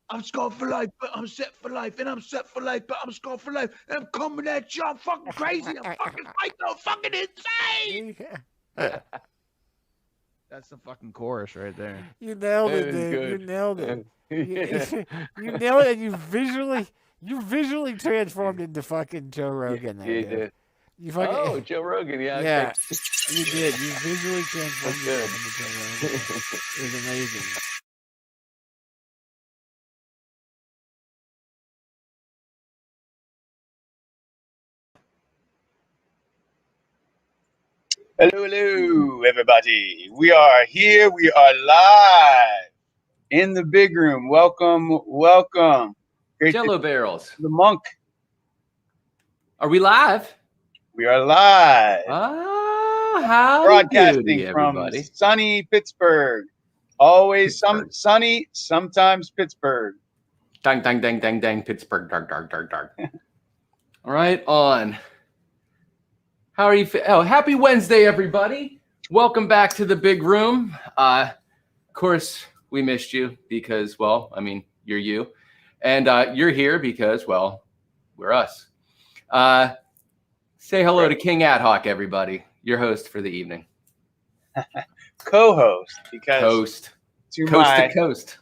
I'm scarred for life, but I'm set for life, and I'm set for life, but I'm scarred for life, and I'm coming at you. I'm fucking crazy. I'm fucking psycho, fucking insane. That's the fucking chorus right there. You nailed it, dude. You nailed it. You nailed it, and you visually transformed into fucking Joe Rogan. You did. You fucking, Joe Rogan, yeah. Yeah, you did. You visually transformed yourself into Joe Rogan. It was amazing. Hello, everybody. We are here. We are live in the big room. Welcome. Great Jello barrels. The monk. Are we live? We are live. How broadcasting from sunny Pittsburgh. Always sunny, sometimes Pittsburgh. Dang, dang, dang, dang, dang, Pittsburgh. Dark. All right, on. How are you? Happy Wednesday, everybody. Welcome back to the big room. Of course, we missed you because, well, I mean, you're you. And you're here because, well, we're us. Say hello to King Adhawk, everybody. Your host for the evening. Co-host, because coast to coast.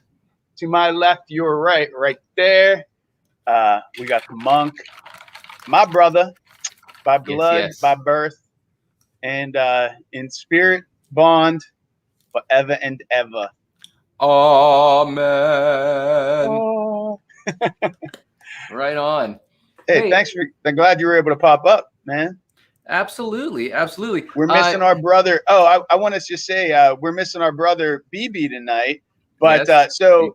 To my left, your right there. We got the monk, my brother. By blood, yes. By birth, and in spirit bond forever and ever. Amen. Oh. Right on. Hey, I'm glad you were able to pop up, man. Absolutely. We're missing our brother. Oh, I want to just say we're missing our brother BB tonight. But yes, so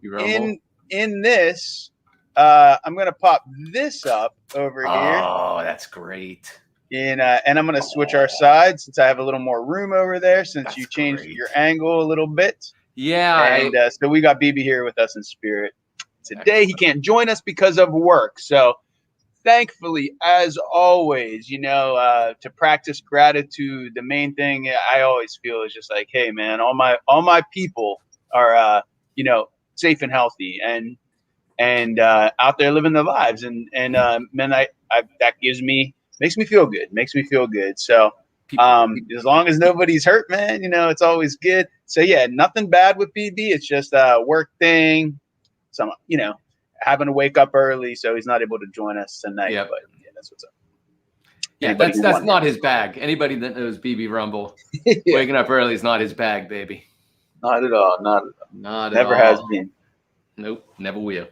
in this. I'm going to pop this up over here. Oh, that's great. And I'm going to switch our sides since I have a little more room over there since you changed your angle a little bit. Yeah. And so we got BB here with us in spirit. Today he can't join us because of work. So thankfully, as always, to practice gratitude, the main thing I always feel is just like, hey, man, all my people are, safe and healthy and out there living their lives, and man, I that makes me feel good. So as long as nobody's hurt, man, it's always good. So yeah, nothing bad with BB. It's just a work thing. Some having to wake up early, so he's not able to join us tonight. Yep. But yeah, that's what's up. Yeah, that's not his bag. Anybody that knows BBRumble, waking up early is not his bag, baby. Not at all. Not never at all. Has been. Nope, never will.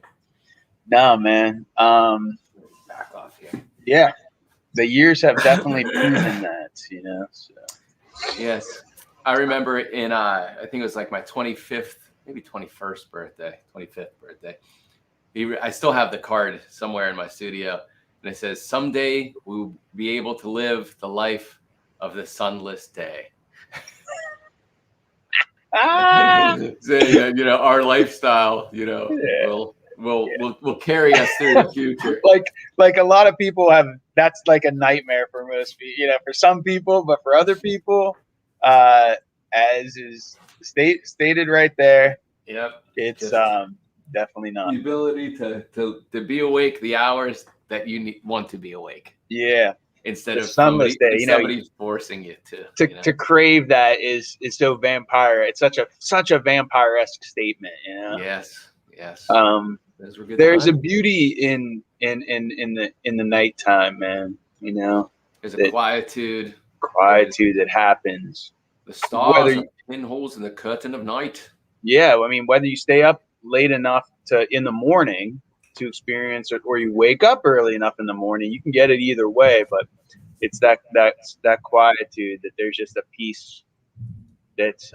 No, man. Back off here. Yeah, the years have definitely proven that, So. Yes, I remember in I think it was like my 25th, maybe 25th birthday. I still have the card somewhere in my studio, and it says, "Someday we'll be able to live the life of the sunless day." Saying, our lifestyle, will carry us through the future. Like a lot of people have, that's like a nightmare for most people, for some people, but for other people, as is stated right there. Yep. It's definitely not. The ability to be awake the hours that you want to be awake. Yeah. Instead of somebody forcing you to crave that is so vampire. It's such a vampire-esque statement, Yes. There's a beauty in the nighttime, man. There's a quietude that happens. The stars are pinholes in the curtain of night. Yeah, I mean, whether you stay up late enough in the morning to experience it, or you wake up early enough in the morning, you can get it either way. But it's that quietude, that there's just a peace that's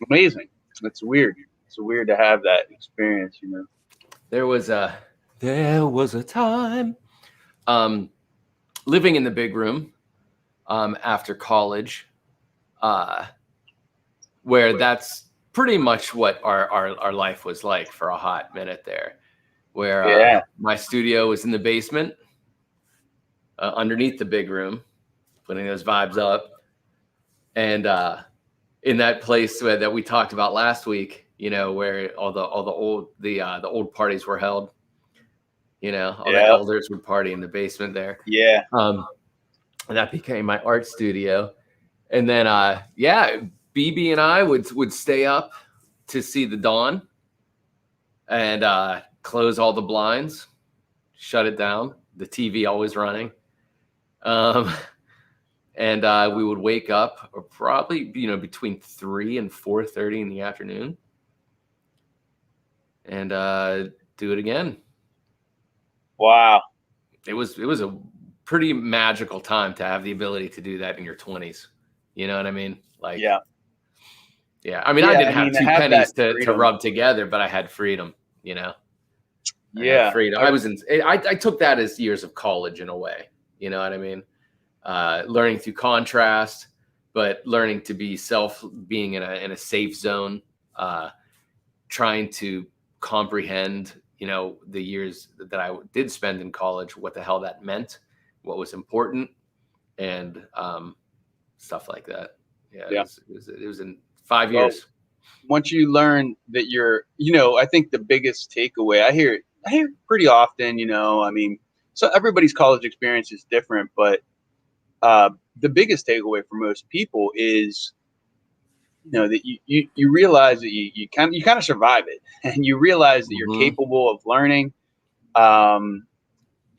amazing. It's weird. It's weird to have that experience, There was a time living in the big room after college. where that's pretty much what our life was like for a hot minute there, where my studio was in the basement, underneath the big room, putting those vibes up. And in that place that we talked about last week, you know, where all the old parties were held, you know, all the elders would party in the basement there. Yeah. And that became my art studio. And then, BB and I would stay up to see the dawn and close all the blinds, shut it down, the TV always running. And we would wake up probably, you know, between 3 and 4:30 in the afternoon and do it again. Wow. It was a pretty magical time to have the ability to do that in your 20s. You know what I mean? Like, yeah. I mean, I didn't have two pennies to rub together, but I had freedom, you know? Freedom. I took that as years of college in a way. You know what I mean? Learning through contrast, but learning to be being in a safe zone, trying to comprehend, you know, the years that I did spend in college, what the hell that meant, what was important, and stuff like that. It was in 5 years. Once you learn that you're, you know, I think the biggest takeaway I hear pretty often, you know, I mean, so everybody's college experience is different, but the biggest takeaway for most people is, you know, that you realize that you kind of survive it, and you realize that you're capable of learning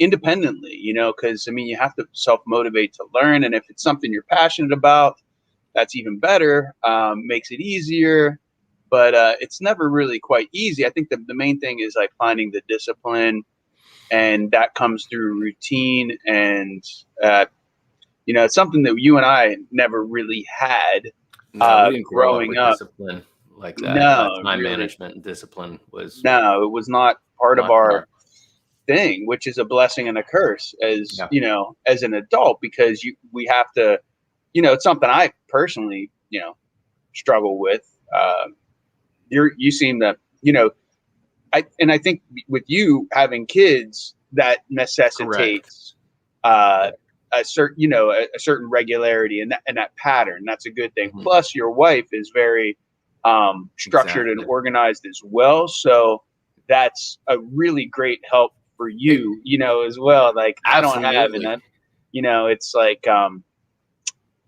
independently, you know, because I mean, you have to self-motivate to learn, and if it's something you're passionate about, that's even better. Makes it easier, but it's never really quite easy. I think the main thing is like finding the discipline, and that comes through routine and you know, it's something that you and I never really had growing up. Discipline like that. No, time management and discipline was. No, it was not part of our thing, which is a blessing and a curse as, you know, as an adult, because we have to, you know, it's something I personally, you know, struggle with. You seem to, you know, I think with you having kids, that necessitates a certain regularity and that pattern. That's a good thing. Plus, your wife is very structured and organized as well, so that's a really great help for you, you know, as well. Like, I don't have, and that, you know, it's like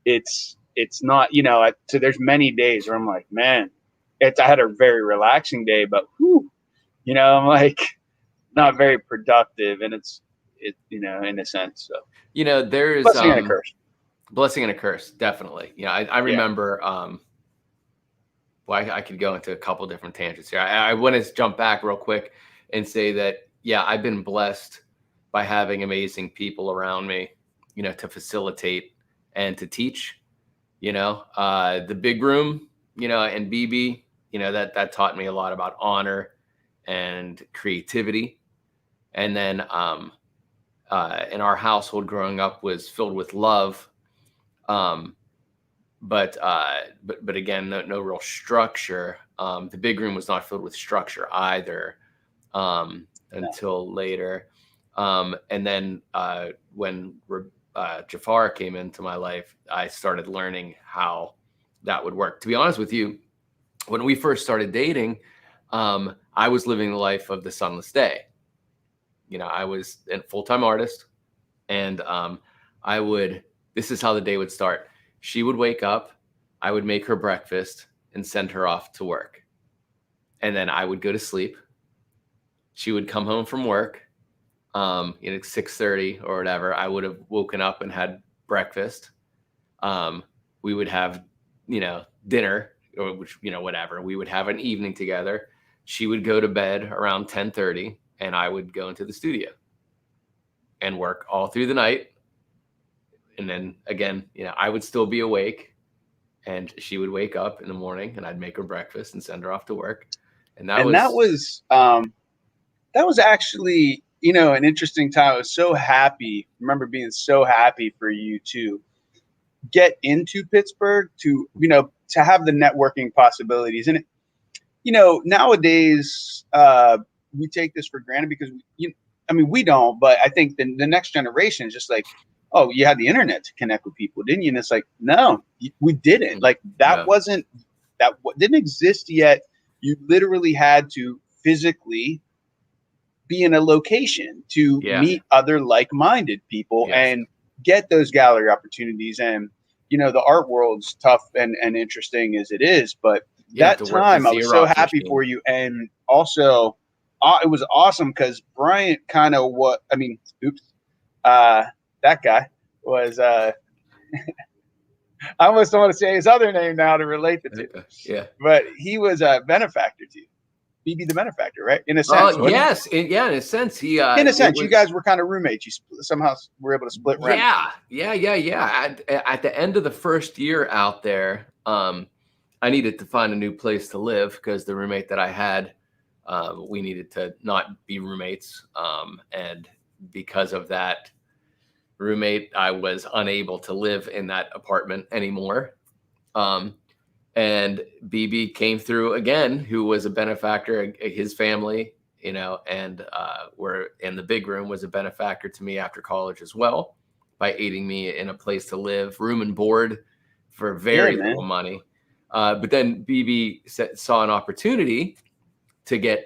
it's not, you know, so there's many days where I'm like, man, I had a very relaxing day, but whew, you know, I'm like not very productive, and it, you know, in a sense. So, you know, there is blessing and a curse. Blessing and a curse, definitely. You know, I remember. Well, I could go into a couple different tangents here. I want to jump back real quick and say that, yeah, I've been blessed by having amazing people around me, you know, to facilitate and to teach. You know, the big room, you know, and BB, you know, that taught me a lot about honor and creativity. And then in our household growing up was filled with love, but again, no real structure. The big room was not filled with structure either until later. And then when Jafar came into my life, I started learning how that would work. To be honest with you, when we first started dating, I was living the life of the sunless day. You know, I was a full-time artist, and this is how the day would start. She would wake up, I would make her breakfast and send her off to work. And then I would go to sleep. She would come home from work, you know, 6:30 or whatever. I would have woken up and had breakfast. We would have, you know, dinner, or which, you know, whatever. We would have an evening together. She would go to bed around 10:30, and I would go into the studio and work all through the night. And then again, you know, I would still be awake, and she would wake up in the morning, and I'd make her breakfast and send her off to work. And that was actually, you know, an interesting time. I was so happy. I remember being so happy for you too, get into Pittsburgh to, to have the networking possibilities. And, nowadays we take this for granted because we don't, but I think the next generation is just like, oh, you had the internet to connect with people, didn't you? And it's like, no, we didn't. Like that didn't exist yet. You literally had to physically be in a location to meet other like-minded people and get those gallery opportunities. And, the art world's tough and interesting as it is, but that time I was so happy for you. And also it was awesome because Bryant that guy was, I almost don't want to say his other name now to relate the two. Yeah. But he was a benefactor to you. BB the benefactor, right? In a sense. Yes. In a sense. In a sense, you guys were kind of roommates. You somehow were able to split rent. Yeah. At the end of the first year out there, I needed to find a new place to live because the roommate that I had, we needed to not be roommates. And because of that roommate, I was unable to live in that apartment anymore. And BB came through again, who was a benefactor, his family, and were in the big room, was a benefactor to me after college as well by aiding me in a place to live, room and board for very little money. But then BB saw an opportunity to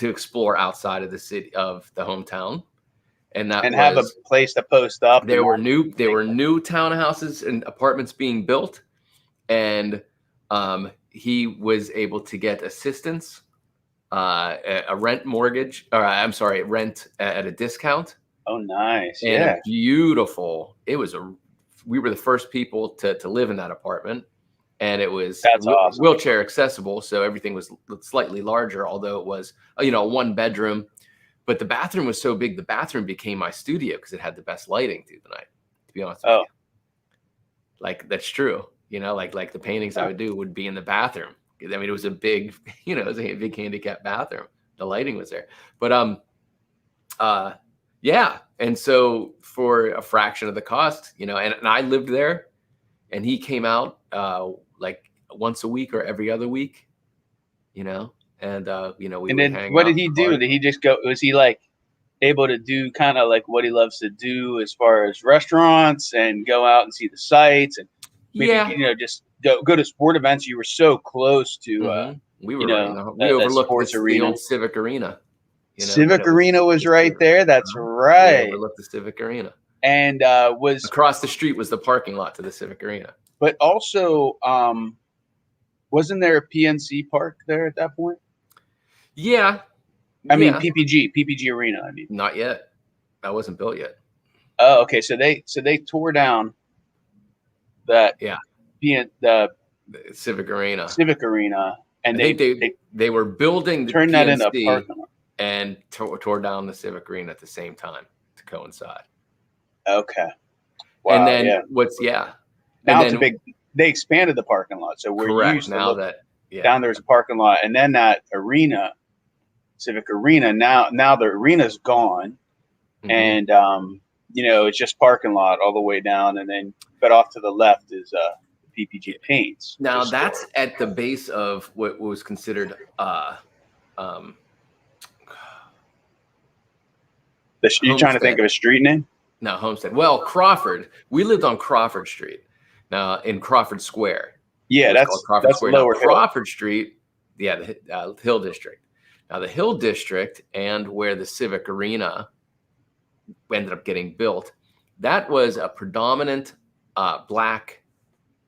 explore outside of the city of the hometown. And have a place to post up. There were new townhouses and apartments being built, and he was able to get assistance, a rent mortgage, rent at a discount. Oh, nice! And beautiful. We were the first people to live in that apartment, and it was awesome. Wheelchair accessible, so everything was slightly larger, although it was a 1 bedroom. But the bathroom was so big, the bathroom became my studio because it had the best lighting through the night, to be honest with you. Like, that's true. Like the paintings I would do would be in the bathroom. I mean, it was a big, it was a big handicap bathroom. The lighting was there. But, And so for a fraction of the cost, and I lived there, and he came out like once a week or every other week, and we. And then what did he do? Did he just go? Was he like able to do kind of like what he loves to do as far as restaurants and go out and see the sights and maybe, just go to sport events? You were so close to. We were. We overlooked the old Civic Arena. Civic Arena was right there. That's right. We overlooked the Civic Arena. And was across the street was the parking lot to the Civic Arena. But also, wasn't there a PNC park there at that point? Yeah. I mean, PPG Arena. I mean, not yet. That wasn't built yet. Oh, okay. So they tore down that. Yeah. The Civic Arena. And they were building the turned PNC that into a parking lot and tore down the Civic Arena at the same time to coincide. Okay. Wow, and then now it's a big. They expanded the parking lot, so we're used to now that down there's a parking lot, and then that arena, Civic Arena. Now the arena's gone, and it's just parking lot all the way down, and then but off to the left is PPG Paints. Now that's at the base of what was considered you're trying to think of a street name? No, Homestead. Well, Crawford. We lived on Crawford Street. Now in Crawford Square. Yeah, that's Square. Lower Hill. Crawford Street. Yeah, the Hill District. Now the Hill District and where the Civic Arena ended up getting built, that was a predominant black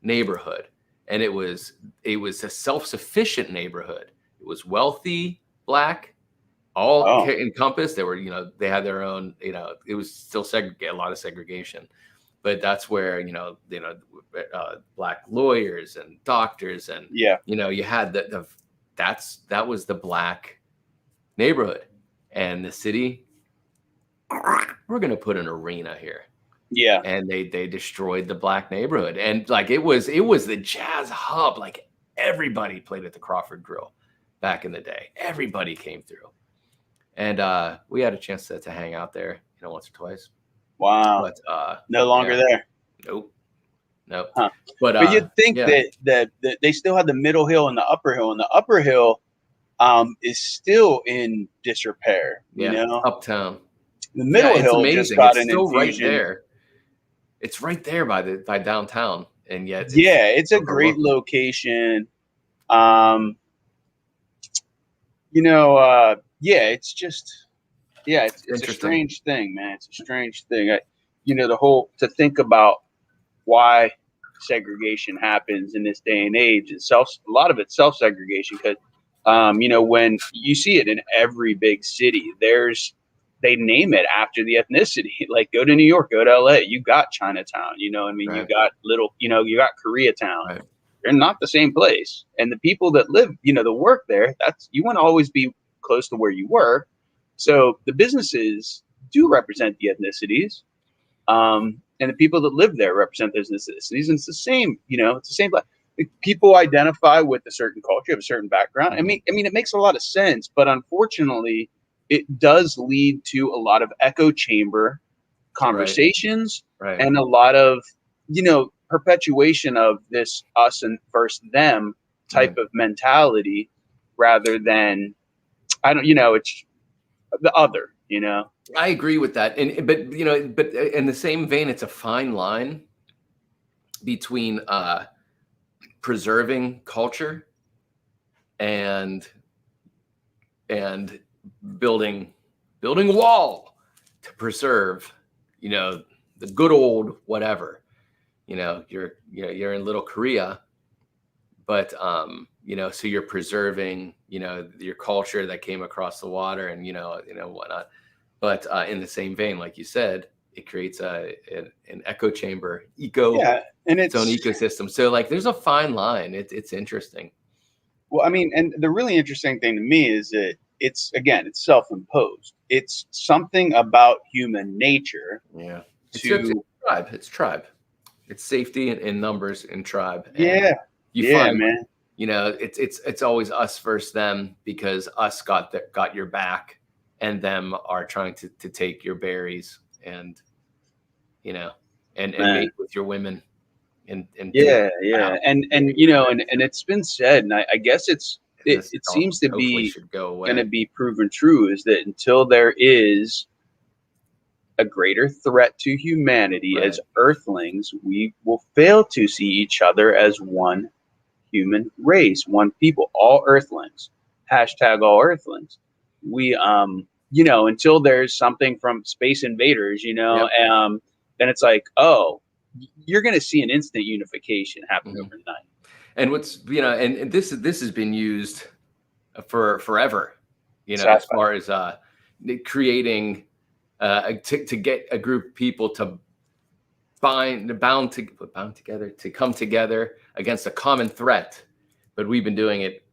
neighborhood, and it was a self-sufficient neighborhood. It was wealthy black. All encompassed. They were, they had their own, it was still a lot of segregation, but that's where, black lawyers and doctors and, you had that was the black neighborhood, and the city, we're going to put an arena here. Yeah. And they destroyed the black neighborhood. And like, it was the jazz hub. Like everybody played at the Crawford Grill back in the day. Everybody came through. And we had a chance to hang out there, once or twice. Wow. But no longer there. Nope. no. Huh. But you'd think yeah. that they still have the middle hill and the upper hill, and the upper hill is still in disrepair. You know, uptown. the middle it's hill amazing. just got It's an still infusion. right there. It's right there by downtown, and yet it's a great location. It's just it's a strange thing, man. It's a strange thing. To think about why segregation happens in this day and age, and a lot of it's self-segregation, because when you see it in every big city, they name it after the ethnicity. Like, go to New York, go to LA, you got Chinatown, you got you got Koreatown. Right. They're not the same place. And the people that live, that work there, you want to always be close to where you work. So the businesses do represent the ethnicities. And the people that live there represent those ethnicities. And it's the same, it's the same. People identify with a certain culture, have a certain background. I mean, it makes a lot of sense, but unfortunately, it does lead to a lot of echo chamber conversations, and a lot of, perpetuation of this us and versus them type of mentality, rather than, it's the other, I agree with that. But in the same vein, it's a fine line between preserving culture and building a wall to preserve, the good old whatever. You're in Little Korea, but so you're preserving, your culture that came across the water, and whatnot. But in the same vein, like you said, it creates an echo chamber, and its own ecosystem. So like, there's a fine line. It's interesting. Well, I mean, and the really interesting thing to me is that it's self-imposed. It's something about human nature. Yeah. It's tribe. It's tribe. It's safety in numbers in tribe. And you find, man. It's always us versus them, because us got your back, and them are trying to take your berries, and mate with your women. And and it's been said, and I guess it seems to be going to be proven true, is that until there is a greater threat to humanity as Earthlings, we will fail to see each other as one human race, one people, all Earthlings. Hashtag all Earthlings. We until there's something from Space Invaders, then it's like, oh, you're going to see an instant unification happen overnight. And what's, and this has been used for forever, as far as creating to get a group of people to bound together to come together against a common threat. But we've been doing it,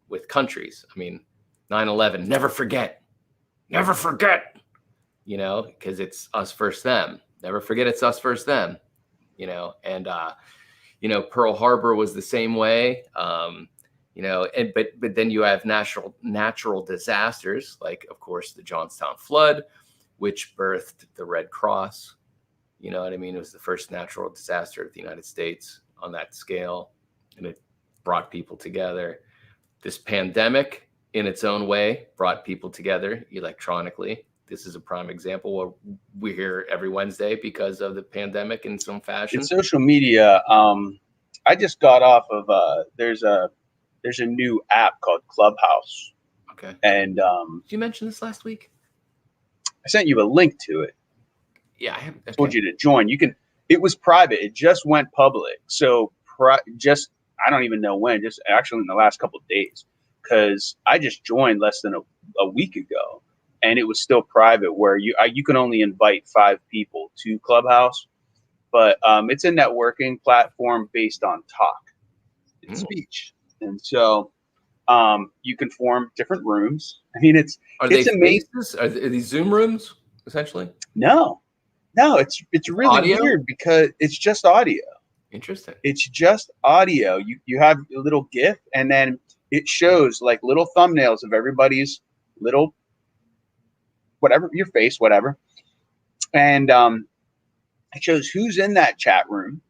with countries. I mean, 9/11, never forget, because it's us versus them. Never forget, it's us versus them, and Pearl Harbor was the same way. But then you have natural disasters, like, of course, the Johnstown flood, which birthed the Red Cross. You know what I mean? It was the first natural disaster of the United States on that scale, and it brought people together. This pandemic, in its own way, brought people together electronically. This is a prime example where we're here every Wednesday because of the pandemic in some fashion. In social media, I just got off of there's a new app called Clubhouse. Okay. And did you mention this last week? I sent you a link to it. Yeah, I told you to join. It was private. It just went public. So I don't even know when, just actually in the last couple of days, because I just joined less than a week ago, and it was still private, where you can only invite 5 people to Clubhouse, but it's a networking platform based on talk and speech, and so you can form different rooms. I mean, it's amazing. Are these Zoom rooms essentially? No, it's really audio? Weird, because it's just audio. Interesting. It's just audio. You have a little GIF, and then it shows like little thumbnails of everybody's little whatever, your face, whatever. And it shows who's in that chat room.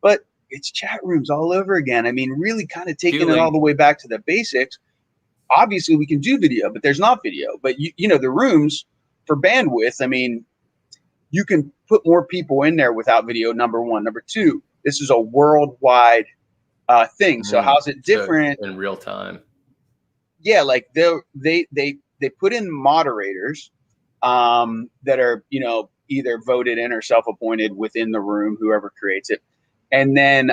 but it's chat rooms all over again. I mean, really kind of taking it Q-Link. all the way back to the basics. Obviously, we can do video, but there's not video. But you know, the rooms for bandwidth. I mean, you can put more people in there without video. Number one. Number two, this is a worldwide thing. So how's it different in real time? Yeah, like they put in moderators that are, you know, either voted in or self-appointed within the room, whoever creates it, and then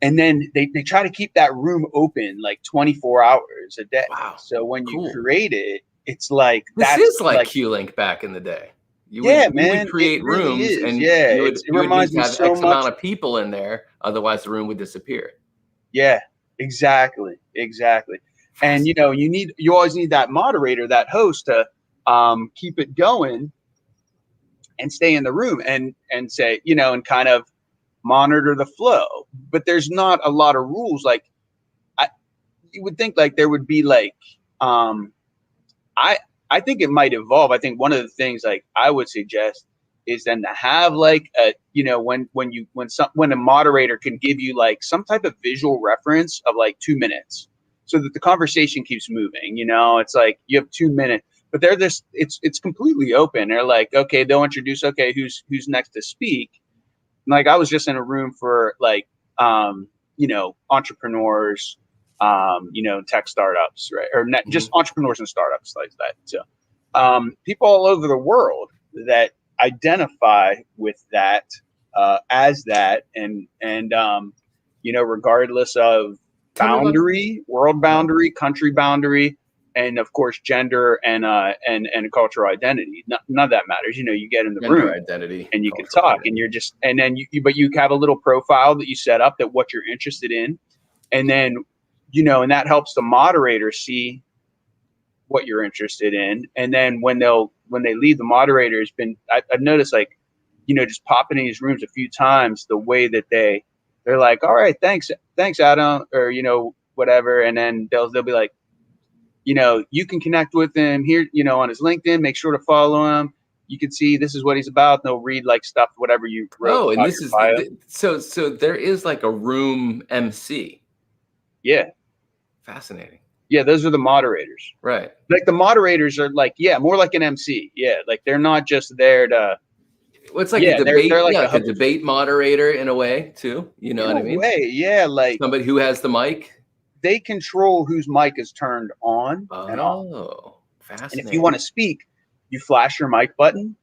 they try to keep that room open like 24 hours a day. Wow. So when you create it, it's like this is like Q-Link back in the day. You would create rooms, and you would need to have X amount of people in there, otherwise the room would disappear. Yeah, exactly. And you know, you always need that moderator, that host to keep it going and stay in the room and say, you know, and kind of monitor the flow. But there's not a lot of rules. Like you would think like there would be like I think it might evolve. I think one of the things like I would suggest is then to have like a, you know, when a moderator can give you like some type of visual reference of like 2 minutes so that the conversation keeps moving. You know, it's like you have 2 minutes, but it's completely open. They're like, okay, they'll introduce, okay, who's next to speak. And like I was just in a room for like you know, entrepreneurs, you know, tech startups, right? Or just entrepreneurs and startups like that. So people all over the world that identify with that as that, and you know, regardless of boundary, world boundary, country boundary, and of course gender and cultural identity. None of that matters. You know, you get in the gender room identity, and you can talk, identity. And you're just, and then but you have a little profile that you set up that what you're interested in, and then, you know, and that helps the moderator see what you're interested in. And then when they leave, the moderator has been, I've noticed, like, you know, just popping in these rooms a few times, the way that they're like, all right, thanks Adam, or, you know, whatever. And then they'll be like, you know, you can connect with him here, you know, on his LinkedIn, make sure to follow him. You can see this is what he's about. And they'll read like stuff, whatever you wrote. Oh, and this is so there is like a room MC. Yeah. Fascinating. Yeah, those are the moderators. Right. Like the moderators are like, yeah, more like an MC. Yeah, like they're not just there to. Well, it's like a debate. They're like a debate moderator in a way too. You know what I mean? Way, yeah, like somebody who has the mic. They control whose mic is turned on and off. Oh, fascinating. And if you want to speak, you flash your mic button,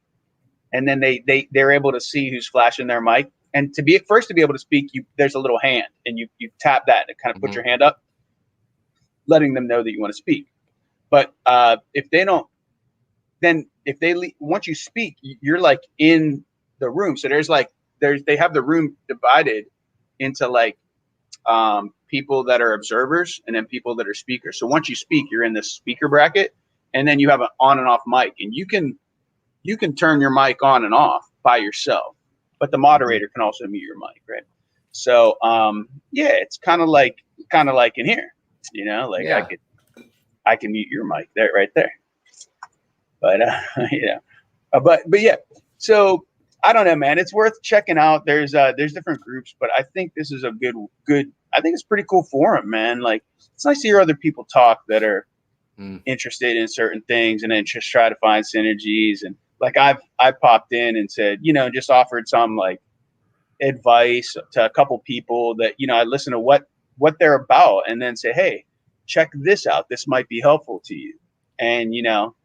and then they're able to see who's flashing their mic. And to be able to speak, there's a little hand, and you tap that and kind of put your hand up, letting them know that you want to speak. But if they don't, then if they once you speak, you're like in the room. So they have the room divided into like people that are observers and then people that are speakers. So once you speak, you're in this speaker bracket, and then you have an on and off mic, and you can turn your mic on and off by yourself, but the moderator can also mute your mic, right? So yeah, it's kind of like in here, you know, like yeah. I can mute your mic there, right there. But yeah, but yeah. So I don't know, man. It's worth checking out. There's different groups, but I think this is a good. I think it's a pretty cool forum, man. Like it's nice to hear other people talk that are interested in certain things, and then just try to find synergies. And like I popped in and said, you know, just offered some like advice to a couple people that, you know, I listen to what they're about, and then say, hey, check this out. This might be helpful to you. And, you know,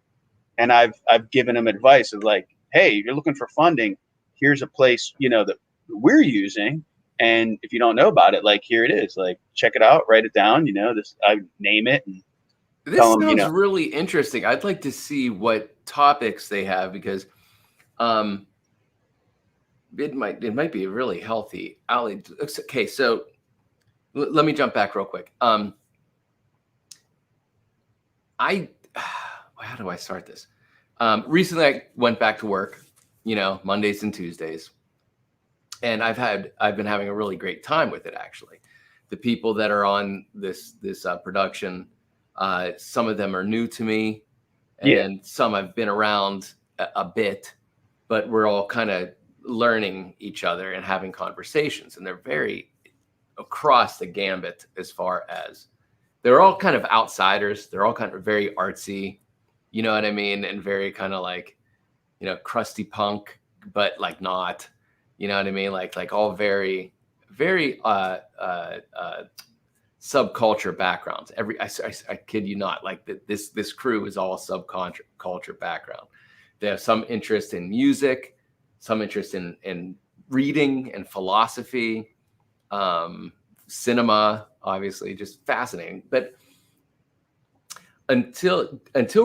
and I've given them advice of like, hey, you're looking for funding. Here's a place, you know, that we're using. And if you don't know about it, like, here it is, like, check it out, write it down, you know, I name it. And this sounds you know, really interesting. I'd like to see what topics they have, because it might be really healthy. Okay, so let me jump back real quick. How do I start this? Recently, I went back to work, you know, Mondays and Tuesdays, and I've been having a really great time with it. Actually, the people that are on this production, some of them are new to me, and some I've been around a bit, but we're all kind of learning each other and having conversations, and they're very across the gambit as far as they're all kind of outsiders. They're all kind of very artsy, you know what I mean? And very kind of like, you know, crusty punk, but like not, you know what I mean? Like all very, very subculture backgrounds. I kid you not, like this crew is all subculture background. They have some interest in music, some interest in reading and philosophy, cinema, obviously, just fascinating. But until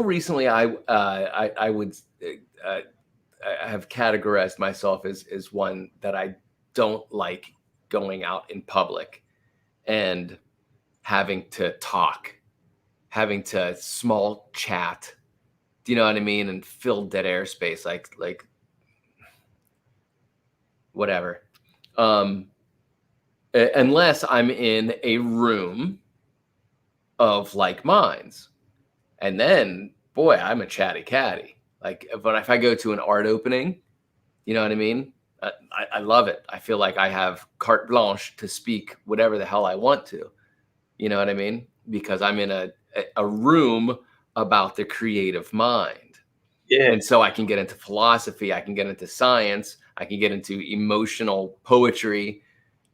recently, I would I have categorized myself as one that I don't like going out in public and having to talk, having to small chat. Do you know what I mean? And fill dead airspace, like whatever. Unless I'm in a room of like minds. And then, boy, I'm a chatty catty. Like, but if I go to an art opening, you know what I mean? I love it. I feel like I have carte blanche to speak whatever the hell I want to. You know what I mean? Because I'm in a room about the creative mind. Yeah. And so I can get into philosophy, I can get into science, I can get into emotional poetry,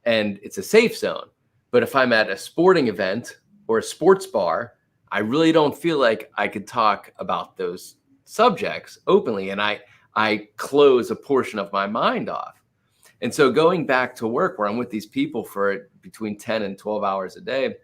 and it's a safe zone. But if I'm at a sporting event or a sports bar, I really don't feel like I could talk about those subjects openly, and I close a portion of my mind off. And so going back to work where I'm with these people for between 10 and 12 hours a day,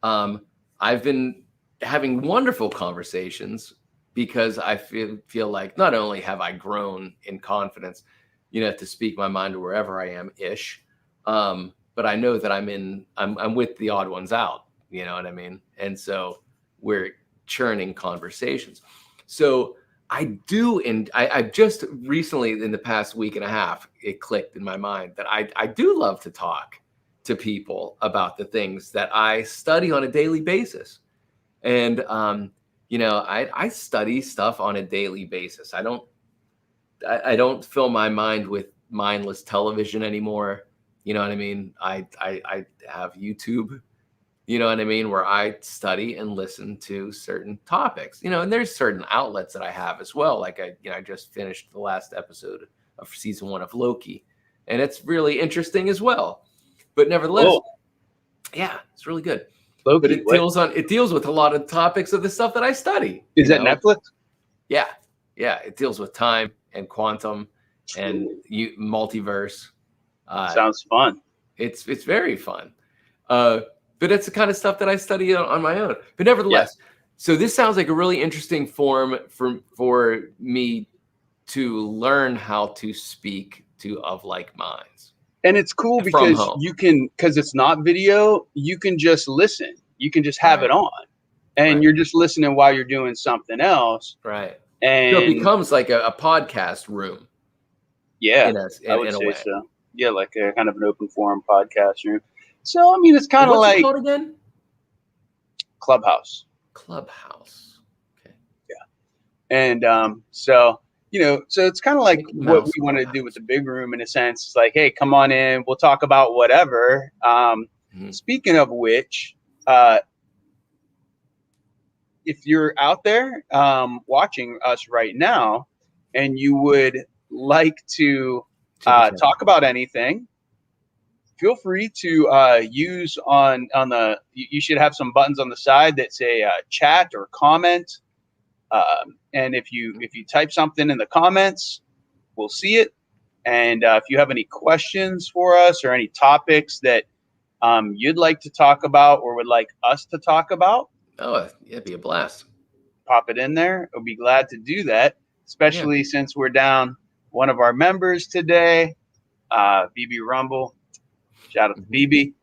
I've been having wonderful conversations because I feel like not only have I grown in confidence, you know, to speak my mind wherever I am ish, but I know that I'm with the odd ones out, you know what I mean? And so we're churning conversations. So I do, and I've just recently in the past week and a half, it clicked in my mind that I do love to talk to people about the things that I study on a daily basis. And, you know, I study stuff on a daily basis. I don't fill my mind with mindless television anymore. You know what I mean? I have YouTube, you know what I mean, where I study and listen to certain topics, you know, and there's certain outlets that I have as well. Like I just finished the last episode of season 1 of Loki, and it's really interesting as well. But nevertheless, yeah, it's really good. Loki, but it deals with a lot of topics of the stuff that I study. Is that Netflix? Yeah. It deals with time and quantum and multiverse. Sounds fun. It's very fun. But it's the kind of stuff that I study on my own. But nevertheless, So this sounds like a really interesting form for me to learn how to speak to of like minds. And it's cool because because it's not video, you can just listen. You can just have it on. And you're just listening while you're doing something else. Right. And so it becomes like a podcast room. Yeah, I would say so. Yeah, like a kind of an open forum podcast room. So, I mean, it's kind of like... What's it called again? Clubhouse. Okay. Yeah. And so, so it's kind of like what we want to do with the big room in a sense. It's like, hey, come on in. We'll talk about whatever. Speaking of which, if you're out there watching us right now and you would like to talk about anything, feel free to use on the, you should have some buttons on the side that say chat or comment. And if you type something in the comments, we'll see it. And if you have any questions for us or any topics that you'd like to talk about or would like us to talk about, it'd be a blast. Pop it in there. We'll be glad to do that, especially since we're down one of our members today, BBRumble. Shout out to BB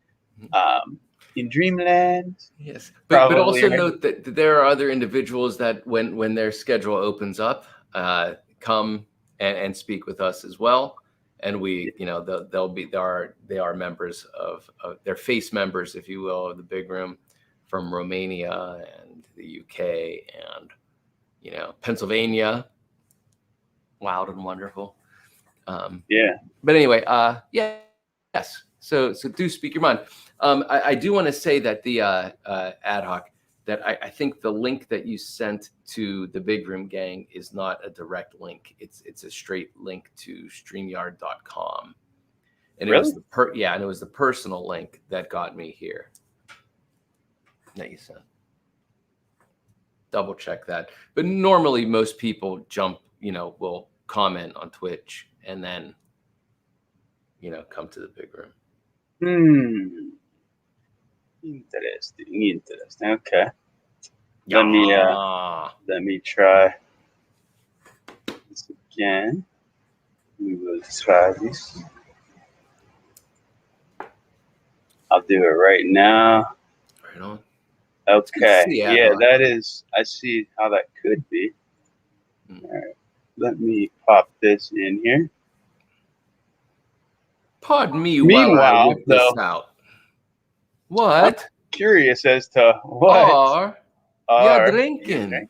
in Dreamland. Yes, but also note that there are other individuals that when their schedule opens up, come and speak with us as well. And we, they are members of they're face members, if you will, of the big room from Romania and the UK and Pennsylvania. Wild and wonderful. Yeah. But anyway, yes. So do speak your mind. I do want to say that the Adhawk, that I think the link that you sent to the Big Room Gang is not a direct link. It's a straight link to StreamYard.com. And Really? It was the personal link that got me here. That you sent. Double check that. But normally most people will comment on Twitch and then, come to the Big Room. Interesting. Okay. Let me try this again. We will try this. I'll do it right now. Right on. Okay. Yeah, that is. I see how that could be. All right. Let me pop this in here. Pardon me Meanwhile, while I whip this out. What? I'm curious as to what you're drinking.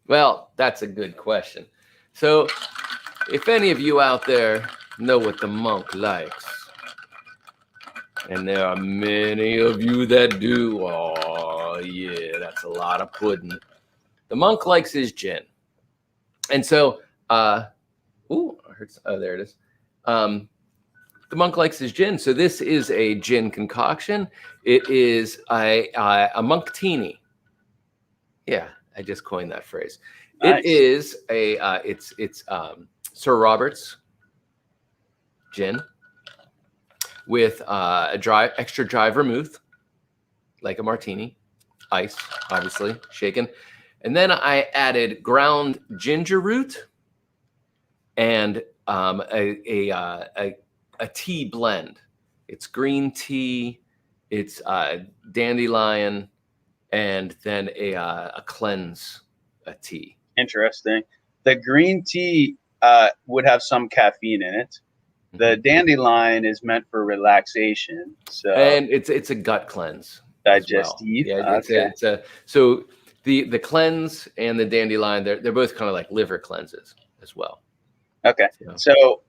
Well, that's a good question. So, if any of you out there know what the monk likes, and there are many of you that do, oh yeah, that's a lot of pudding. The monk likes his gin. And so, there it is. The monk likes his gin. So this is a gin concoction. It is a monktini. Yeah, I just coined that phrase. Nice. It is it's Sir Robert's gin with extra dry vermouth, like a martini, ice, obviously, shaken. And then I added ground ginger root and a tea blend. It's green tea, it's dandelion, and then a cleanse tea. Interesting. The green tea would have some caffeine in it. The dandelion is meant for relaxation. So and it's a gut cleanse. Digestive. Well. Yeah, it's a so the cleanse and the dandelion, they're both kind of like liver cleanses as well. Okay. So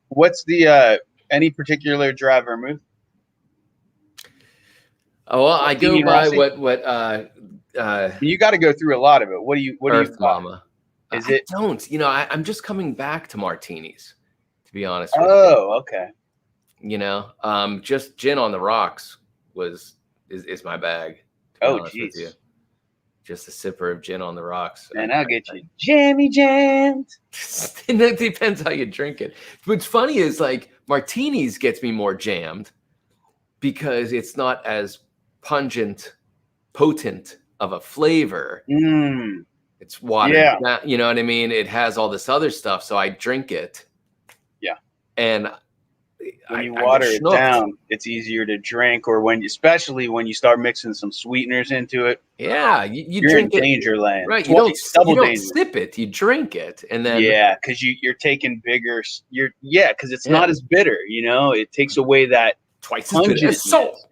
what's the any particular dry vermouth? Oh, well, I go by what you got to go through a lot of it. What do you Earth Mama. Is it? I don't. I'm just coming back to martinis, to be honest with you. Oh, okay. Just gin on the rocks is my bag. Oh, geez. Just a sipper of gin on the rocks. And I'll get you jammy jammed. It depends how you drink it. What's funny is like martinis gets me more jammed because it's not as potent of a flavor. It's watered down, you know what I mean? It has all this other stuff, so I drink it. Yeah. And when you water it down, it's easier to drink, or especially when you start mixing some sweeteners into it. Yeah, you're drink in danger land. Right. You don't sip it, you drink it. And then because you're taking bigger because it's not as bitter, it takes away that twice as bitter as salt.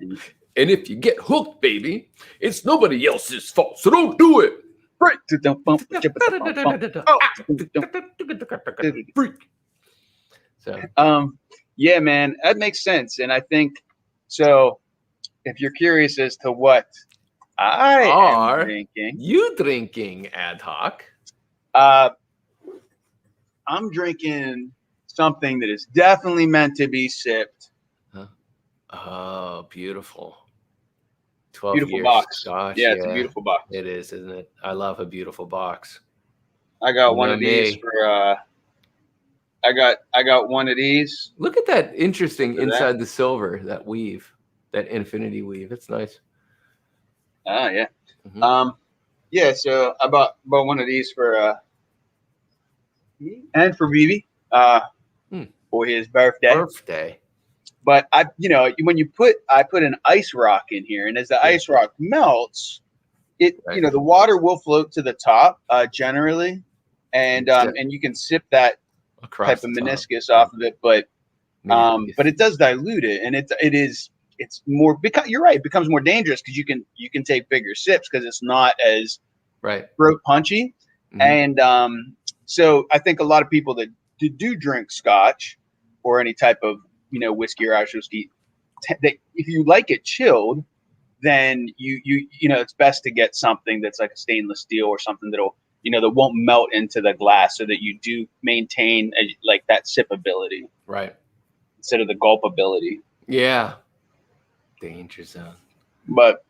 And if you get hooked, baby, it's nobody else's fault. So don't do it. Right. So yeah, man, that makes sense. And I think so. If you're curious as to what I am drinking, you drinking Adhawk? I'm drinking something that is definitely meant to be sipped. Huh? Oh, beautiful! 12 beautiful years. Box. Gosh, yeah, it's a beautiful box. It is, isn't it? I love a beautiful box. I got one of these for. I got one of these. Look at that interesting inside the silver, that weave, that infinity weave. It's nice. Oh yeah. Mm-hmm. Yeah, so I bought one of these for and for BB for his birthday. But I put an ice rock in here, and as the ice rock melts, the water will float to the top generally, and you can sip that type of meniscus off of it, but it does dilute it, and it's more because you're right, it becomes more dangerous because you can take bigger sips because it's not as throat punchy. Mm-hmm. And so I think a lot of people that do drink scotch or any type of, whiskey or Irish whiskey, if you like it chilled, then it's best to get something that's like a stainless steel or something that'll, that won't melt into the glass, so that you do maintain like that sipability, right, instead of the gulpability. Yeah. Danger zone. But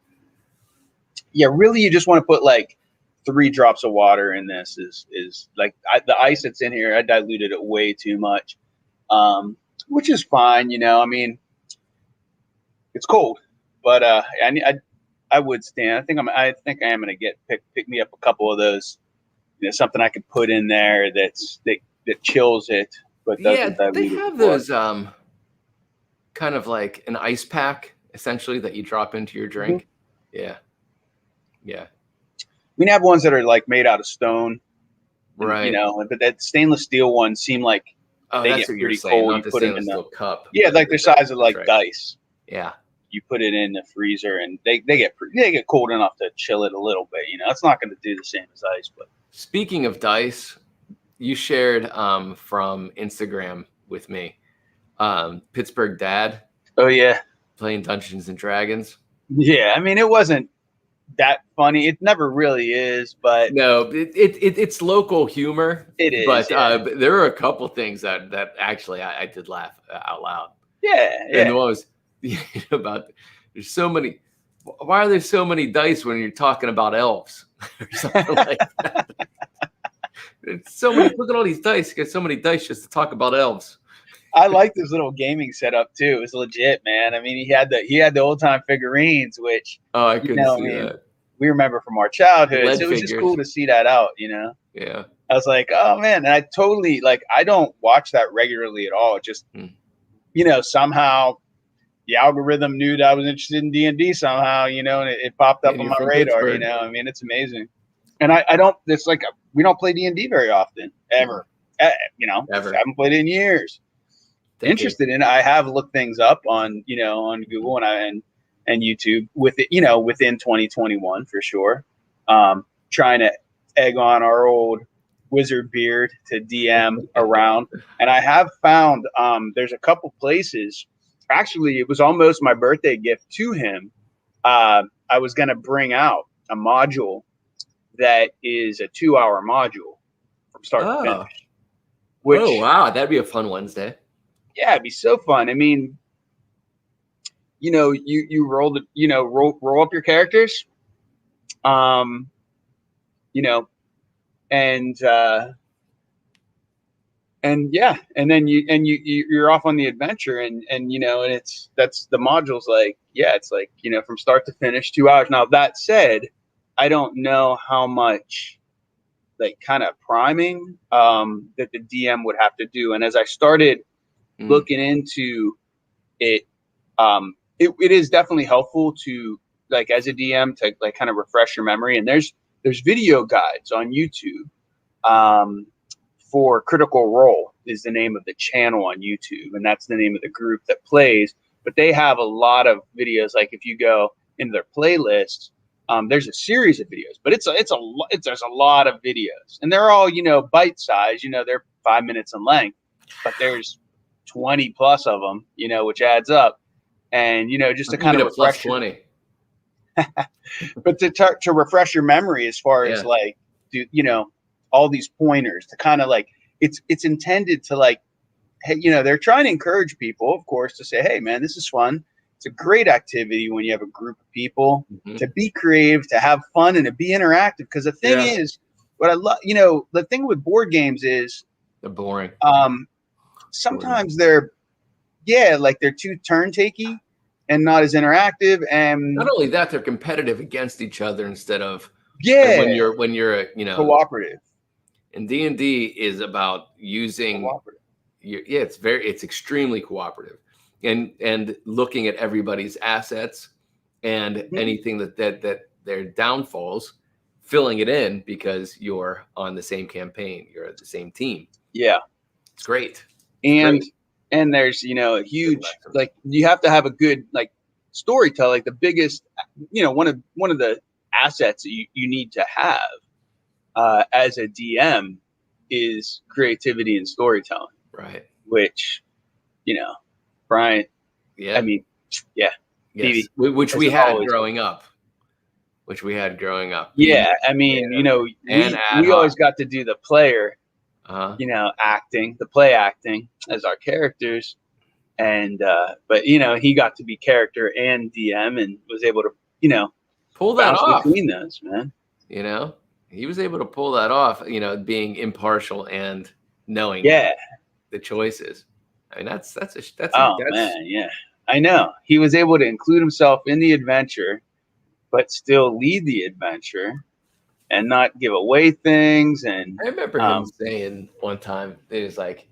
yeah, really, you just want to put like 3 drops of water in this. Is like the ice that's in here, I diluted it way too much, which is fine. I mean, it's cold, but I would stand. I think I am gonna pick me up a couple of those. Something I could put in there that chills it, but doesn't dilute they it have before. those kind of like an ice pack essentially that you drop into your drink. Mm-hmm. Yeah. We have ones that are like made out of stone, right? But that stainless steel ones seem like they that's get what you're pretty saying. cold. Not You the put it in stainless steel cup. Yeah, like the size of like right. dice. Yeah. You put it in the freezer, and they get cold enough to chill it a little bit. It's not going to do the same as ice. But speaking of dice, you shared from Instagram with me, Pittsburgh Dad. Oh yeah, playing Dungeons and Dragons. Yeah, I mean, it wasn't that funny. It never really is, but no, it's local humor. It is, but there are a couple things that actually I did laugh out loud. Yeah. And the one was about there's so many. Why are there so many dice when you're talking about elves or something like that? It's so many. Look at all these dice. Get so many dice just to talk about elves. I like this little gaming setup too. It was legit, man. I mean, he had the old time figurines, which I couldn't see that. We remember from our childhood. So it was just cool to see that out, Yeah. I was like, oh man, and I totally I don't watch that regularly at all. It just somehow the algorithm knew that I was interested in D&D somehow, and it popped up on my radar. I mean, it's amazing. And I don't. It's like we don't play D&D very often, ever. Ever. I haven't played it in years. Interested in it. I have looked things up on on Google and YouTube with it, within 2021 for sure. Trying to egg on our old wizard beard to DM around, and I have found there's a couple places. Actually, it was almost my birthday gift to him. I was going to bring out a module that is a 2-hour module from start to finish. Which, wow, that'd be a fun Wednesday. Yeah, it'd be so fun. I mean, you roll roll up your characters, and yeah, and then you're off on the adventure, and that's the module's like, yeah, it's like, from start to finish 2 hours. Now that said, I don't know how much kind of priming that the DM would have to do. And as I started looking into it, it is definitely helpful to as a DM to kind of refresh your memory. And there's video guides on YouTube for Critical Role is the name of the channel on YouTube, and that's the name of the group that plays. But they have a lot of videos. Like if you go into their playlists, there's a series of videos, but there's a lot of videos, and they're all bite size. They're 5 minutes in length, but there's 20 plus of them, which adds up. And just to kind of refresh 20. But to refresh your memory as far as all these pointers to kind of it's intended to hey, they're trying to encourage people, of course, to say, hey man, this is fun. It's a great activity when you have a group of people to be creative, to have fun, and to be interactive. Because the thing is, what I love, the thing with board games is they're boring. Sometimes they're too turn takey and not as interactive. And not only that, they're competitive against each other instead of when you're cooperative. And D&D is about using it's extremely cooperative. And looking at everybody's assets and anything that their downfalls, filling it in because you're on the same campaign, you're at the same team. Yeah, it's great. And there's a huge you have to have a good storytelling. The biggest one of the assets that you need to have as a DM is creativity and storytelling. Right. Which, Brian, Yeah. I mean, yeah. Yes. BB, Which we had growing up. Yeah. I mean, we always got to do the player, acting, the play acting as our characters. And, but, he got to be character and DM and was able to, pull that off between those, man. He was able to pull that off, being impartial and knowing the choices. I mean, that's man, yeah. I know. He was able to include himself in the adventure, but still lead the adventure and not give away things. And I remember him saying one time, it was like,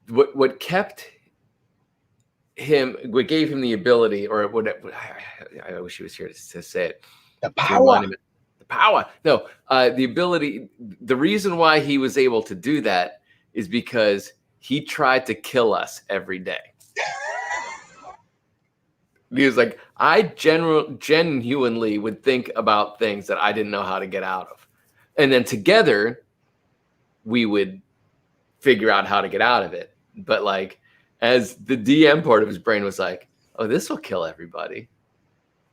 what kept him, what gave him the ability, or what I wish he was here to say it. The power. The power. No, the ability. The reason why he was able to do that is because he tried to kill us every day. He was like, I genuinely would think about things that I didn't know how to get out of. And then together, we would figure out how to get out of it. But like, as the DM part of his brain was like, oh, this will kill everybody.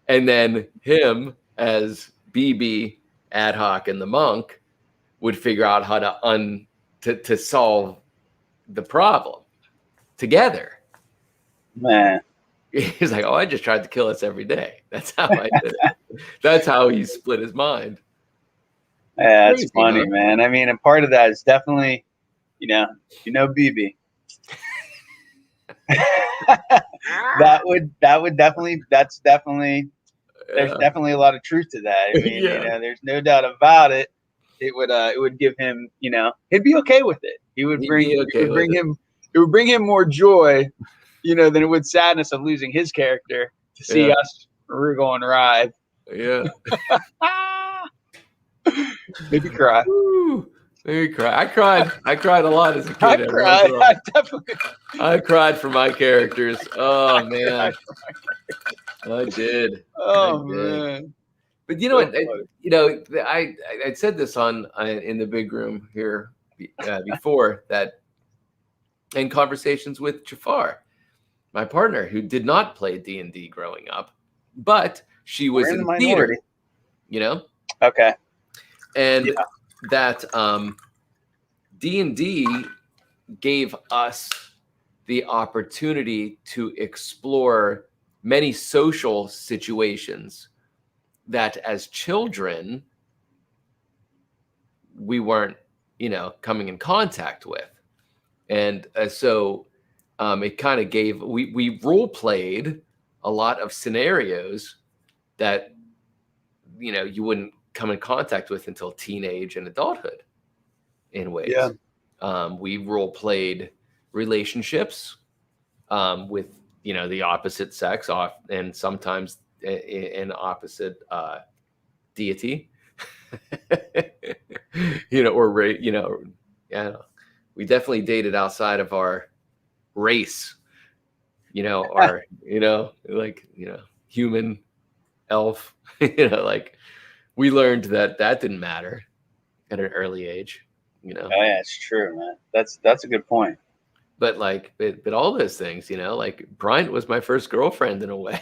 And then him as BB, Adhawk, and the monk would figure out how to solve the problem together. Man. He's like, oh, I just tried to kill us every day. That's how I did it. That's how he split his mind. Yeah, that's funny, man. I mean, and part of that is definitely, BB. That's definitely there's definitely a lot of truth to that. I mean, there's no doubt about it. It would give him, he'd be okay with it. It would bring him more joy, than it would sadness of losing his character to see us Rugal and Ride. Yeah. Maybe cry. Woo. Maybe cry. I cried a lot as a kid. I cried for my characters. Oh man. I did. Oh man. But you know what? I said this in the big room here before that, in conversations with Jafar, my partner, who did not play D&D growing up, but she was in theater. Okay. And that D&D gave us the opportunity to explore many social situations that as children we weren't, coming in contact with. And so it kind of gave, we role played a lot of scenarios that, you wouldn't come in contact with until teenage and adulthood in ways. Yeah. We role played relationships with, the opposite sex and sometimes an opposite deity, we definitely dated outside of our race, our, human elf, we learned that didn't matter at an early age, Oh, yeah, it's true, man. That's a good point. But but all those things, Bryant was my first girlfriend in a way.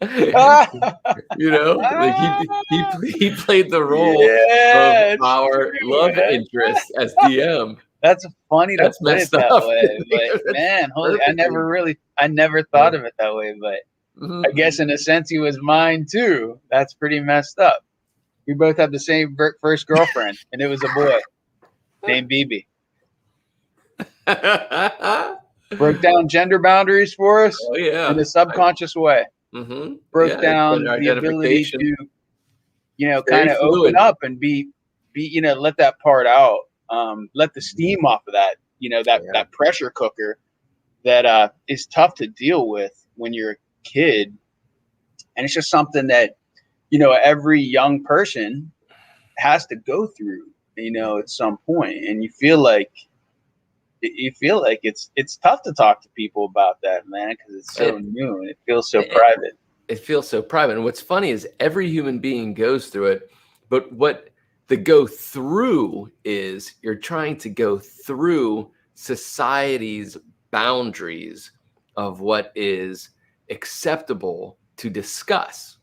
He played the role of our love interest as DM. That's funny. That's messed up. Way, but man, I never thought of it that way. But I guess in a sense, he was mine too. That's pretty messed up. We both had the same first girlfriend, and it was a boy named BB. Broke down gender boundaries for us in a subconscious way. Mm-hmm. Broke down the ability to, kind of open up and be, let that part out. Let the steam off of that, that pressure cooker that is tough to deal with when you're a kid. And it's just something that, every young person has to go through, at some point. And you feel like it's tough to talk to people about that, man, because it's so new and it feels so private. It feels so private. And what's funny is every human being goes through it. But what The go through is you're trying to go through society's boundaries of what is acceptable to discuss.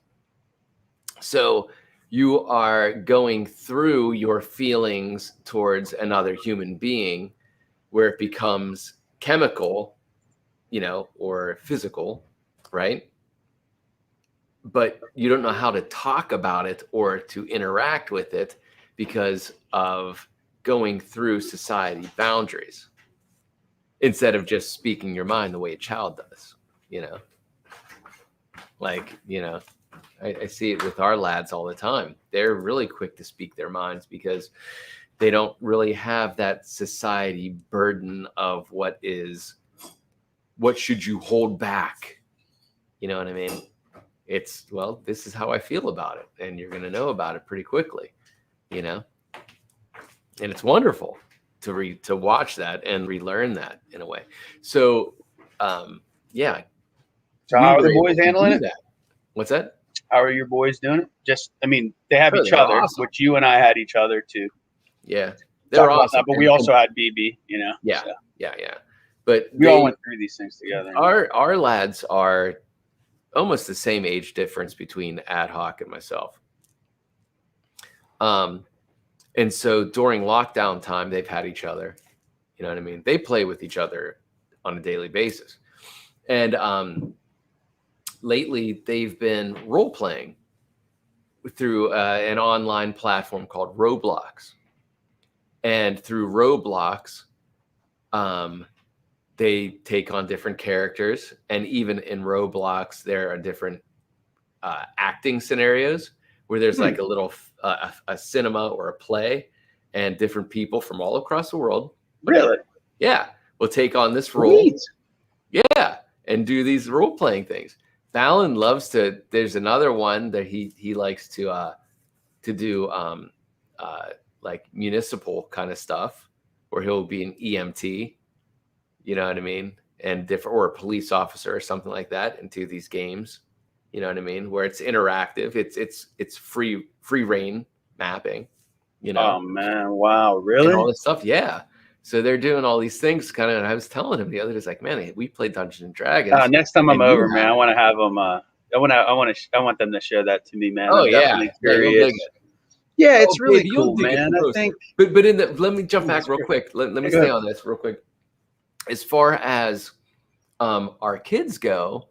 So you are going through your feelings towards another human being where it becomes chemical, or physical, right? But you don't know how to talk about it or to interact with it because of going through society boundaries instead of just speaking your mind the way a child does, I see it with our lads all the time. They're really quick to speak their minds because they don't really have that society burden of what should you hold back? You know what I mean? It's, well, this is how I feel about it. And you're going to know about it pretty quickly, and it's wonderful to watch that and relearn that in a way. So, yeah. So how are the boys handling it? What's that? How are your boys doing it? They have each they're other, awesome. which you and I had each other too. Yeah. They're awesome. That, but we also had BB, Yeah. So. Yeah. But we all went through these things together. Our lads are almost the same age difference between Adhawk and myself. And so during lockdown time, they've had each other. You know what I mean? They play with each other on a daily basis. And lately, they've been role-playing through an online platform called Roblox. And through Roblox, they take on different characters. And even in Roblox, there are different acting scenarios where there's like a little a cinema or a play, and different people from all across the world. Really? Yeah. Will take on this role. Sweet. Yeah. And do these role-playing things. Fallon loves to, there's another one that he likes to do like municipal kind of stuff where he'll be an EMT, you know what I mean? And or a police officer or something like that, and do these games, you know what I mean? Where it's interactive, it's free reign mapping, Oh man, wow, really? And all this stuff, yeah. So they're doing all these things, kind of. And I was telling him the other day, it's like, man, we played Dungeons and Dragons. Next time I'm over, man, I want to have them. I want them to show that to me, man. Oh, I'm definitely curious. Yeah, it's really cool, man. I think. But let me jump back real quick. Let me stay on this real quick. As far as our kids go,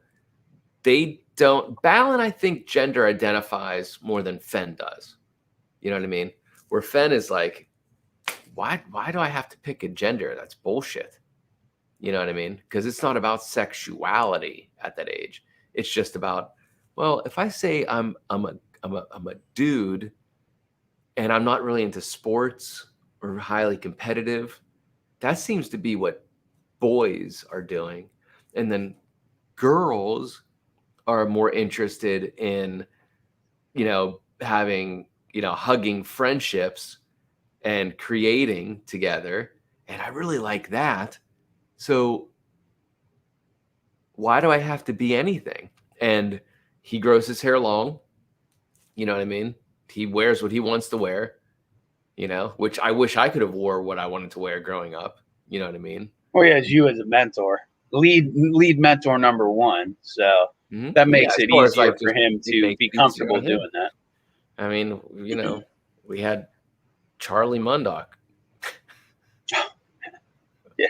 they don't. Balin, I think, gender identifies more than Fen does. You know what I mean? Where Fen is like, why do I have to pick a gender? That's bullshit. You know what I mean? Because it's not about sexuality at that age. It's just about, well, if I say I'm a dude and I'm not really into sports or highly competitive, that seems to be what boys are doing. And then girls are more interested in, having, hugging friendships and creating together. And I really like that. So why do I have to be anything? And he grows his hair long. You know what I mean? He wears what he wants to wear, which I wish I could have wore what I wanted to wear growing up. You know what I mean? Well, yeah, as you as a mentor, lead mentor number one. So that makes it easier for him to be comfortable doing that. I mean, we had Charlie Mundock. Yeah.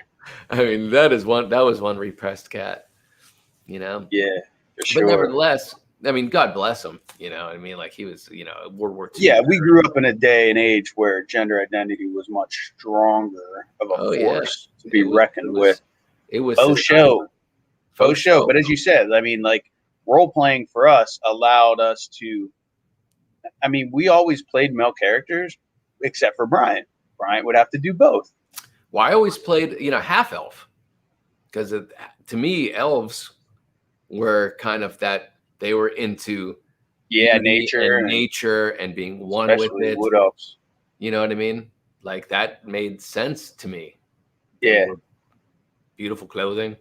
I mean, that was one repressed cat, Yeah, for sure. But nevertheless, I mean, God bless him. I mean, like he was, World War II. Yeah, we grew up in a day and age where gender identity was much stronger of a force to be reckoned with. It was faux show. But as you said, I mean, like role playing for us allowed us to. I mean, we always played male characters, except for Brian. Brian would have to do both. Well, I always played, half elf, because to me, elves were kind of that they were into nature and being one with it. Wood elves. You know what I mean? Like that made sense to me. Yeah. Beautiful clothing.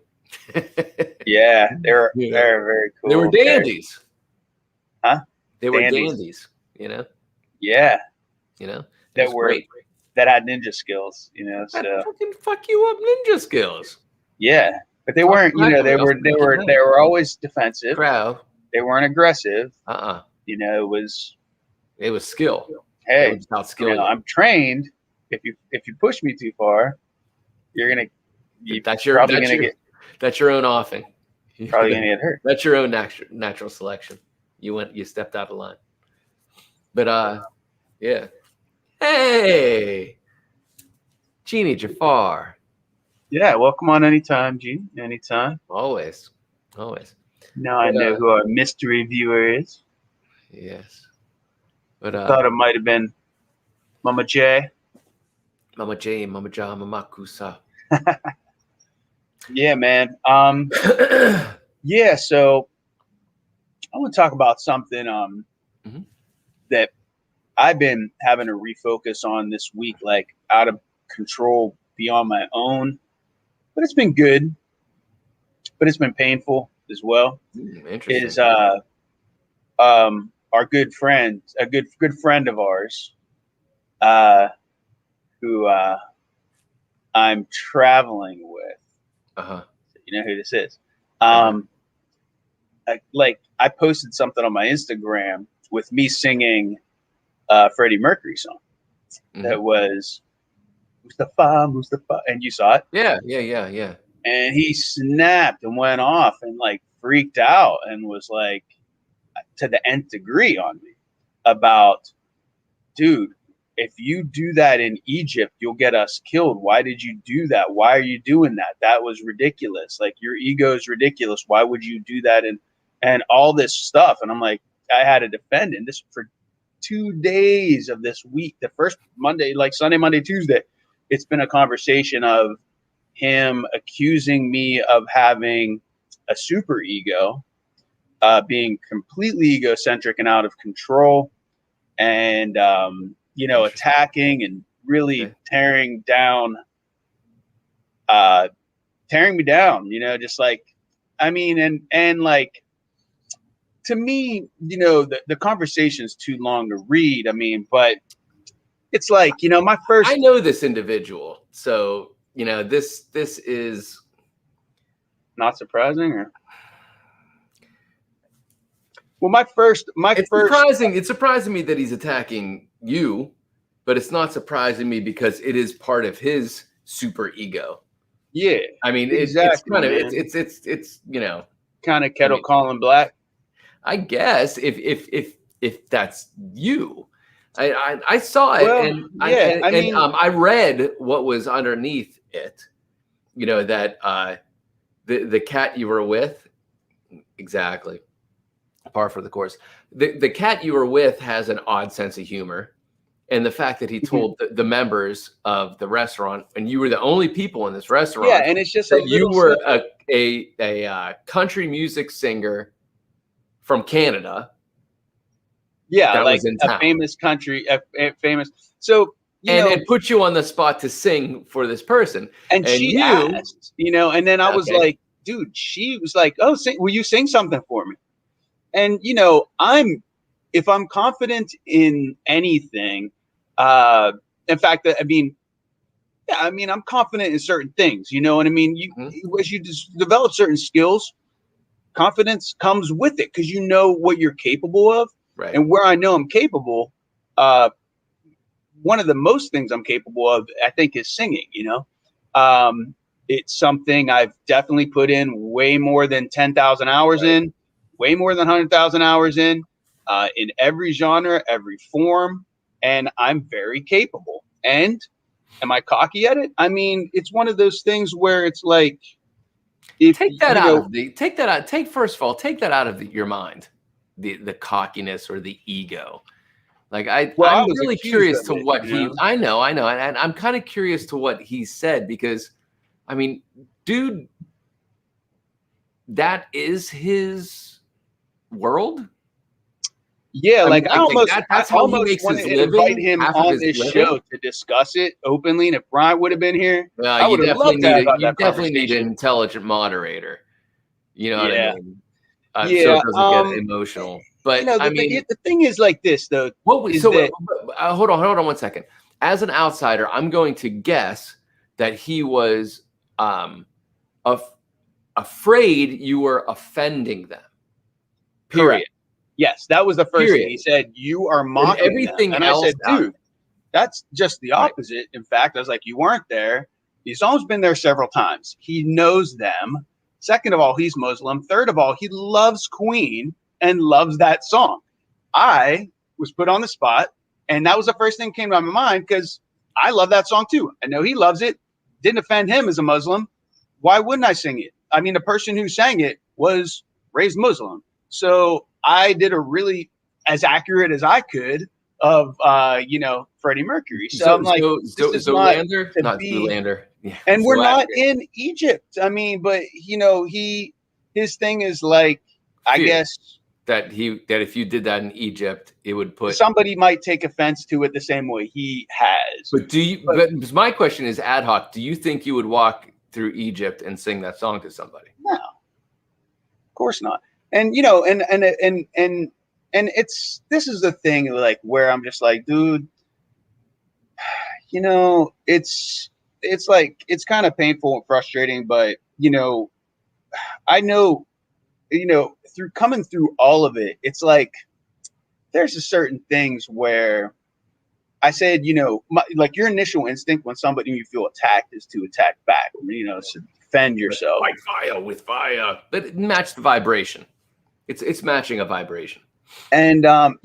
Yeah, they're very cool. They were dandies. Huh? They were dandies, Yeah. You know, that had ninja skills. You know, that so fucking fuck you up ninja skills. Yeah, but they weren't. You know, they were always defensive. Crowd. They weren't aggressive. You know, it was skill. Hey, about skill. I'm trained. If you push me too far, that's your own offing. Probably gonna get hurt. That's your own natural selection. You stepped out of line. But yeah. Hey, Jeannie Jafar. Yeah, welcome on anytime, Gene. Anytime. Always. Now I know who our mystery viewer is. Yes. But I thought it might have been Mama J. Mama J, Mama Ja, Mama Kusa. Yeah, man. Yeah, so I want to talk about something that I've been having to refocus on this week, like out of control beyond my own. But it's been good. But it's been painful as well. Interesting. Is our good friend, a good friend of ours, who I'm traveling with. You know who this is. I posted something on my Instagram with me singing Freddie Mercury song. That was Mustafa, and you saw it. Yeah. And he snapped and went off and like freaked out and was like to the nth degree on me about, dude, if you do that in Egypt, you'll get us killed. Why did you do that? Why are you doing that? That was ridiculous. Like, your ego is ridiculous. Why would you do that? And all this stuff. And I'm like, I had to defend it. This for 2 days of this week. The first Monday, like Sunday, Monday, Tuesday, it's been a conversation of him accusing me of having a super ego, being completely egocentric and out of control, and attacking and really tearing me down. Just like, I mean, and like, to me, the conversation's too long to read. I mean, but it's like, my first. I know this individual, so this is not surprising, or. Well, it's surprising me that he's attacking you, but it's not surprising me because it is part of his super ego. Yeah, I mean, exactly, it's kind of kettle calling black. I guess if that's you, I saw it, I read what was underneath it. That the cat you were with, exactly. Par for the course. The cat you were with has an odd sense of humor, and the fact that he told the members of the restaurant, and you were the only people in this restaurant. Yeah, and it's just that you were a country music singer from Canada. Yeah, like a famous country, famous. So it put you on the spot to sing for this person, and she asked, and then I was like, dude, she was like, oh, will you sing something for me? And, if I'm confident in anything, in fact, I'm confident in certain things, you know what I mean? As you just develop certain skills, confidence comes with it because you know what you're capable of. Right. And where I know I'm capable, one of the most things I'm capable of, I think, is singing, it's something I've definitely put in way more than 10,000 hours in. Way more than 100,000 hours in every genre, every form, and I'm very capable. And am I cocky at it? I mean, it's one of those things where it's like, take that out of your mind, the cockiness or the ego. Like I'm really curious to what I know, and I'm kind of curious to what he said because, I mean, dude, that is his world. Yeah, I almost want to invite him on this show to discuss it openly. And if Brian would have been here, I would have loved to have that. You definitely need an intelligent moderator. You know what I mean? So it doesn't get emotional. But I mean, the thing is like this though. Hold on 1 second. As an outsider, I'm going to guess that he was afraid you were offending them. Period. Correct. Yes, that was the first thing he said. You are mocking everything them. And else I said, dude, that's just the opposite. Right. In fact, I was like, you weren't there. The song's been there several times. He knows them. Second of all, he's Muslim. Third of all, he loves Queen and loves that song. I was put on the spot, and that was the first thing that came to my mind because I love that song too. I know he loves it. Didn't offend him as a Muslim. Why wouldn't I sing it? I mean, the person who sang it was raised Muslim. So I did a really as accurate as I could of Freddie Mercury. So I'm like, Zoolander, not Zoolander. Yeah, and we're not in Egypt. I mean, but his thing is like, I guess that if you did that in Egypt, it would put somebody might take offense to it the same way he has. But my question is, Adhawk, do you think you would walk through Egypt and sing that song to somebody? No, of course not. And and this is the thing, like, where I'm just like, dude, it's like, it's kind of painful and frustrating, but I know, through coming through all of it, it's like there's a certain things where I said, like your initial instinct when somebody you feel attacked is to attack back, to defend yourself. Fight fire with fire. But match the vibration. It's matching a vibration. And but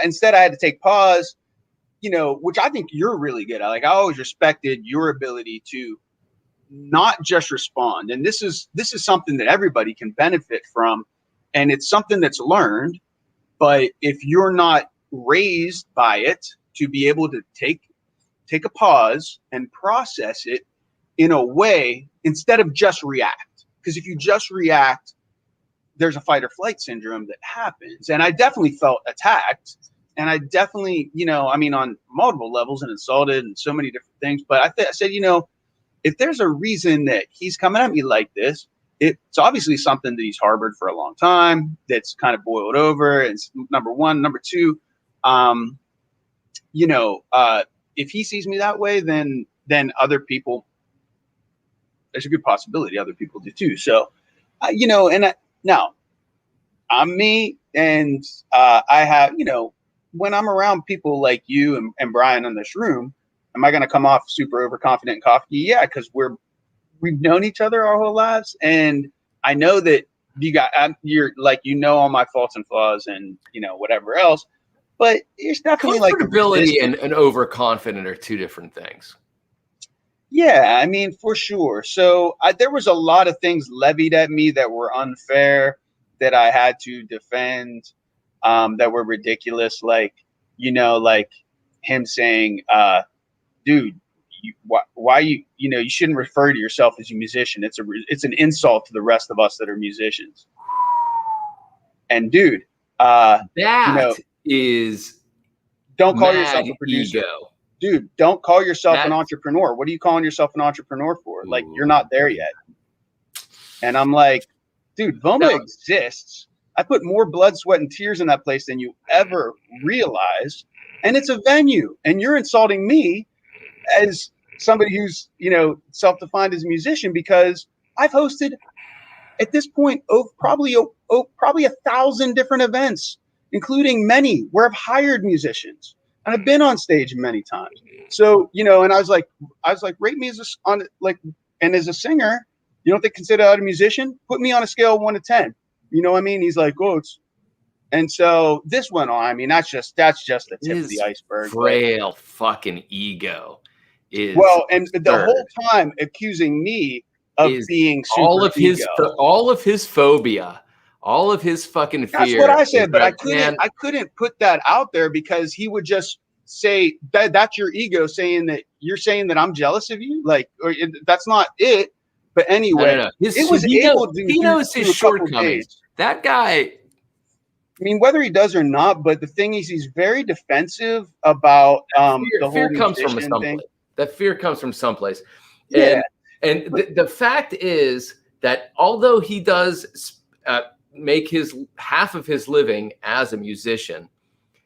instead I had to take pause, which I think you're really good at. Like, I always respected your ability to not just respond. And this is something that everybody can benefit from. And it's something that's learned. But if you're not raised by it to be able to take a pause and process it in a way instead of just react. Because if you just react, there's a fight or flight syndrome that happens. And I definitely felt attacked. And I definitely, on multiple levels and insulted and so many different things. But I said, if there's a reason that he's coming at me like this, it's obviously something that he's harbored for a long time that's kind of boiled over. It's number one. Number two, if he sees me that way, then other people, there's a good possibility other people do too. So, now I'm me, and I have, when I'm around people like you and Brian in this room, am I going to come off super overconfident and cocky? Yeah, because we've known each other our whole lives, and I know that you're like, all my faults and flaws and whatever else. But it's definitely like comfortability and overconfident are two different things. Yeah, I mean, for sure. So there was a lot of things levied at me that were unfair, that I had to defend, that were ridiculous. Like, like him saying, dude, why you shouldn't refer to yourself as a musician. It's an insult to the rest of us that are musicians. And dude, don't call yourself a producer. Ego. Dude, don't call yourself an entrepreneur. What are you calling yourself an entrepreneur for? Like, you're not there yet. And I'm like, dude, Voma exists. I put more blood, sweat, and tears in that place than you ever realized. And it's a venue. And you're insulting me as somebody who's, self-defined as a musician, because I've hosted at this point probably 1,000 different events, including many where I've hired musicians. And I've been on stage many times. So, and I was like, rate me as a singer. You don't think consider out a musician? Put me on a scale of 1 to 10. You know what I mean? He's like, oh, and so this went on. I mean, that's just the tip of the iceberg. Frail fucking ego is and the whole time accusing me of being super all of his phobia. All of his fucking fear. That's what I said, but I couldn't put that out there because he would just say that's your ego saying that you're saying that I'm jealous of you. Like, or that's not it. But anyway, he knows his shortcomings. That guy. I mean, whether he does or not, but the thing is, he's very defensive about the fear whole comes from musician someplace. thing. That fear comes from someplace. Yeah. And the fact is that although he does make half of his living as a musician,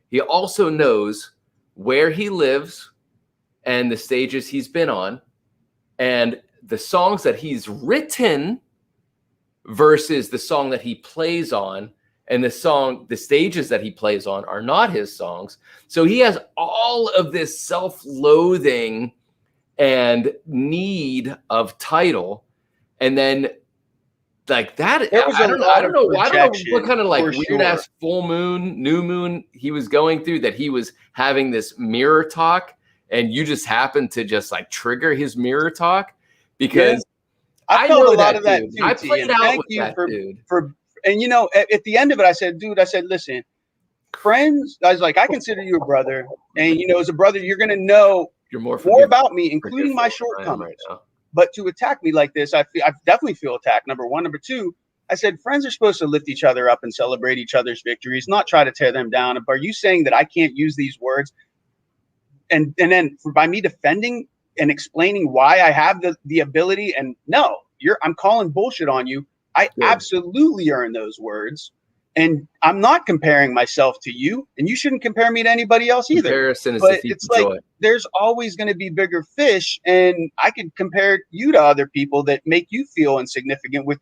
he also knows where he lives and the stages he's been on and the songs that he's written versus the song that he plays on. And the stages that he plays on are not his songs. So he has all of this self-loathing and need of title. And then like that, There was I don't know what kind of like weird sure. ass full moon, new moon he was going through, that he was having this mirror talk and you just happened to just like trigger his mirror talk because I felt know a lot of that dude. too. I played out thank with you that dude. for and you know, at the end of it, I said, dude, listen, friends, I was like, I consider you a brother, and you know, as a brother, you're gonna know You're more about me, including my shortcomings. Right, but to attack me like this, I definitely feel attacked. Number one. Number two, I said friends are supposed to lift each other up and celebrate each other's victories, not try to tear them down. Are you saying that I can't use these words? And then by me defending and explaining why I have the ability, and no, I'm calling bullshit on you. I absolutely earn those words. And I'm not comparing myself to you, and you shouldn't compare me to anybody else either. Comparison is but it's like joy. There's always going to be bigger fish, and I can compare you to other people that make you feel insignificant with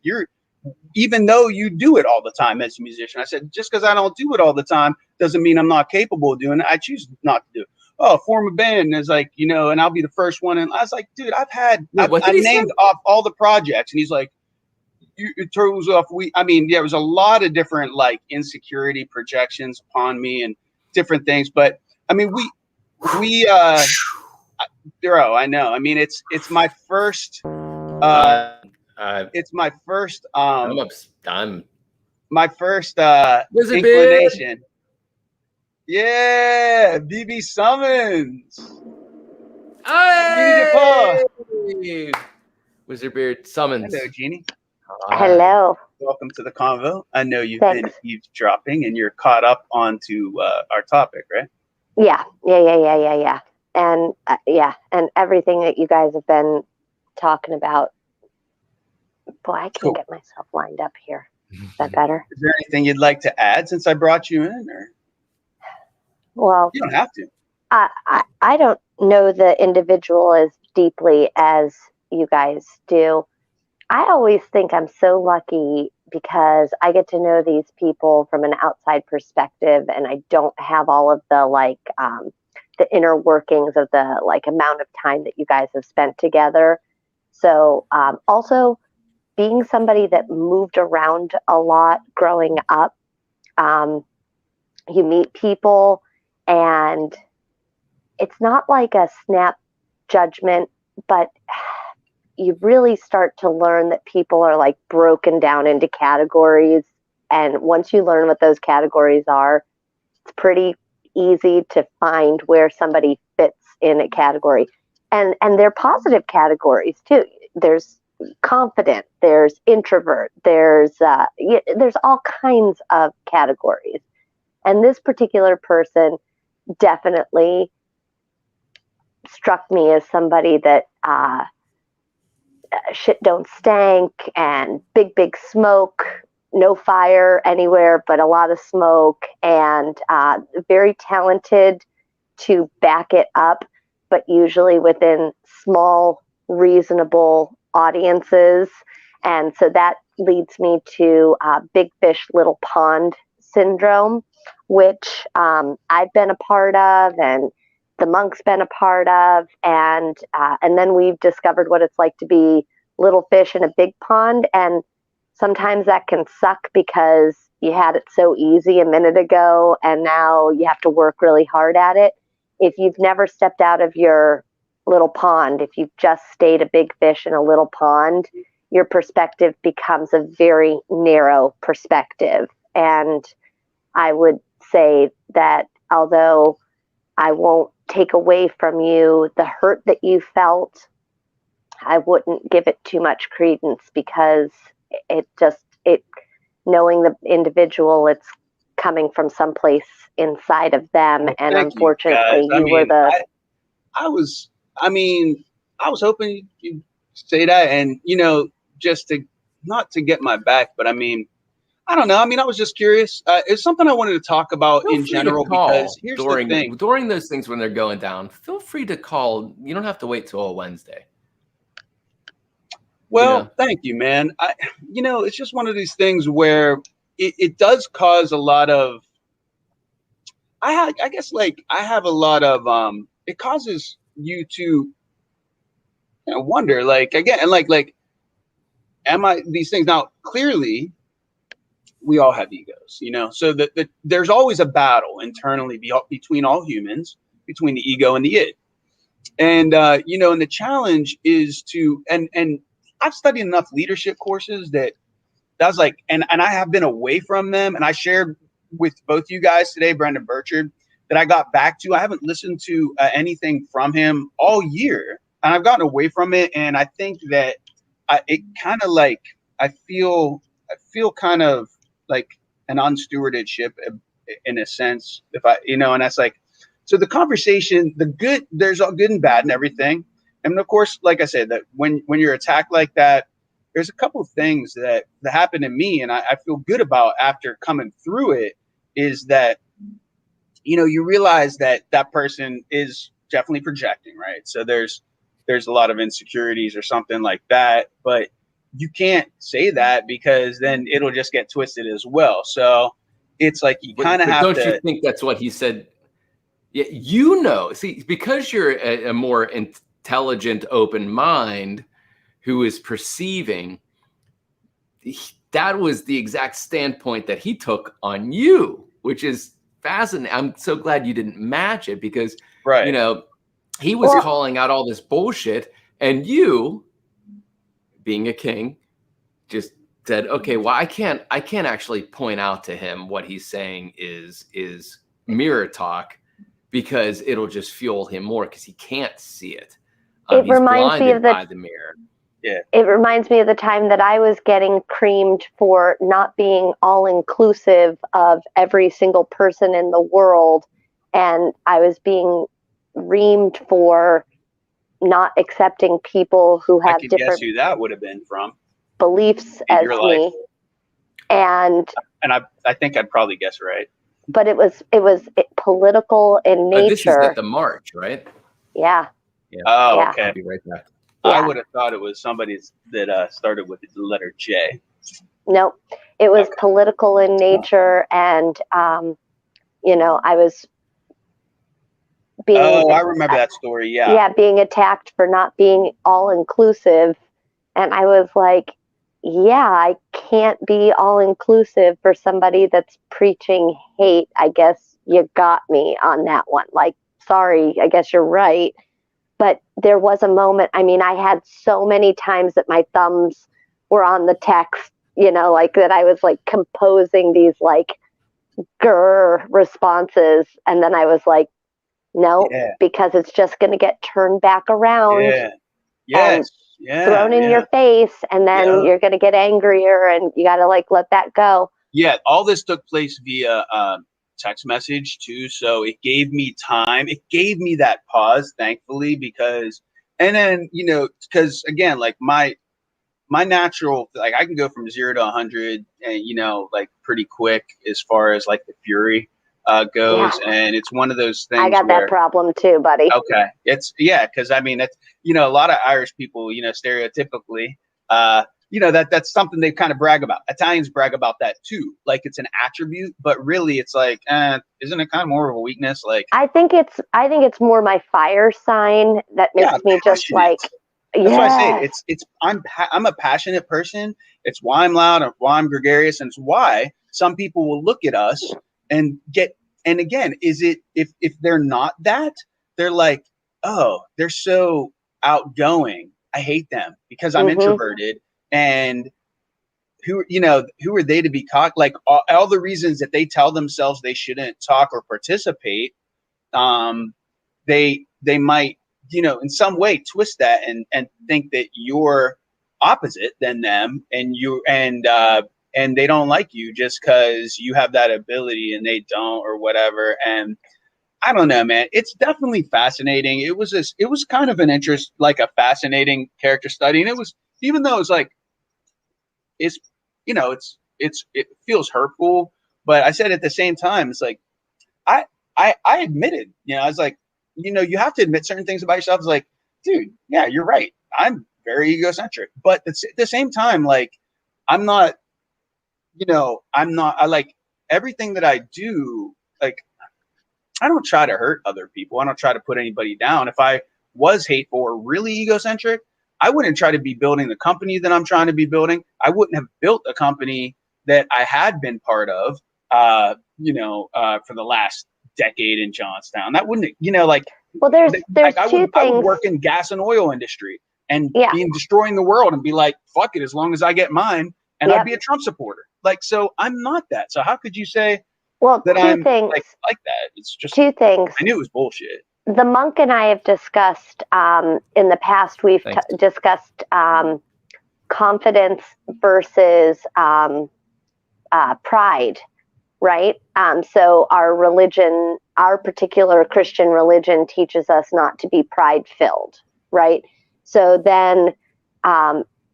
even though you do it all the time as a musician. I said, just because I don't do it all the time doesn't mean I'm not capable of doing it. I choose not to do it. Oh, form a band is like, you know, and I'll be the first one. And I was like, dude, I've named off all the projects, and he's like, it throws off. There was a lot of different like insecurity projections upon me and different things. But I mean, I know. I mean, it's my first. It's my first. I'm my first inclination. Beard. Yeah, BB Summons. Hey! Wizard Beard Summons. Hello, Jeannie. Hello. Welcome to the convo. I know you've been eavesdropping and you're caught up onto our topic, right? Yeah. And and everything that you guys have been talking about. Boy, I can't get myself lined up here. Is that better? Is there anything you'd like to add since I brought you in? Or? Well, you don't have to. I don't know the individual as deeply as you guys do. I always think I'm so lucky because I get to know these people from an outside perspective, and I don't have all of the the inner workings of the amount of time that you guys have spent together. So also being somebody that moved around a lot growing up, you meet people and it's not like a snap judgment, but you really start to learn that people are broken down into categories. And once you learn what those categories are, it's pretty easy to find where somebody fits in a category. And they're positive categories too. There's confident, there's introvert, there's all kinds of categories. And this particular person definitely struck me as somebody that shit don't stank and big smoke, no fire anywhere, but a lot of smoke, and very talented to back it up, but usually within small, reasonable audiences. And so that leads me to big fish, little pond syndrome, which I've been a part of, and the Monk's been a part of, and then we've discovered what it's like to be little fish in a big pond. And sometimes that can suck because you had it so easy a minute ago, and now you have to work really hard at it. If you've never stepped out of your little pond, if you've just stayed a big fish in a little pond, your perspective becomes a very narrow perspective. And I would say that although I won't take away from you the hurt that you felt, I wouldn't give it too much credence, because knowing the individual, it's coming from someplace inside of them. Well, and unfortunately you were the I was hoping you'd say that, and just to not to get my back, but I I don't know. I mean, I was just curious. It's something I wanted to talk about in general because here's the thing. During those things when they're going down, feel free to call. You don't have to wait till a Wednesday. Well, thank you, man. It's just one of these things where it does cause a lot of, I guess like I have a lot of, it causes you to wonder, like, again, and like, am I these things? Now, clearly, we all have egos, so that there's always a battle internally between all humans, between the ego and the id. And, and the challenge is to, and I've studied enough leadership courses that was like, and I have been away from them. And I shared with both you guys today, Brendan Burchard, that I got back to. I haven't listened to anything from him all year, and I've gotten away from it. And I think that it kind of like, I feel kind of like an unstewarded ship in a sense, if and that's like, so the conversation, there's all good and bad and everything. And of course, like I said, that when you're attacked like that, there's a couple of things that happened to me, and I feel good about after coming through it, is that, you realize that person is definitely projecting, right? So there's a lot of insecurities or something like that, but you can't say that because then it'll just get twisted as well. So it's like you kind of have to. Don't you think that's what he said? Yeah, see, because you're a more intelligent, open mind who is perceiving, that was the exact standpoint that he took on you, which is fascinating. I'm so glad you didn't match it because, he was calling out all this bullshit, and you, being a king, just said, okay, well, I can't actually point out to him what he's saying is mirror talk, because it'll just fuel him more because he can't see it. It reminds me of by the mirror. Yeah. It reminds me of the time that I was getting creamed for not being all inclusive of every single person in the world, and I was being reamed for not accepting people who have different guess who that would have been from beliefs as me. And I think I'd probably guess right. But it was political in nature. This is at the march, right? Yeah. Oh, yeah. okay. I'll be right back. Yeah. I would have thought it was somebody that started with the letter J. No, it was political in nature, and I was being. Oh, I remember that story. Yeah. Yeah, being attacked for not being all inclusive, and I was like, yeah, I can't be all inclusive for somebody that's preaching hate. I guess you got me on that one. Like, sorry, I guess you're right. But there was a moment, I mean, I had so many times that my thumbs were on the text, like that I was like composing these like grr responses. And then I was like, no, because it's just going to get turned back around. Yeah. Yes. Yeah. Thrown in your face. And then you're going to get angrier, and you got to like let that go. Yeah. All this took place via text message too, so it gave me time. It gave me that pause, thankfully, because again, like my natural, like I can go from 0 to 100 and like pretty quick as far as like the fury goes. And it's one of those things. I got that problem too, buddy. Okay. It's because I mean, it's a lot of Irish people, stereotypically that's something they kind of brag about. Italians brag about that too. Like it's an attribute, but really it's like, isn't it kind of more of a weakness? Like I think it's more my fire sign that makes me just like, that's why I say I'm a passionate person. It's why I'm loud and why I'm gregarious. And it's why some people will look at us and again, is it, if they're not that, they're like, oh, they're so outgoing. I hate them because I'm introverted. And who are they to be cocked? Like all the reasons that they tell themselves they shouldn't talk or participate, they might, in some way twist that and think that you're opposite than them, and and they don't like you just because you have that ability and they don't, or whatever. And I don't know, man. It's definitely fascinating. It was kind of an interest, like a fascinating character study, and it was, even though it's like, it's it feels hurtful. But I said at the same time, it's like, I admitted, I was like, you have to admit certain things about yourself. It's like, dude, yeah, you're right. I'm very egocentric. But at the same time, like, I'm not, I like everything that I do, like, I don't try to hurt other people. I don't try to put anybody down. If I was hateful or really egocentric, I wouldn't try to be building the company that I'm trying to be building. I wouldn't have built a company that I had been part of, for the last decade in Johnstown. That wouldn't, well, there's I two would things. work in gas and oil industry and Yeah. destroying the world and be like, fuck it, as long as I get mine. And Yep. I'd be a Trump supporter. Like, so I'm not that. So how could you say Well, that two I'm things. like that? It's just, Two things. I knew it was bullshit. The monk and I have discussed in the past. We've discussed confidence versus pride, right? So our particular Christian religion teaches us not to be pride-filled, right? So then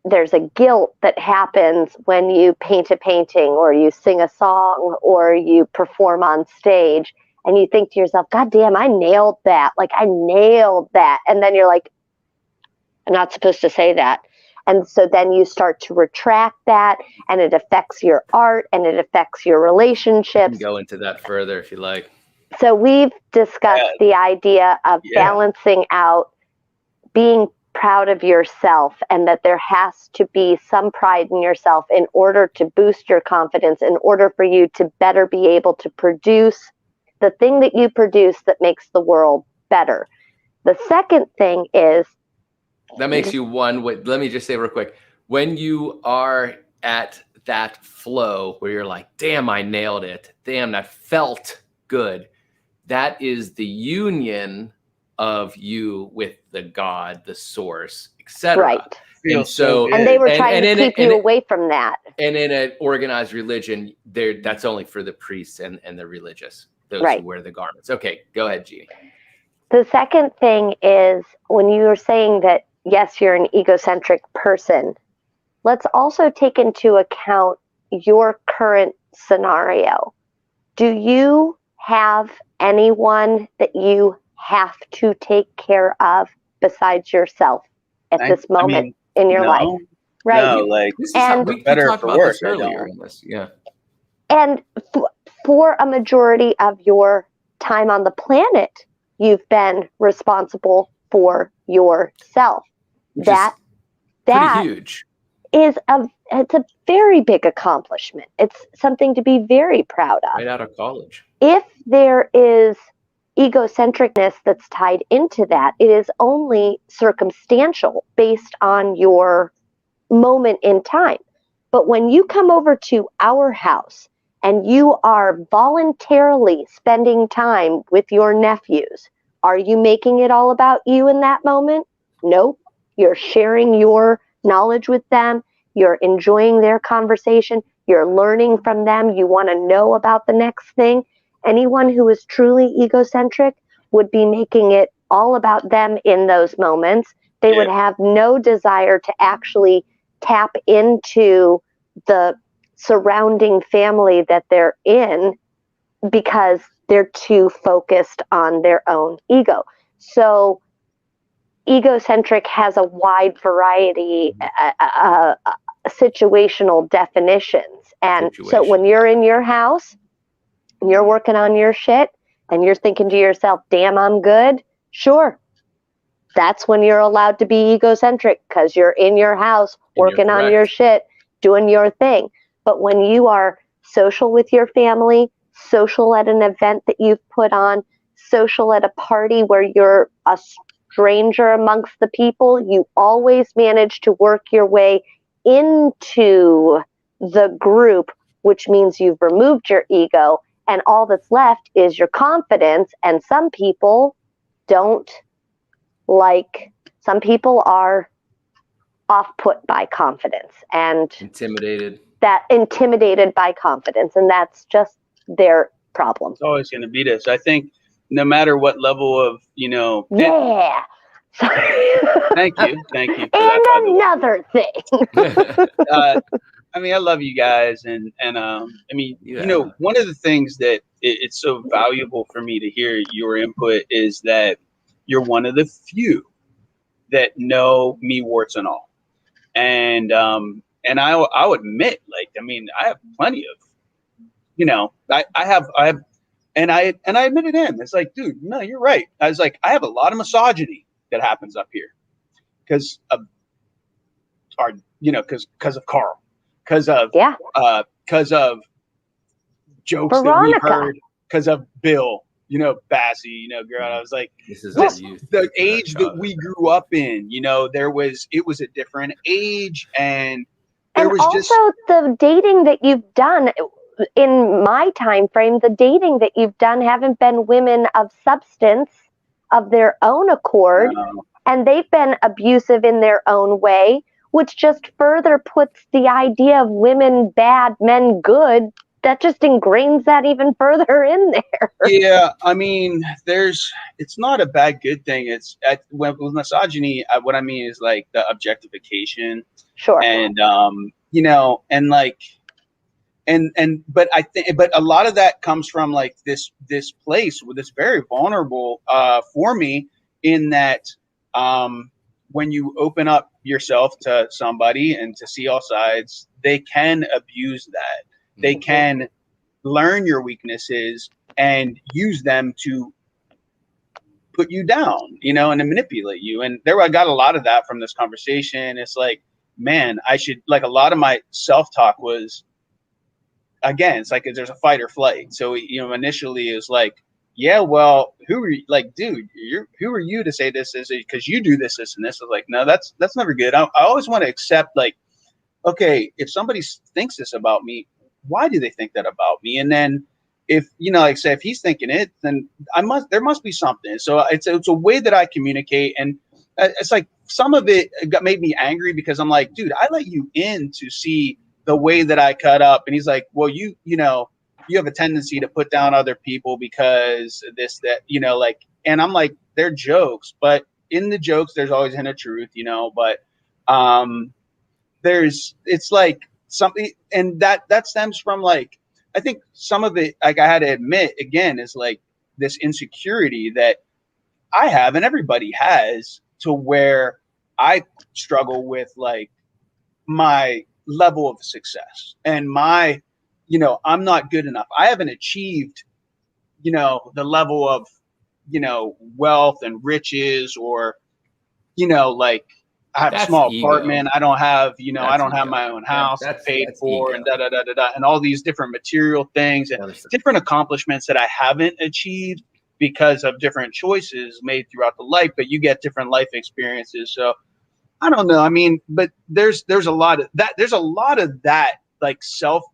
there's a guilt that happens when you paint a painting or you sing a song or you perform on stage and you think to yourself, God damn, I nailed that. Like, I nailed that. And then you're like, I'm not supposed to say that. And so then you start to retract that, and it affects your art and it affects your relationships. You can go into that further if you like. So we've discussed the idea of balancing out being proud of yourself, and that there has to be some pride in yourself in order to boost your confidence, in order for you to better be able to produce the thing that you produce that makes the world better. The second thing is that makes you one. Let me just say real quick, when you are at that flow where you're like, damn, I nailed it. Damn, that felt good. That is the union of you with the God, the source, etc. Right. And so, and they were trying to keep you away from that. And in an organized religion, that's only for the priests and the religious, those who wear the garments. Okay, go ahead, Jeannie. The second thing is, when you were saying that, yes, you're an egocentric person, let's also take into account your current scenario. Do you have anyone that you have to take care of besides yourself at this moment in your life? Right. No, like, we talked about this earlier in this. Yeah. And for a majority of your time on the planet, you've been responsible for yourself. That pretty huge. It's a very big accomplishment. It's something to be very proud of. Right out of college. If there is egocentricness that's tied into that, it is only circumstantial based on your moment in time. But when you come over to our house and you are voluntarily spending time with your nephews, are you making it all about you in that moment? Nope. You're sharing your knowledge with them. You're enjoying their conversation. You're learning from them. You want to know about the next thing. Anyone who is truly egocentric would be making it all about them in those moments. They would have no desire to actually tap into the surrounding family that they're in because they're too focused on their own ego. So egocentric has a wide variety situational definitions. And so when you're in your house, you're working on your shit and you're thinking to yourself, damn, I'm good. Sure. That's when you're allowed to be egocentric, because you're in your house working on your shit, doing your thing. But when you are social with your family, social at an event that you've put on, social at a party where you're a stranger amongst the people, you always manage to work your way into the group, which means you've removed your ego, and all that's left is your confidence. And some people some people are off-put by confidence and intimidated by confidence, and that's just their problem. It's always going to be this. I think no matter what level of, Yeah. Thank you. And another thing. I mean, I love you guys, and I mean, one of the things that it's so valuable for me to hear your input is that you're one of the few that know me warts and all, and I'll admit, like, I mean, I have plenty of, I have, and I admitted in. It's like, dude, no, you're right. I was like, I have a lot of misogyny that happens up here because of our, because of Carl. Because of jokes Veronica. that we've heard, because of Bill, Bassie, girl. I was like, this is the age that we grew up in. It was a different age, and there was also the dating that you've done. In my time frame, the dating that you've done haven't been women of substance, of their own accord, and they've been abusive in their own way, which just further puts the idea of women bad, men good. That just ingrains that even further in there. Yeah, I mean, it's not a bad good thing. It's with misogyny. What I mean is like the objectification. Sure. And and like, but I think, but a lot of that comes from like this place with this very vulnerable for me, in that when you open up yourself to somebody and to see all sides, they can abuse that. They can learn your weaknesses and use them to put you down, and to manipulate you. And I got a lot of that from this conversation. It's like, man, I should, like, a lot of my self-talk was, again, it's like there's a fight or flight. So, initially it was like, yeah, well, who are you? Like, dude, who are you to say this is because you do this, and this? I was like, no, that's never good. I always want to accept, like, okay, if somebody thinks this about me, why do they think that about me? And then if, like, say, if he's thinking it, then there must be something. So it's a way that I communicate. And it's like some of it made me angry because I'm like, dude, I let you in to see the way that I cut up. And he's like, well, you have a tendency to put down other people because this, that, like, and I'm like, they're jokes, but in the jokes, there's always a hint of truth, but it's like something, and that stems from, like, I think some of it, like, I had to admit again, is like this insecurity that I have and everybody has, to where I struggle with, like, my level of success and my, I'm not good enough. I haven't achieved, the level of, wealth and riches, or, like, I have a small apartment. I don't have, I don't have my own house paid for, and and all these different material things and different accomplishments that I haven't achieved because of different choices made throughout the life. But you get different life experiences. So I don't know. I mean, but there's a lot of that. There's a lot of that, like, self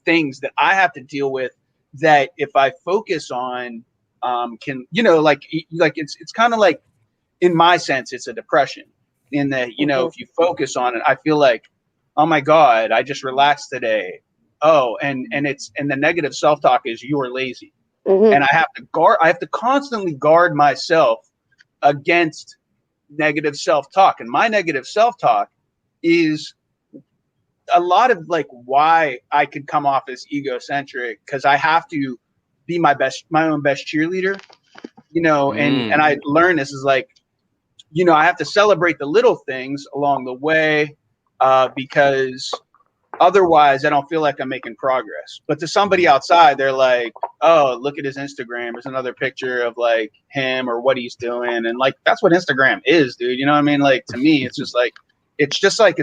things that I have to deal with, that if I focus on, can, like it's kind of like, in my sense, it's a depression, in that, if you focus on it, I feel like, oh my God, I just relaxed today. Oh, and the negative self-talk is, you're lazy. And I have to constantly guard myself against negative self-talk. And my negative self-talk is a lot of, like, why I could come off as egocentric, because I have to be my own best cheerleader, and I learned this is like, I have to celebrate the little things along the way, because otherwise I don't feel like I'm making progress. But to somebody outside, they're like, oh, look at his Instagram. There's another picture of, like, him or what he's doing. And, like, that's what Instagram is, dude. You know what I mean? Like, to me, it's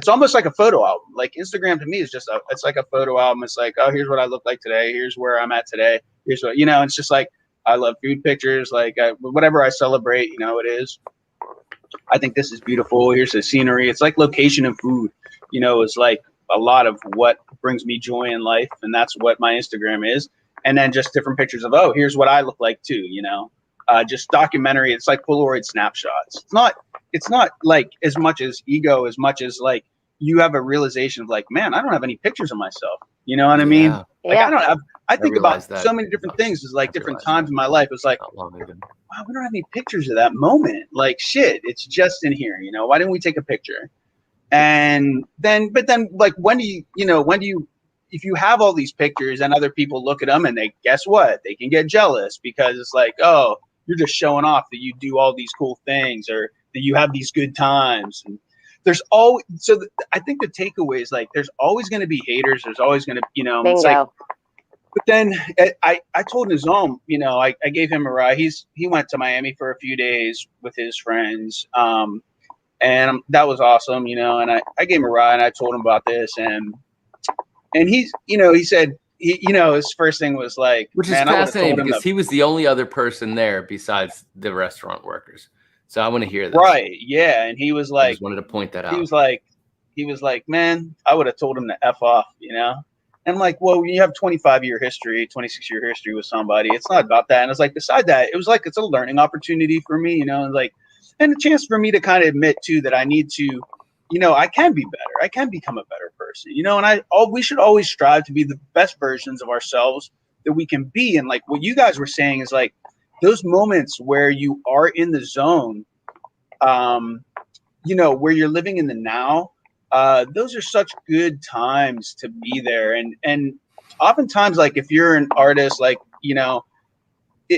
almost like a photo album. Like, Instagram to me is it's like a photo album. It's like, oh, here's what I look like today. Here's where I'm at today. Here's what, it's just like, I love food pictures. Like, whatever I celebrate, it is. I think this is beautiful. Here's the scenery. It's like location and food, is like a lot of what brings me joy in life. And that's what my Instagram is. And then just different pictures of, oh, here's what I look like too, just documentary. It's like Polaroid snapshots. It's not like as much as ego, as much as, like, you have a realization of, like, man, I don't have any pictures of myself. You know what I mean? Like, I think about so many different things. It's like different times in my life. It's like, wow, we don't have any pictures of that moment. Like, shit, it's just in here. Why didn't we take a picture? And then, but then, like, when do you, if you have all these pictures and other people look at them and they, guess what? They can get jealous because it's like, oh, you're just showing off that you do all these cool things or that you have these good times. And there's always, I think the takeaway is like, there's always going to be haters. There's always going to, Bingo. it's like, but then I told Nizam, I gave him a ride. He went to Miami for a few days with his friends. And that was awesome, and I gave him a ride and I told him about this and he's, he said, his first thing was like, which is fascinating because he was the only other person there besides the restaurant workers. So I want to hear that. Right. Yeah. And he was like, I just wanted to point that out. He was like, man, I would have told him to F off, And I'm like, well, you have 26-year history with somebody. It's not about that. And it's like, beside that, it was like, it's a learning opportunity for me, and like, and a chance for me to kind of admit too, that I need to, I can be better. I can become a better person, and we should always strive to be the best versions of ourselves that we can be. And like what you guys were saying is like those moments where you are in the zone, where you're living in the now, those are such good times to be there. And oftentimes, like if you're an artist, like,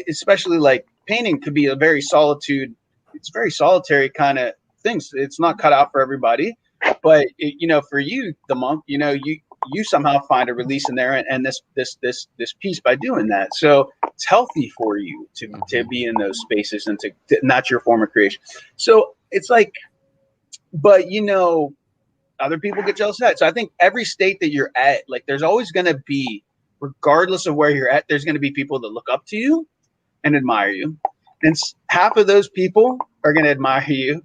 especially like painting could be it's very solitary kind of things. It's not cut out for everybody, but for you, the monk, you somehow find a release in there and this piece by doing that. So it's healthy for you to be in those spaces and and that's your form of creation. So it's like, but other people get jealous of that. So I think every state that you're at, like there's always going to be, regardless of where you're at, there's going to be people that look up to you and admire you. And half of those people are going to admire you.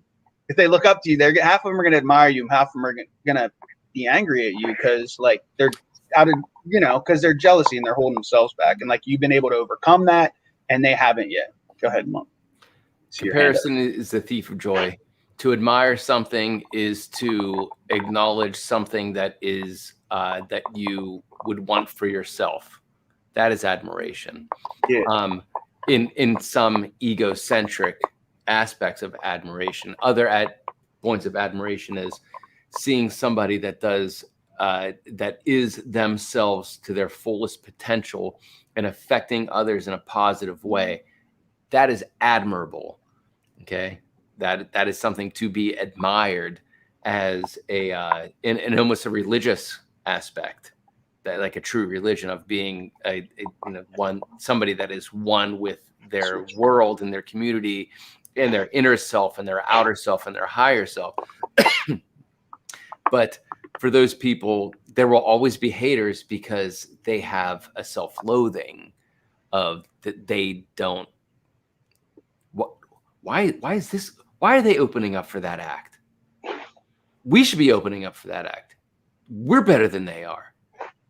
If they look up to you, half of them are going to admire you, and half of them are going to be angry at you because, like, they're out of, because they're jealousy and they're holding themselves back. And like you've been able to overcome that, and they haven't yet. Go ahead, Mom. Comparison is the thief of joy. To admire something is to acknowledge something that is that you would want for yourself. That is admiration. Yeah. In some egocentric aspects of admiration, other points of admiration is seeing somebody that does that is themselves to their fullest potential and affecting others in a positive way. That is admirable. Okay, that is something to be admired as in almost a religious aspect. That like a true religion of being somebody that is one with their world and their community and their inner self and their outer self and their higher self. But for those people, there will always be haters because they have a self-loathing of that they don't. Why is this? Why are they opening up for that act? We should be opening up for that act. We're better than they are.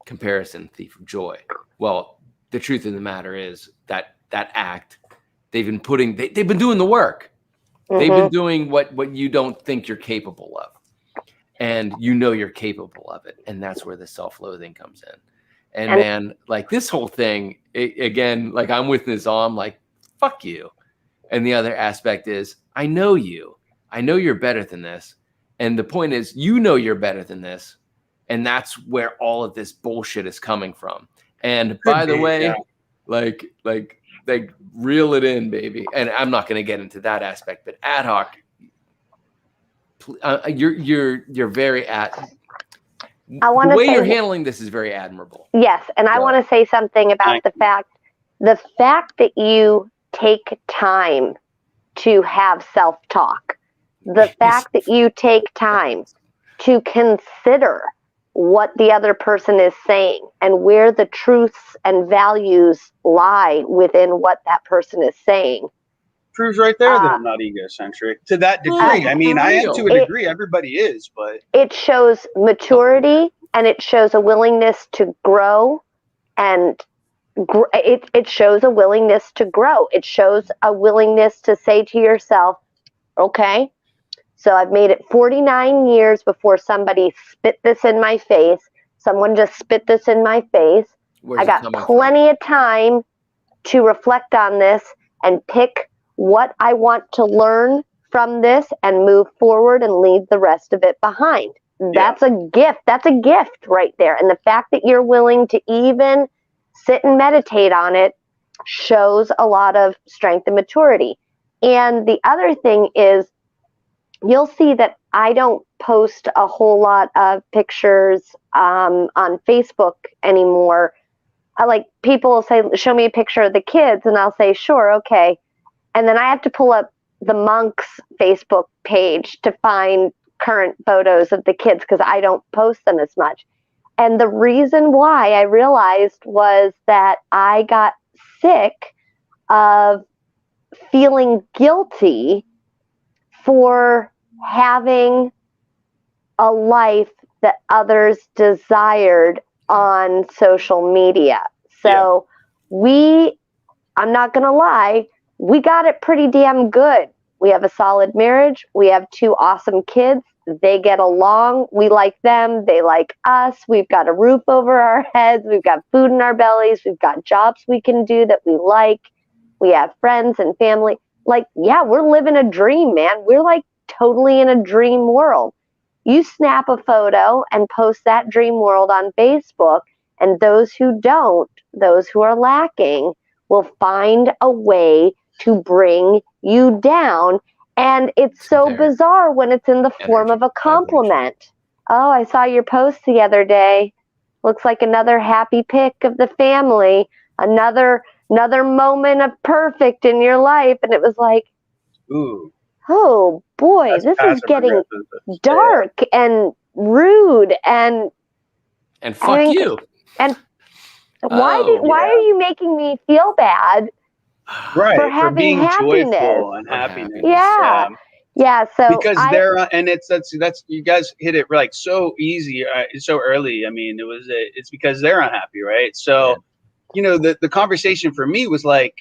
Comparison, thief of joy. Well, the truth of the matter is that act, they've been doing the work. Mm-hmm. They've been doing what you don't think you're capable of. And you're capable of it. And that's where the self-loathing comes in. And man, like this whole thing, again, like I'm with Nizam, like, fuck you. And the other aspect is, I know you. I know you're better than this. And the point is, you're better than this. And that's where all of this bullshit is coming from. And by the way, like reel it in, baby. And I'm not going to get into that aspect, but Adhawk, you're very the way you're handling this is very admirable. Yes, and I want to say something about the fact that you take time to have self-talk, the fact that you take time to consider what the other person is saying and where the truths and values lie within what that person is saying. Proves right there that I'm not egocentric to that degree. I mean, I am to a degree. Everybody is, but it shows maturity and it shows a willingness to grow, and it shows a willingness to grow. It shows a willingness to say to yourself, okay, so I've made it 49 years before somebody spit this in my face. Someone just spit this in my face. I got plenty of time to reflect on this and pick what I want to learn from this and move forward and leave the rest of it behind. That's a gift. That's a gift right there. And the fact that you're willing to even sit and meditate on it shows a lot of strength and maturity. And the other thing is, you'll see that I don't post a whole lot of pictures on Facebook anymore. Like, people will say, show me a picture of the kids, and I'll say, sure, okay. And then I have to pull up the monk's Facebook page to find current photos of the kids because I don't post them as much. And the reason why I realized was that I got sick of feeling guilty for having a life that others desired on social media. So I'm not going to lie, we got it pretty damn good. We have a solid marriage. We have 2 awesome kids. They get along. We like them. They like us. We've got a roof over our heads. We've got food in our bellies. We've got jobs we can do that we like. We have friends and family. Like, yeah, we're living a dream, man. We're like totally in a dream world. You snap a photo and post that dream world on Facebook, and those who don't, those who are lacking, will find a way to bring you down. And it's so bizarre when it's in the form of a compliment. Oh, I saw your post the other day. Looks like another happy pic of the family. Another moment of perfect in your life. And it was like, ooh, oh boy, this is getting dark and rude and fuck you. And why are you making me feel bad? Right, for being happiness. joyful and happiness. Yeah. So because that's you guys hit it like so easy, so early. I mean, it's because they're unhappy, right? So, the conversation for me was like,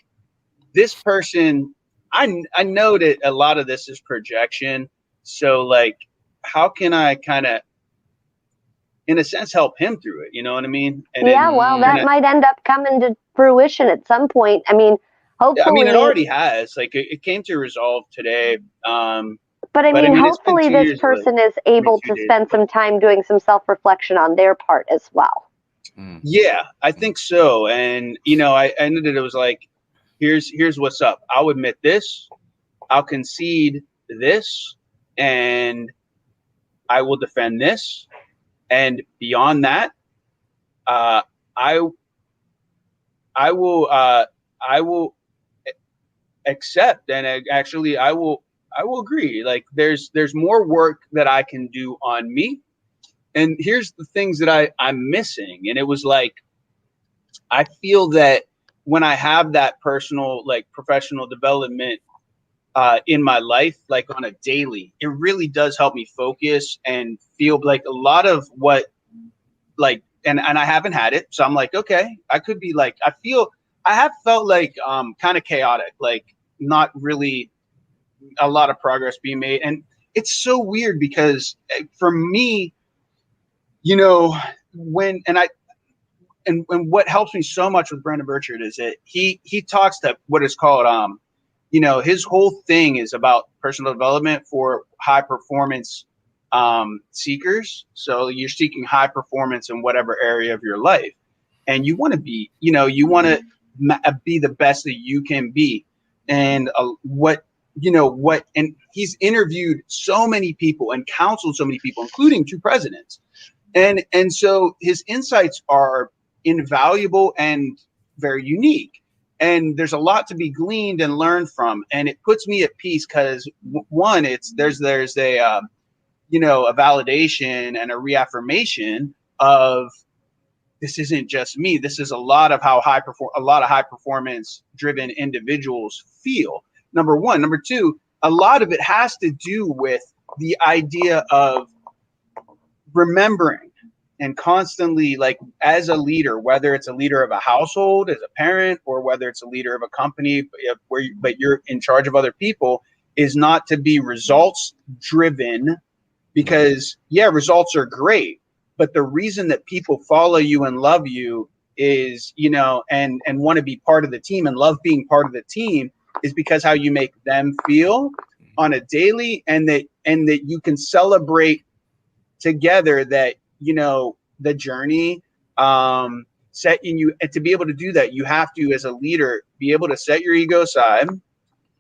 this person. I know that a lot of this is projection. So like, how can I kind of, in a sense, help him through it? You know what I mean? And that might end up coming to fruition at some point. I mean, hopefully. I mean, it already has. Like, it came to resolve today. But I mean, hopefully this person is able to spend some time doing some self-reflection on their part as well. Yeah, I think so. And, I ended it was like, here's what's up. I'll admit this. I'll concede this. And I will defend this. And beyond that, I will accept, and actually I will agree. Like, there's more work that I can do on me, and here's the things that I'm missing. And it was like, I feel that when I have that personal, like, professional development in my life, like on a daily, it really does help me focus and feel like a lot of what, like, and I haven't had it, so I'm like, okay, I could be like, I have felt like kind of chaotic, like not really a lot of progress being made. And it's so weird because for me, when what helps me so much with Brandon Burchard is that he talks to what is called his whole thing is about personal development for high performance seekers. So you're seeking high performance in whatever area of your life, and you want to be, you want to be the best that you can be. And and he's interviewed so many people and counseled so many people, including 2 presidents. And so his insights are invaluable and very unique. And there's a lot to be gleaned and learned from. And it puts me at peace because, one, there's a validation and a reaffirmation of, this isn't just me. This is a lot of how a lot of high performance driven individuals feel. Number one. Number two, a lot of it has to do with the idea of remembering and constantly, like, as a leader, whether it's a leader of a household, as a parent, or whether it's a leader of a company, but you're in charge of other people, is not to be results driven, because results are great. But the reason that people follow you and love you is, and want to be part of the team and love being part of the team, is because how you make them feel on a daily, and that you can celebrate together that, you know, the journey, setting you, and to be able to do that, you have to, as a leader, be able to set your ego aside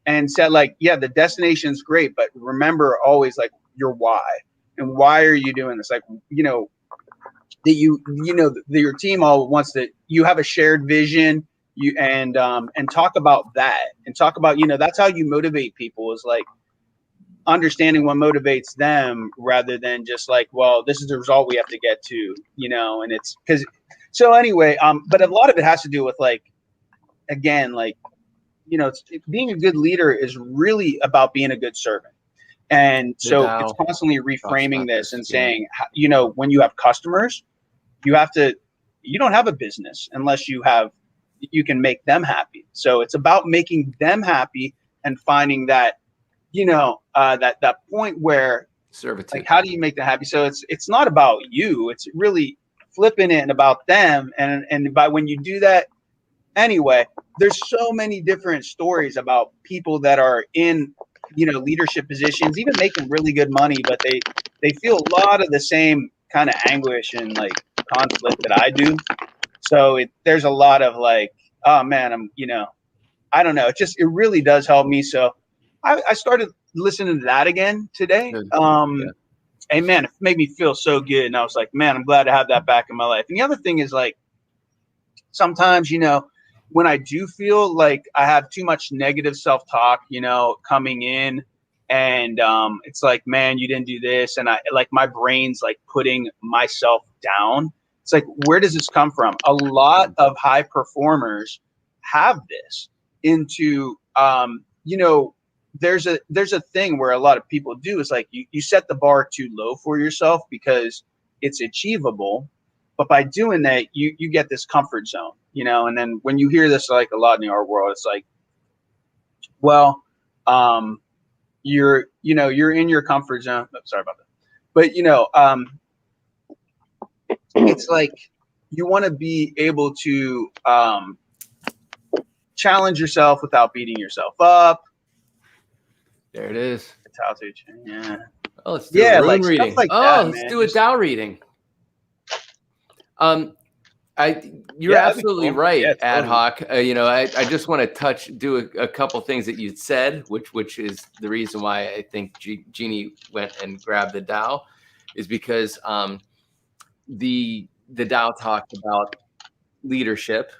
and set, like, yeah, the destination's great, but remember always, like, your why, and why are you doing this? Like, you know, that you know, that your team all wants that you have a shared vision, you and talk about that, and talk about, you know, that's how you motivate people, is like understanding what motivates them, rather than just like, well, this is the result we have to get to, you know. And it's because, so anyway, but a lot of it has to do with, like, again, like, you know, being a good leader is really about being a good servant. And so it's constantly reframing this and saying, you know, when you have customers, you don't have a business unless you can make them happy. So it's about making them happy and finding that, you know, that point where servitude, like, how do you make them happy? So it's not about you, it's really flipping it and about them. And by when you do that, anyway, there's so many different stories about people that are in, you know, leadership positions, even making really good money, but they feel a lot of the same kind of anguish and, like, conflict that I do. So there's a lot of, like, oh man, I'm, you know, I don't know. It really does help me. So I started listening to that again today. And man, it made me feel so good. And I was like, man, I'm glad to have that back in my life. And the other thing is, like, sometimes, you know, when I do feel like I have too much negative self-talk, you know, coming in, and it's like, man, you didn't do this, and I, like, my brain's like putting myself down. It's like, where does this come from? A lot of high performers have this into, you know, there's a thing where a lot of people do is, like, you set the bar too low for yourself because it's achievable. But by doing that, you get this comfort zone, you know. And then when you hear this, like, a lot in the art world, it's like, well, you're in your comfort zone. Oh, sorry about that. But, you know, it's like you want to be able to challenge yourself without beating yourself up. There it is. Yeah. Oh, let's do a room reading. Like let's do a Tao reading. You're absolutely right, Adhawk. You know, I just want to do a couple things that you said, which is the reason why I think Jeannie went and grabbed the Tao, is because the Tao talked about leadership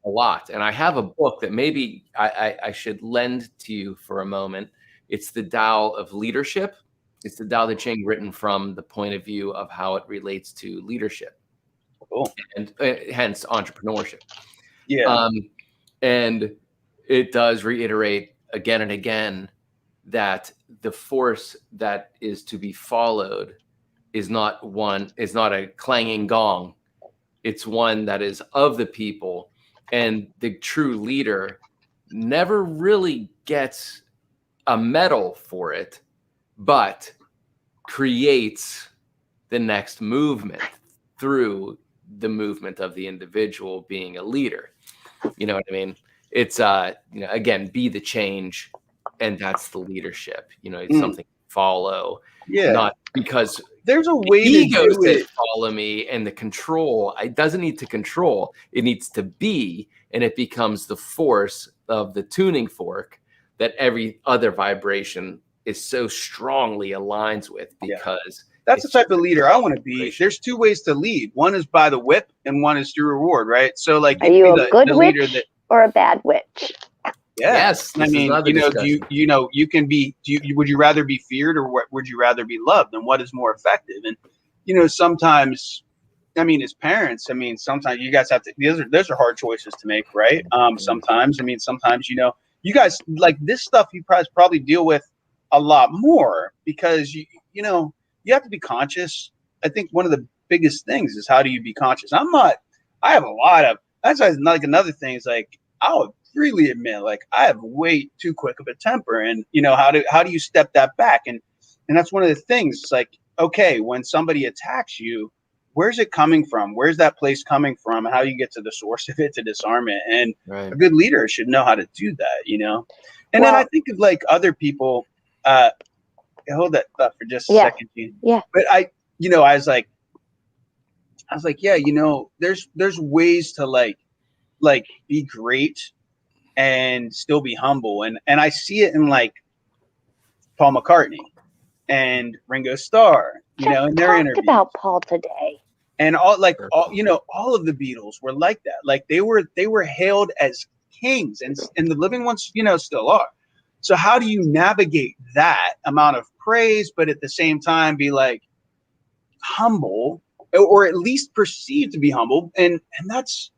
a lot, and I have a book that maybe I should lend to you for a moment. It's the Tao of Leadership. It's the Tao Te Ching written from the point of view of how it relates to leadership. Cool. And hence entrepreneurship. Yeah. And it does reiterate again and again that the force that is to be followed is not a clanging gong. It's one that is of the people, and the true leader never really gets a medal for it, but creates the next movement through the movement of the individual being a leader. You know what I mean? It's you know, again, be the change, and that's the leadership. You know, it's something to follow. Yeah. Not because there's a way the ego says follow me, and the control, it doesn't need to control. It needs to be, and it becomes the force of the tuning fork that every other vibration is so strongly aligns with, because that's the type of leader I want to be. There's two ways to lead. One is by the whip, and one is through reward, right? So, like, are you a good witch or a bad witch? Yes. I mean, you know, you can be. Would you rather be feared, or would you rather be loved? And what is more effective? And, you know, sometimes, I mean, as parents, I mean, sometimes you guys have to. Those are hard choices to make, right? Sometimes, I mean, sometimes, you know, you guys, like, this stuff you probably deal with a lot more, because you know, you have to be conscious. I think one of the biggest things is, how do you be conscious? I have a lot of, that's like another thing is, like, I'll freely admit, like, I have way too quick of a temper, and, you know, how do you step that back? And that's one of the things. It's like, okay, when somebody attacks you, where's it coming from? Where's that place coming from? How do you get to the source of it to disarm it? And a good leader should know how to do that, you know? And then I think of, like, other people, hold that thought for just a Yeah. second, Gene. Yeah. But I was like, yeah, there's ways to like be great and still be humble, and I see it in like Paul McCartney and Ringo Starr, in their talked interviews. about Paul today. And all of the Beatles were like that. Like they were hailed as kings, and the living ones, still are. So how do you navigate that amount of praise, but at the same time be like humble, or at least perceived to be humble? And that's,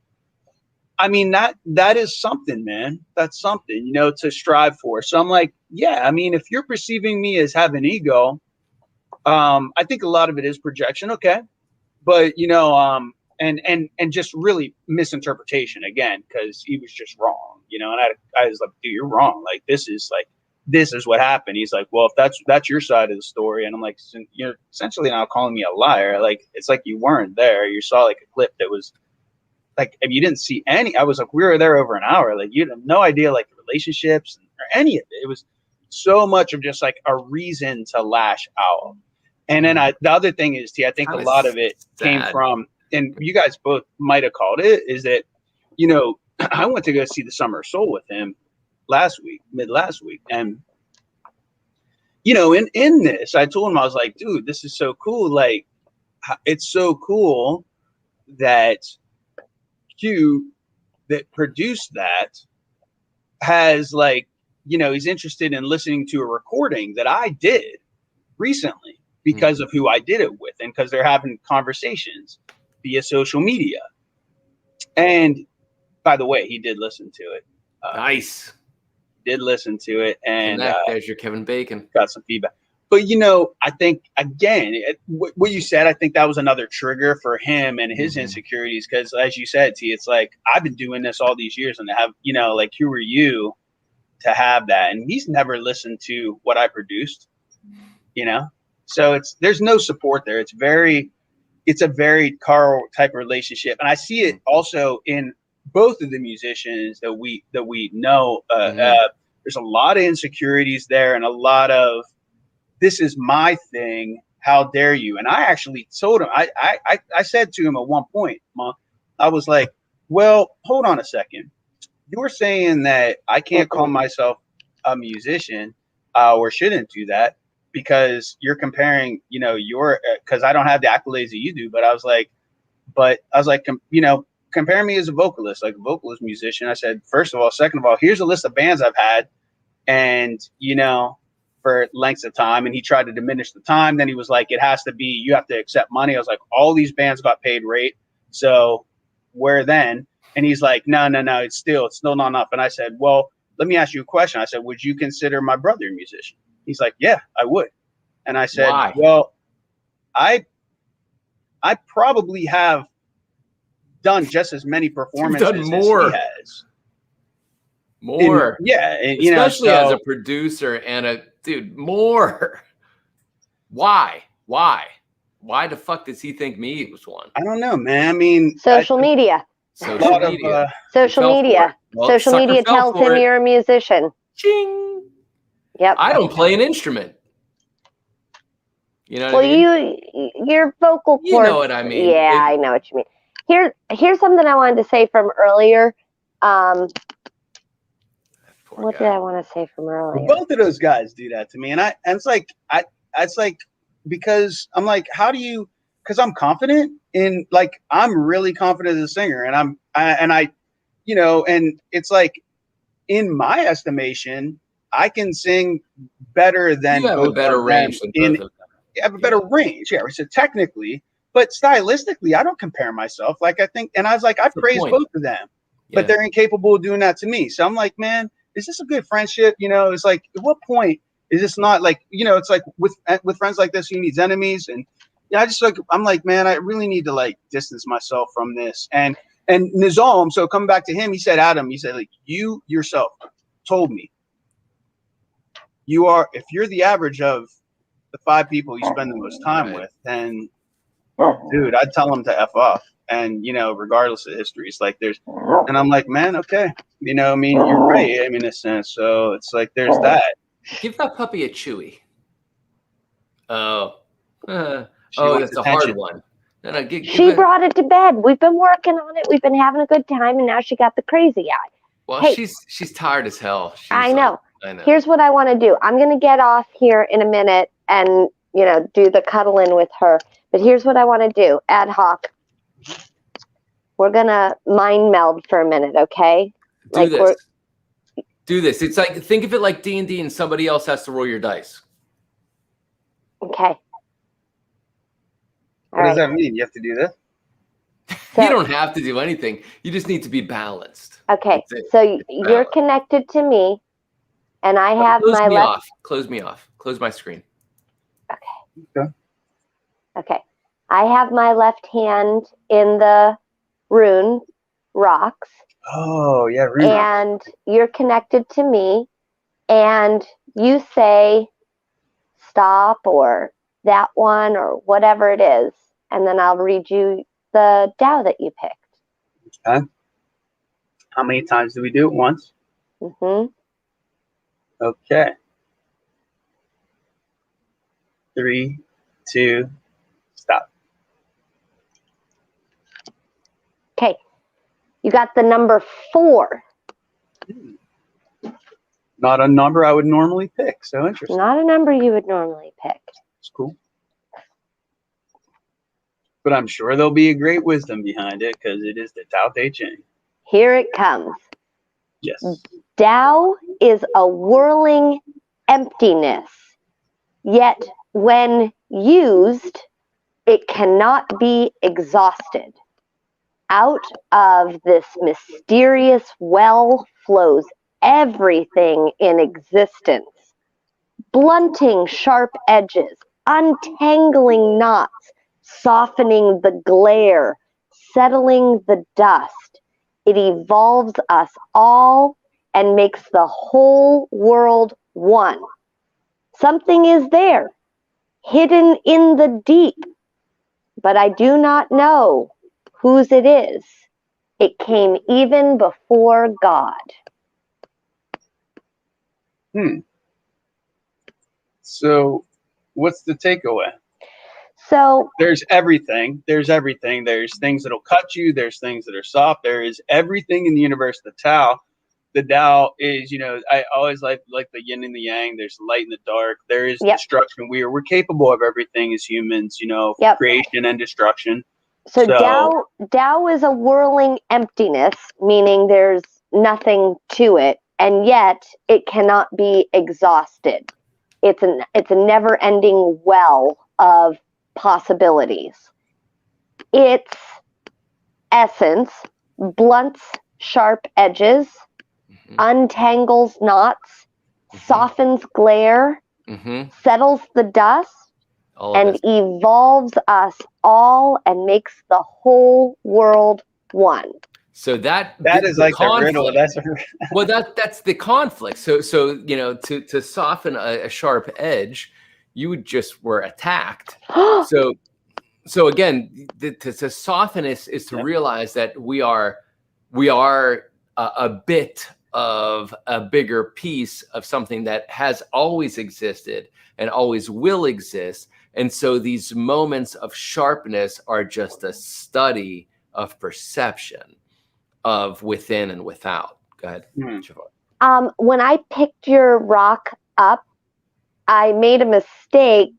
I mean, that is something, man. That's something, to strive for. So I'm like, yeah, I mean, if you're perceiving me as having ego, I think a lot of it is projection. Okay. But, and just really misinterpretation again, because he was just wrong, and I was like, dude, you're wrong. Like, this is what happened. He's like, well, if that's your side of the story. And I'm like, you're essentially now calling me a liar. Like, it's like you weren't there. You saw like a clip that was like, if you didn't see any, I was like, we were there over an hour. Like, you had no idea, like the relationships or any of it. It was so much of just like a reason to lash out. And then the other thing is, I think a lot of it came from, and you guys both might have called it, is that, I went to go see the Summer of Soul with him mid last week. And, in this, I told him, I was like, dude, this is so cool. Like, it's so cool that Q that produced that has like, he's interested in listening to a recording that I did recently, because of who I did it with, and because they're having conversations via social media. And by the way, he did listen to it. Nice. Did listen to it, and there's your Kevin Bacon. Got some feedback. But I think again, what you said, I think that was another trigger for him and his insecurities. Because as you said, T, it's like, I've been doing this all these years, and to have, like, who are you to have that? And he's never listened to what I produced, So there's no support there. It's a very Carl type of relationship. And I see it also in both of the musicians that we know. There's a lot of insecurities there, and a lot of, this is my thing, how dare you? And I actually told him, I said to him at one point, I was like, well, hold on a second. You were saying that I can't call myself a musician, or shouldn't do that, because you're comparing, because I don't have the accolades that you do. But I was like, compare me as a vocalist, like a vocalist musician. I said, first of all, second of all, here's a list of bands I've had, and, for lengths of time. And he tried to diminish the time. Then he was like, it has to be, you have to accept money. I was like, all these bands got paid rate. So where then? And he's like, no, it's still not enough. And I said, well, let me ask you a question. I said, would you consider my brother a musician? He's like, yeah, I would. And I said, why? Well, I probably have done just as many performances as he has. More. And, especially as a producer and a dude, more. Why? Why the fuck does he think me was one? I don't know, man. I mean, social media. Social media. Social media. Well, social media tells him you're a musician. Ching. Yep. I don't play an instrument. You know what I mean? Your vocal cords. You know what I mean. Yeah, I know what you mean. Here's something I wanted to say from earlier. What did I want to say from earlier? Both of those guys do that to me, and it's like because I'm like, how do you? Because I'm confident in, like, I'm really confident as a singer, and I, and it's like, in my estimation, I can sing better than you have a better range than both of them. You have a better range, yeah. So technically, but stylistically, I don't compare myself. Like, I think, and I was like, I praise both of them, but they're incapable of doing that to me. So I'm like, man, is this a good friendship? It's like, at what point is this not like, it's like with friends like this, you need enemies. And I'm like, man, I really need to like distance myself from this. And Nizam, so coming back to him, he said, Adam, he said, like, you yourself told me if you're the average of the 5 people you spend the most time with, then dude, I'd tell them to F off. And, regardless of history, it's like and I'm like, man, okay. I mean, you're right. I mean, in a sense. So it's like, there's that. Give that puppy a chewy. Oh. She that's wants a attention. hard one. No, give She it. brought it to bed. We've been working on it. We've been having a good time, and now she got the crazy eye. Well, Hey. she's tired as hell. I know. I know. Here's what I want to do. I'm going to get off here in a minute and, do the cuddling with her. But here's what I want to do. Adhawk. We're going to mind meld for a minute, okay? Do this. It's like, think of it like D&D and somebody else has to roll your dice. Okay. What does that mean? You have to do this? So, you don't have to do anything. You just need to be balanced. Okay. So you're connected to me, and I have my left. Close me off. Close my screen. Okay. I have my left hand in the rune rocks. Oh, yeah. Rune rocks. And you're connected to me, and you say stop or that one or whatever it is, and then I'll read you the Tao that you picked. Okay. How many times do we do it? Once? Mm-hmm. Okay. 3, 2, stop. Okay. You got the number 4. Not a number I would normally pick. So interesting. Not a number you would normally pick. It's cool. But I'm sure there'll be a great wisdom behind it because it is the Tao Te Ching. Here it comes. Yes. Tao is a whirling emptiness, yet when used, it cannot be exhausted. Out of this mysterious well flows everything in existence, blunting sharp edges, untangling knots, softening the glare, settling the dust. It evolves us all and makes the whole world one. Something is there, hidden in the deep, but I do not know whose it is. It came even before God. So what's the takeaway? So there's everything. There's everything. There's things that'll cut you. There's things that are soft. There is everything in the universe. The Tao is, I always like the yin and the yang. There's light and the dark. There is destruction. We're capable of everything as humans, creation and destruction. So Tao is a whirling emptiness, meaning there's nothing to it, and yet it cannot be exhausted. It's a never-ending well of possibilities. Its essence blunts sharp edges, untangles knots, softens glare, settles the dust, and evolves us all and makes the whole world one. So that is like the riddle. Well, that's the conflict. So to soften a sharp edge, you were attacked. So again, to soften is to realize that we are a bit of a bigger piece of something that has always existed and always will exist. And so these moments of sharpness are just a study of perception of within and without. Go ahead. When I picked your rock up, I made a mistake.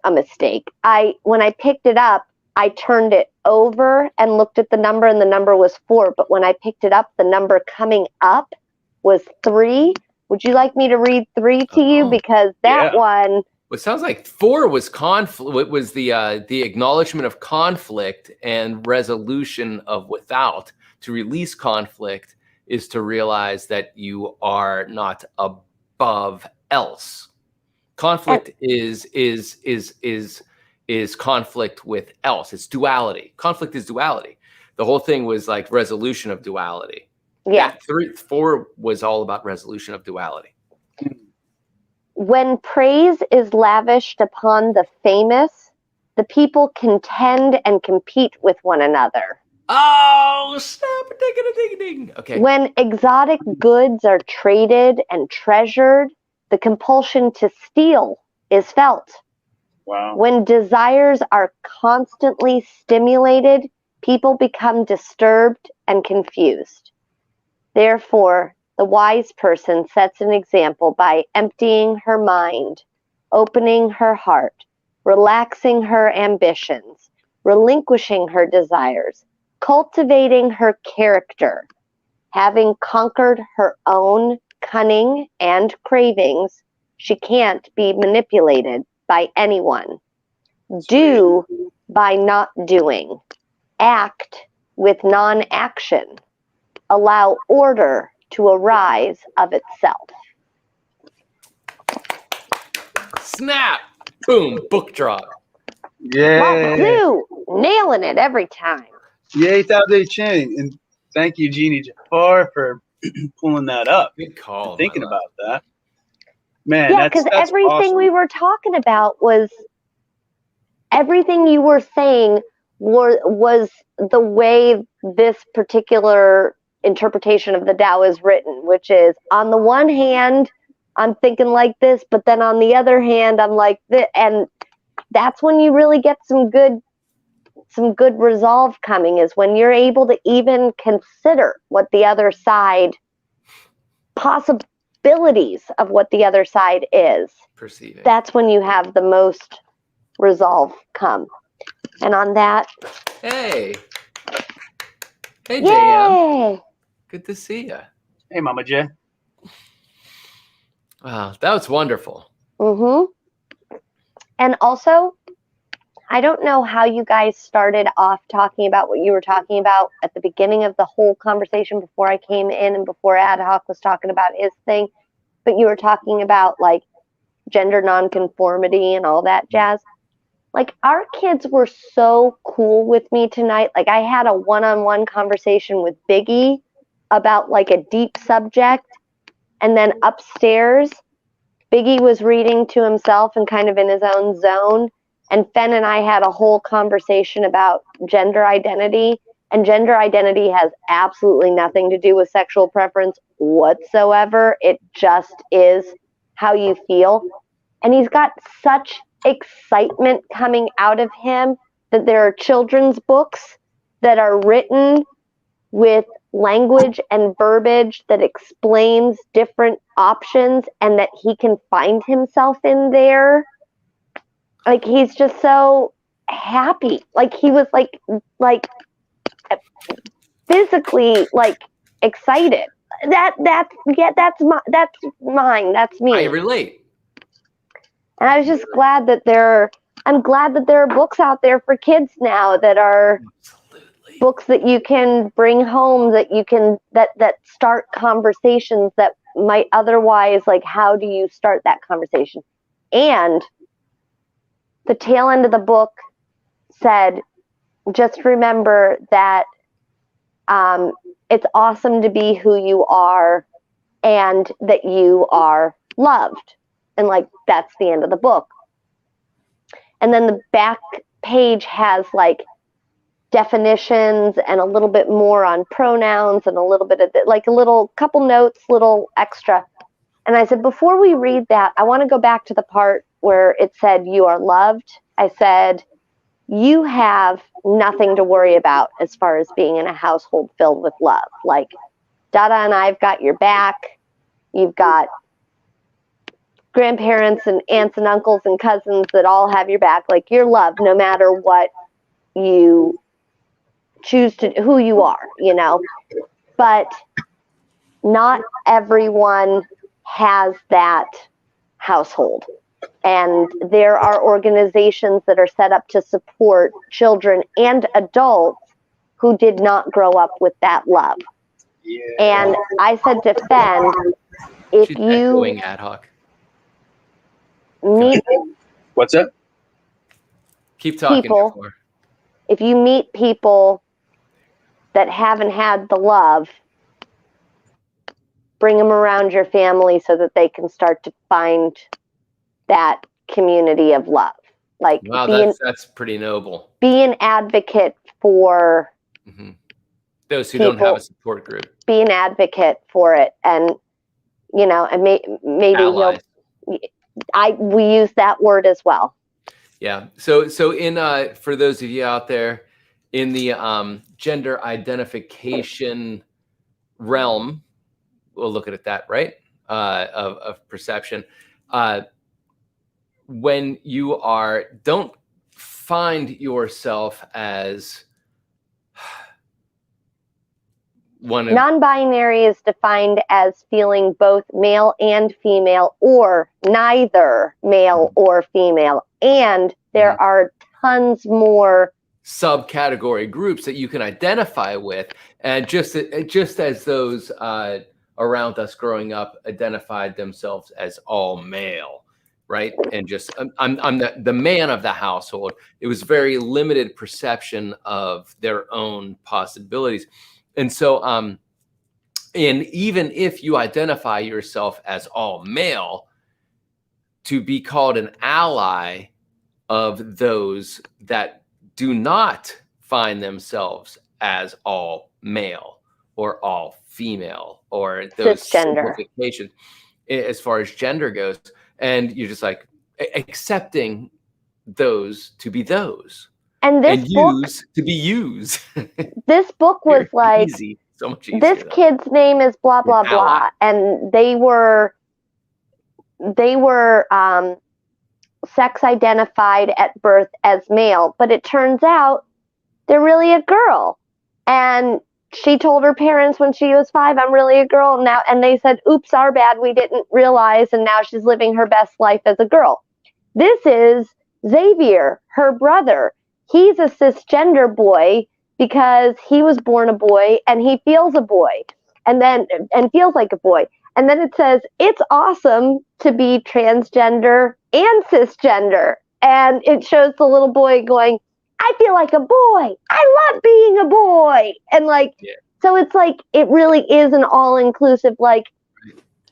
When I picked it up, I turned it over and looked at the number, and the number was 4. But when I picked it up, the number coming up was 3. Would you like me to read 3 to you? Because that one. Well, it sounds like 4 was conflict. It was the acknowledgement of conflict and resolution of without. To release conflict is to realize that you are not above else. Conflict is conflict with else. It's duality. Conflict is duality. The whole thing was like resolution of duality. Yeah. 4 was all about resolution of duality. When praise is lavished upon the famous, the people contend and compete with one another. Oh, stop it, ding. Okay. When exotic goods are traded and treasured, the compulsion to steal is felt. Wow. When desires are constantly stimulated, people become disturbed and confused. Therefore, the wise person sets an example by emptying her mind, opening her heart, relaxing her ambitions, relinquishing her desires, cultivating her character. Having conquered her own cunning and cravings, she can't be manipulated by anyone. Do by not doing. Act with non-action. Allow order to arise of itself. Snap! Boom! Book drop. Yeah. Wazoo! Nailing it every time. Yay, Tao Te Ching. And thank you, Jeannie Jafar, for pulling that up. Good call. And thinking my love. about that. Man, Yeah, because that's everything awesome. we were talking about was everything you were saying was the way this particular interpretation of the Tao is written, which is on the one hand, I'm thinking like this, but then on the other hand, I'm like this, and that's when you really get some good resolve coming, is when you're able to even consider what the other side, possibilities of what the other side is. Perceiving. That's when you have the most resolve come. And on that, Hey, JM. yay! Good to see you. Hey, Mama J. Wow, that was wonderful. Mm-hmm. And also, I don't know how you guys started off talking about what you were talking about at the beginning of the whole conversation before I came in and before Adhawk was talking about his thing, but you were talking about like gender nonconformity and all that jazz. Like, our kids were so cool with me tonight. Like, I had a one-on-one conversation with Biggie about like a deep subject, and then upstairs, Biggie was reading to himself and kind of in his own zone. And Fen and I had a whole conversation about gender identity. And gender identity has absolutely nothing to do with sexual preference whatsoever. It just is how you feel. And he's got such excitement coming out of him that there are children's books that are written with language and verbiage that explains different options and that he can find himself in there. Like, he's just so happy. Like, he was like physically like excited. That's mine. That's me. I relate. And I was just glad that I'm glad that there are books out there for kids now that are Absolutely. books that you can bring home, that you can, that start conversations that might otherwise, like, how do you start that conversation? And the tail end of the book said, just remember that it's awesome to be who you are and that you are loved. And like, that's the end of the book. And then the back page has like definitions and a little bit more on pronouns and a little bit of like a little couple notes, little extra. And I said, before we read that, I want to go back to the part where it said you are loved. I said, you have nothing to worry about as far as being in a household filled with love. Like, Dada and I've got your back. You've got grandparents and aunts and uncles and cousins that all have your back. Like, you're loved no matter what you choose to, who you are, you know. But not everyone has that household. And there are organizations that are set up to support children and adults who did not grow up with that love. Yeah. And I said to Fen, if She's you echoing Adhawk. meet What's up? Keep talking. people, Before. if you meet people that haven't had the love, bring them around your family so that they can start to find that community of love. Like, Wow, that's pretty noble. Be an advocate for those who people, don't have a support group. Be an advocate for it, and you know, and maybe Allies. we use that word as well. Yeah. So in for those of you out there in the gender identification realm, we'll look at it that, right? Of perception. When you don't find yourself as non-binary is defined as feeling both male and female, or neither male or female. And there are tons more subcategory groups that you can identify with. And just as those around us growing up identified themselves as all male, right? And just I'm the man of the household. It was very limited perception of their own possibilities. And so, and even if you identify yourself as all male, to be called an ally of those that do not find themselves as all male or all female or those simplifications as far as gender goes, and you're just like accepting those to be those. And this book, use to be used. This book was like, easy. So much easier, this kid's name is blah, blah, blah. And they were sex identified at birth as male, but it turns out they're really a girl. And she told her parents when she was 5, I'm really a girl now. And they said, oops, our bad. We didn't realize. And now she's living her best life as a girl. This is Xavier, her brother. He's a cisgender boy because he was born a boy and he feels a boy and feels like a boy. And then it says, it's awesome to be transgender and cisgender. And it shows the little boy going, I feel like a boy. I love being a boy. And so it's like, it really is an all-inclusive, like,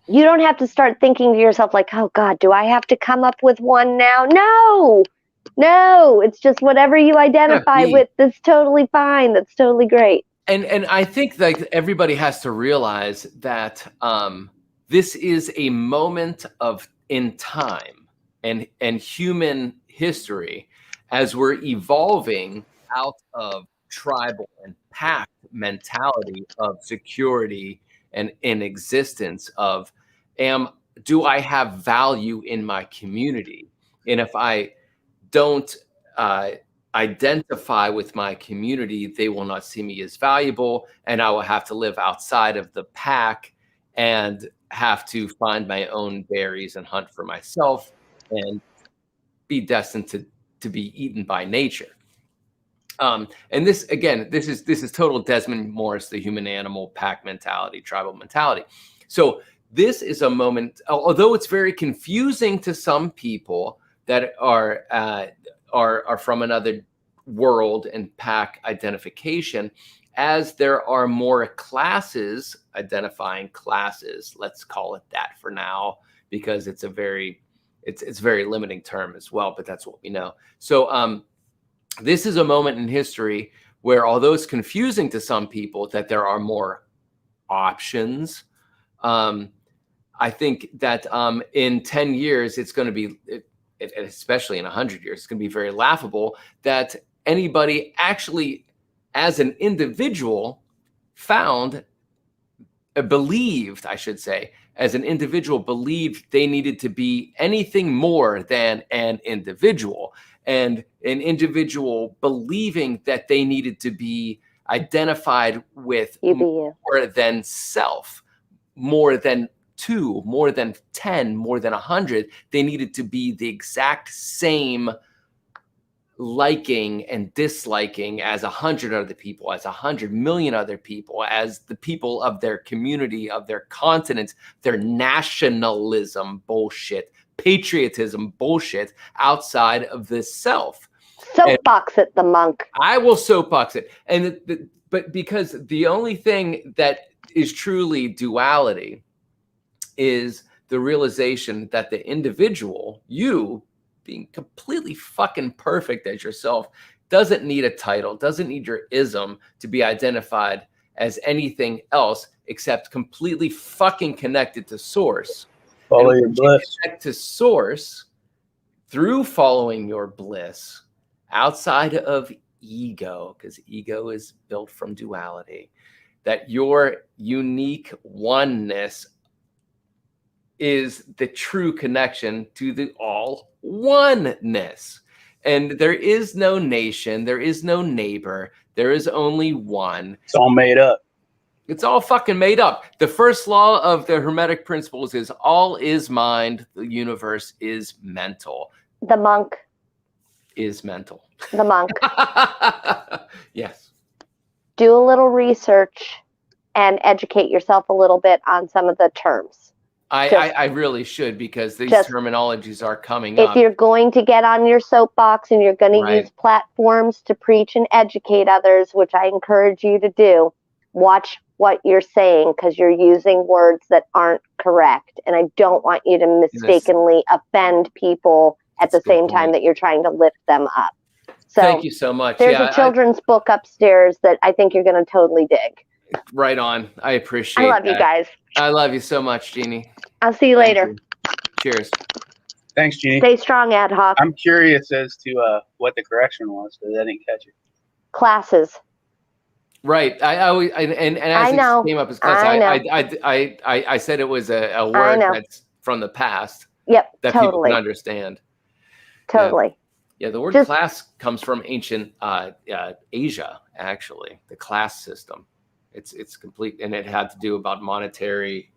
you don't have to start thinking to yourself like, oh God, do I have to come up with one now? No, it's just whatever you identify with. That's totally fine. That's totally great. And I think like everybody has to realize that this is a moment in time and human history as we're evolving out of tribal and pack mentality of security and in existence of do I have value in my community? And if I don't identify with my community, they will not see me as valuable, and I will have to live outside of the pack and have to find my own berries and hunt for myself and be destined to be eaten by nature. And this is total Desmond Morris, the human animal pack mentality, tribal mentality. So this is a moment, although it's very confusing to some people that are from another world and pack identification, as there are more classes identifying classes. Let's call it that for now, because it's a very limiting term as well, but that's what we know. So this is a moment in history where, although it's confusing to some people that there are more options, I think that in 10 years, it's going to be, especially in 100 years, it's going to be very laughable that anybody actually, as an individual, believed they needed to be anything more than an individual, and an individual believing that they needed to be identified with more than self, more than 2, more than 10, more than 100. They needed to be the exact same liking and disliking as 100 other people, as 100 million other people, as the people of their community, of their continent, their nationalism bullshit, patriotism bullshit outside of this self. Soapbox it, the monk. I will soapbox it. But because the only thing that is truly duality is the realization that the individual, you being completely fucking perfect as yourself, doesn't need a title, doesn't need your ism to be identified as anything else except completely fucking connected to source. Follow And your once you bliss. connect to source through following your bliss outside of ego, because ego is built from duality, that your unique oneness is the true connection to the all oneness. And there is no nation, there is no neighbor, there is only one. It's all made up. It's all fucking made up. The first law of the Hermetic principles is all is mind, the universe is mental. The monk. Is mental. The monk. Yes. Do a little research and educate yourself a little bit on some of the terms. I really should, because these terminologies are coming up. If you're going to get on your soapbox and you're going to use platforms to preach and educate others, which I encourage you to do, watch what you're saying, because you're using words that aren't correct. And I don't want you to mistakenly offend people at the same time that you're trying to lift them up. So thank you so much. There's a children's book upstairs that I think you're going to totally dig. Right on. I appreciate it. I love you guys. I love you so much, Jeannie. I'll see you later. You. Cheers. Thanks, Jeannie. Stay strong, Adhawk. I'm curious as to what the correction was, because I didn't catch it. Classes. Right. I always and as it came up as class, I said it was a word that's from the past. Yep. That people can understand. Totally. Yeah, the word class comes from ancient Asia, actually. The class system. It's complete, and it had to do about monetary,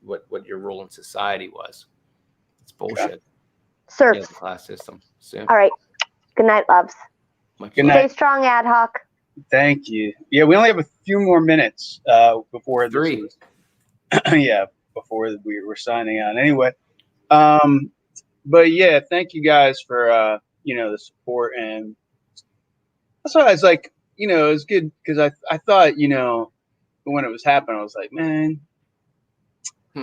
what your role in society was. It's bullshit. Serfs. Yeah, the class system. So, all right. Good night, loves. Good night. Stay strong, Adhawk. Thank you. Yeah, we only have a few more minutes before three. Before we were signing out. Anyway, but yeah, thank you guys for the support, and that's why I was like, it was good, because I thought, when it was happening, I was like, man,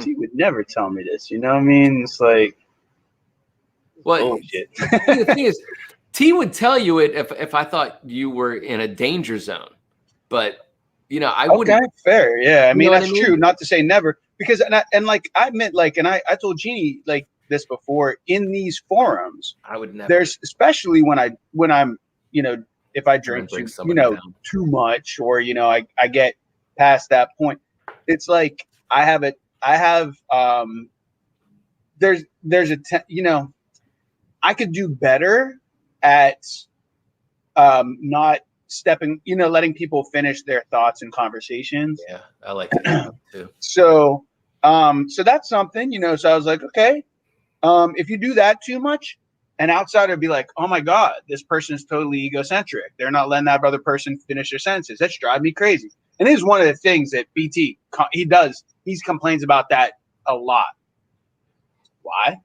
T would never tell me this. You know what I mean? It's like, bullshit. The thing is, T would tell you it if I thought you were in a danger zone, but I wouldn't. Okay, fair, yeah. I mean, that's true. Mean? Not to say never, because I told Jeannie like this before in these forums. I would never. There's especially when I'm if I drink too much, or I get past that point, it's like I could do better at not stepping, letting people finish their thoughts and conversations. Yeah, I like that too. So that's something, so I was like, okay, if you do that too much, an outsider would be like, oh my God, this person is totally egocentric. They're not letting that other person finish their sentences. That's driving me crazy. And it is one of the things that BT, he complains about that a lot. Why?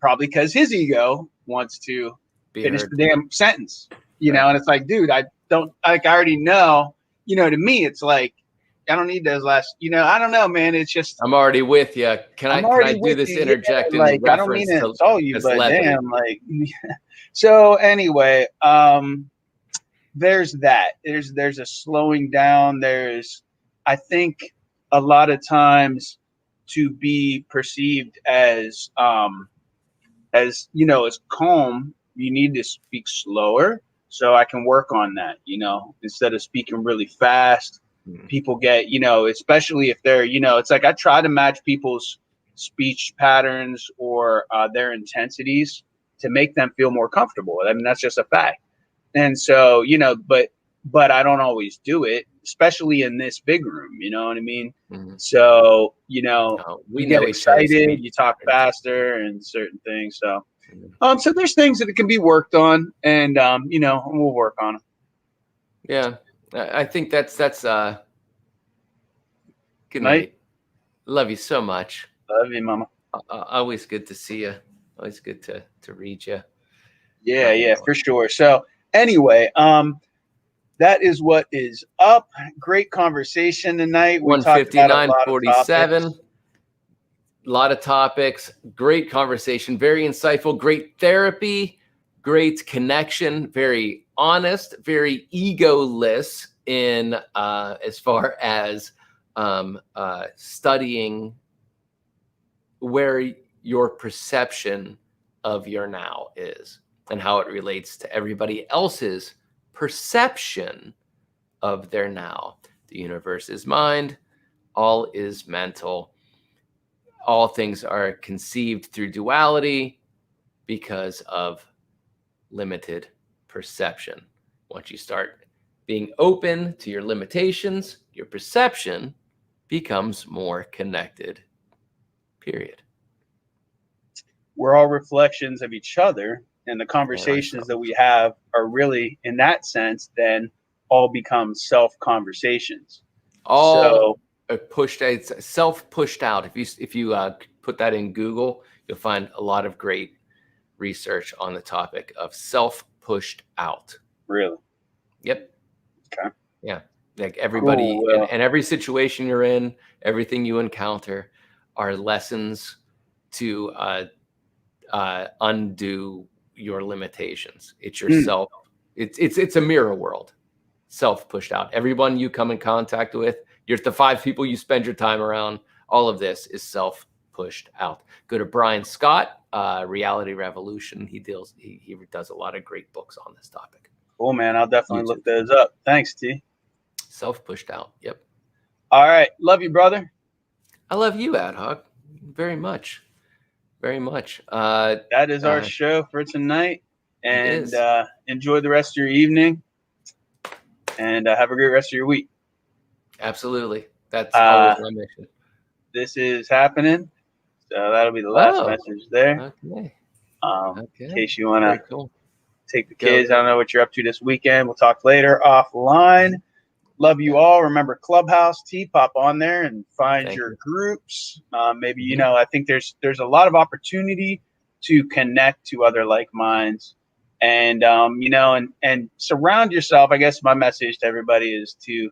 Probably because his ego wants to finish the damn sentence, and it's like, dude, I already know, to me, it's like, I don't need those last, I don't know, man. It's just, I'm already with you. Can I do this interjecting? Like, I don't mean to insult you, but damn, like, so anyway, there's that. There's a slowing down. I think a lot of times to be perceived as calm, you need to speak slower. So I can work on that, instead of speaking really fast. People get, especially if they're, it's like I try to match people's speech patterns or their intensities to make them feel more comfortable. I mean, that's just a fact. And so, but I don't always do it, especially in this big room, you know what I mean? Mm-hmm. So, we get excited, you talk faster and certain things. So, so there's things that can be worked on, and, we'll work on them. Yeah. I think that's good night. Love you so much. Love you, mama. Always good to see you. Always good to read you. Yeah, for sure. So anyway, that is what is up. Great conversation tonight. 159.47. A lot of topics. Great conversation. Very insightful. Great therapy. Great connection. Very honest. Very egoless in as far as studying where your perception of your now is and how it relates to everybody else's perception of their now. The universe is mind, all is mental. All things are conceived through duality because of limited perception. Once you start being open to your limitations, your perception becomes more connected. Period. We're all reflections of each other, and the conversations that we have are really, in that sense, then all become self-conversations. All pushed, it's self-pushed out. If you put that in Google, you'll find a lot of great research on the topic of self-pushed out. Really? Yep. Okay. Yeah. Like everybody, cool. and every situation you're in, everything you encounter are lessons to undo your limitations. It's yourself. It's a mirror world. Self-pushed out. Everyone you come in contact with, the 5 people you spend your time around, all of this is self-pushed out. Go to Brian Scott, Reality Revolution. He does a lot of great books on this topic. Cool, man. I'll definitely look those up. Thanks, T. Self-pushed out. Yep. All right. Love you, brother. I love you, Adhawk. Very much. Very much. That is our show for tonight. And enjoy the rest of your evening. And have a great rest of your week. Absolutely. That's always my mission. This is happening. So that'll be the last message there. Okay. In case you want to take the kids. Go. I don't know what you're up to this weekend. We'll talk later offline. Love you all. Remember Clubhouse, pop on there and find your groups. Maybe, I think there's a lot of opportunity to connect to other like minds. And, and surround yourself. I guess my message to everybody is to,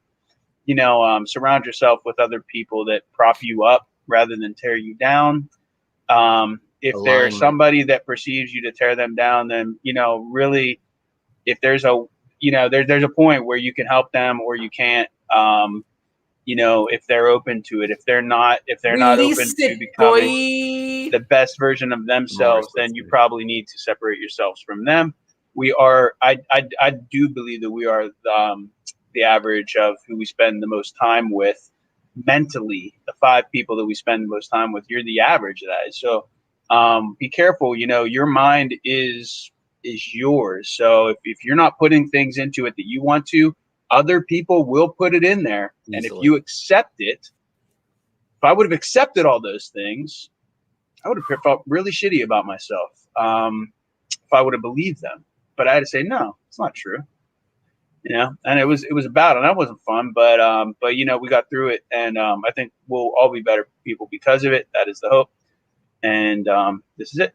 surround yourself with other people that prop you up rather than tear you down. If there's somebody that perceives you to tear them down, then, really, if there's there's a point where you can help them or you can't, if they're open to it. If they're not open to becoming the best version of themselves, then you probably need to separate yourselves from them. I do believe that we are the average of who we spend the most time with mentally. The 5 people that we spend the most time with, you're the average of that. So be careful. Your mind is yours. So if you're not putting things into it that you want to, other people will put it in there. Easily. And if you accept it, if I would have accepted all those things, I would have felt really shitty about myself. If I would have believed them, but I had to say, no, it's not true. And it was about, and that wasn't fun, but we got through it. And I think we'll all be better people because of it. That is the hope. And this is it.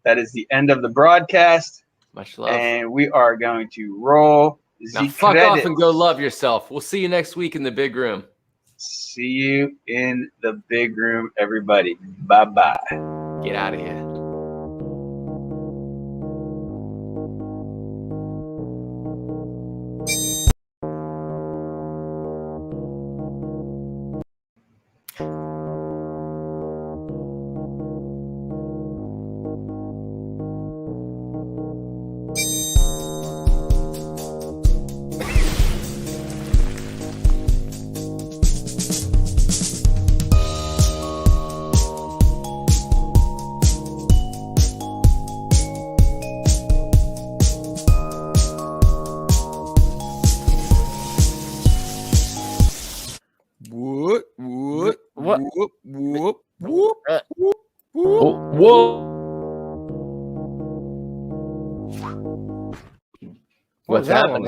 That is the end of the broadcast. Much love. And we are going to roll now fuck off and go love yourself. We'll see you next week in the big room. See you in the big room, everybody. Bye-bye. Get out of here. What's happening?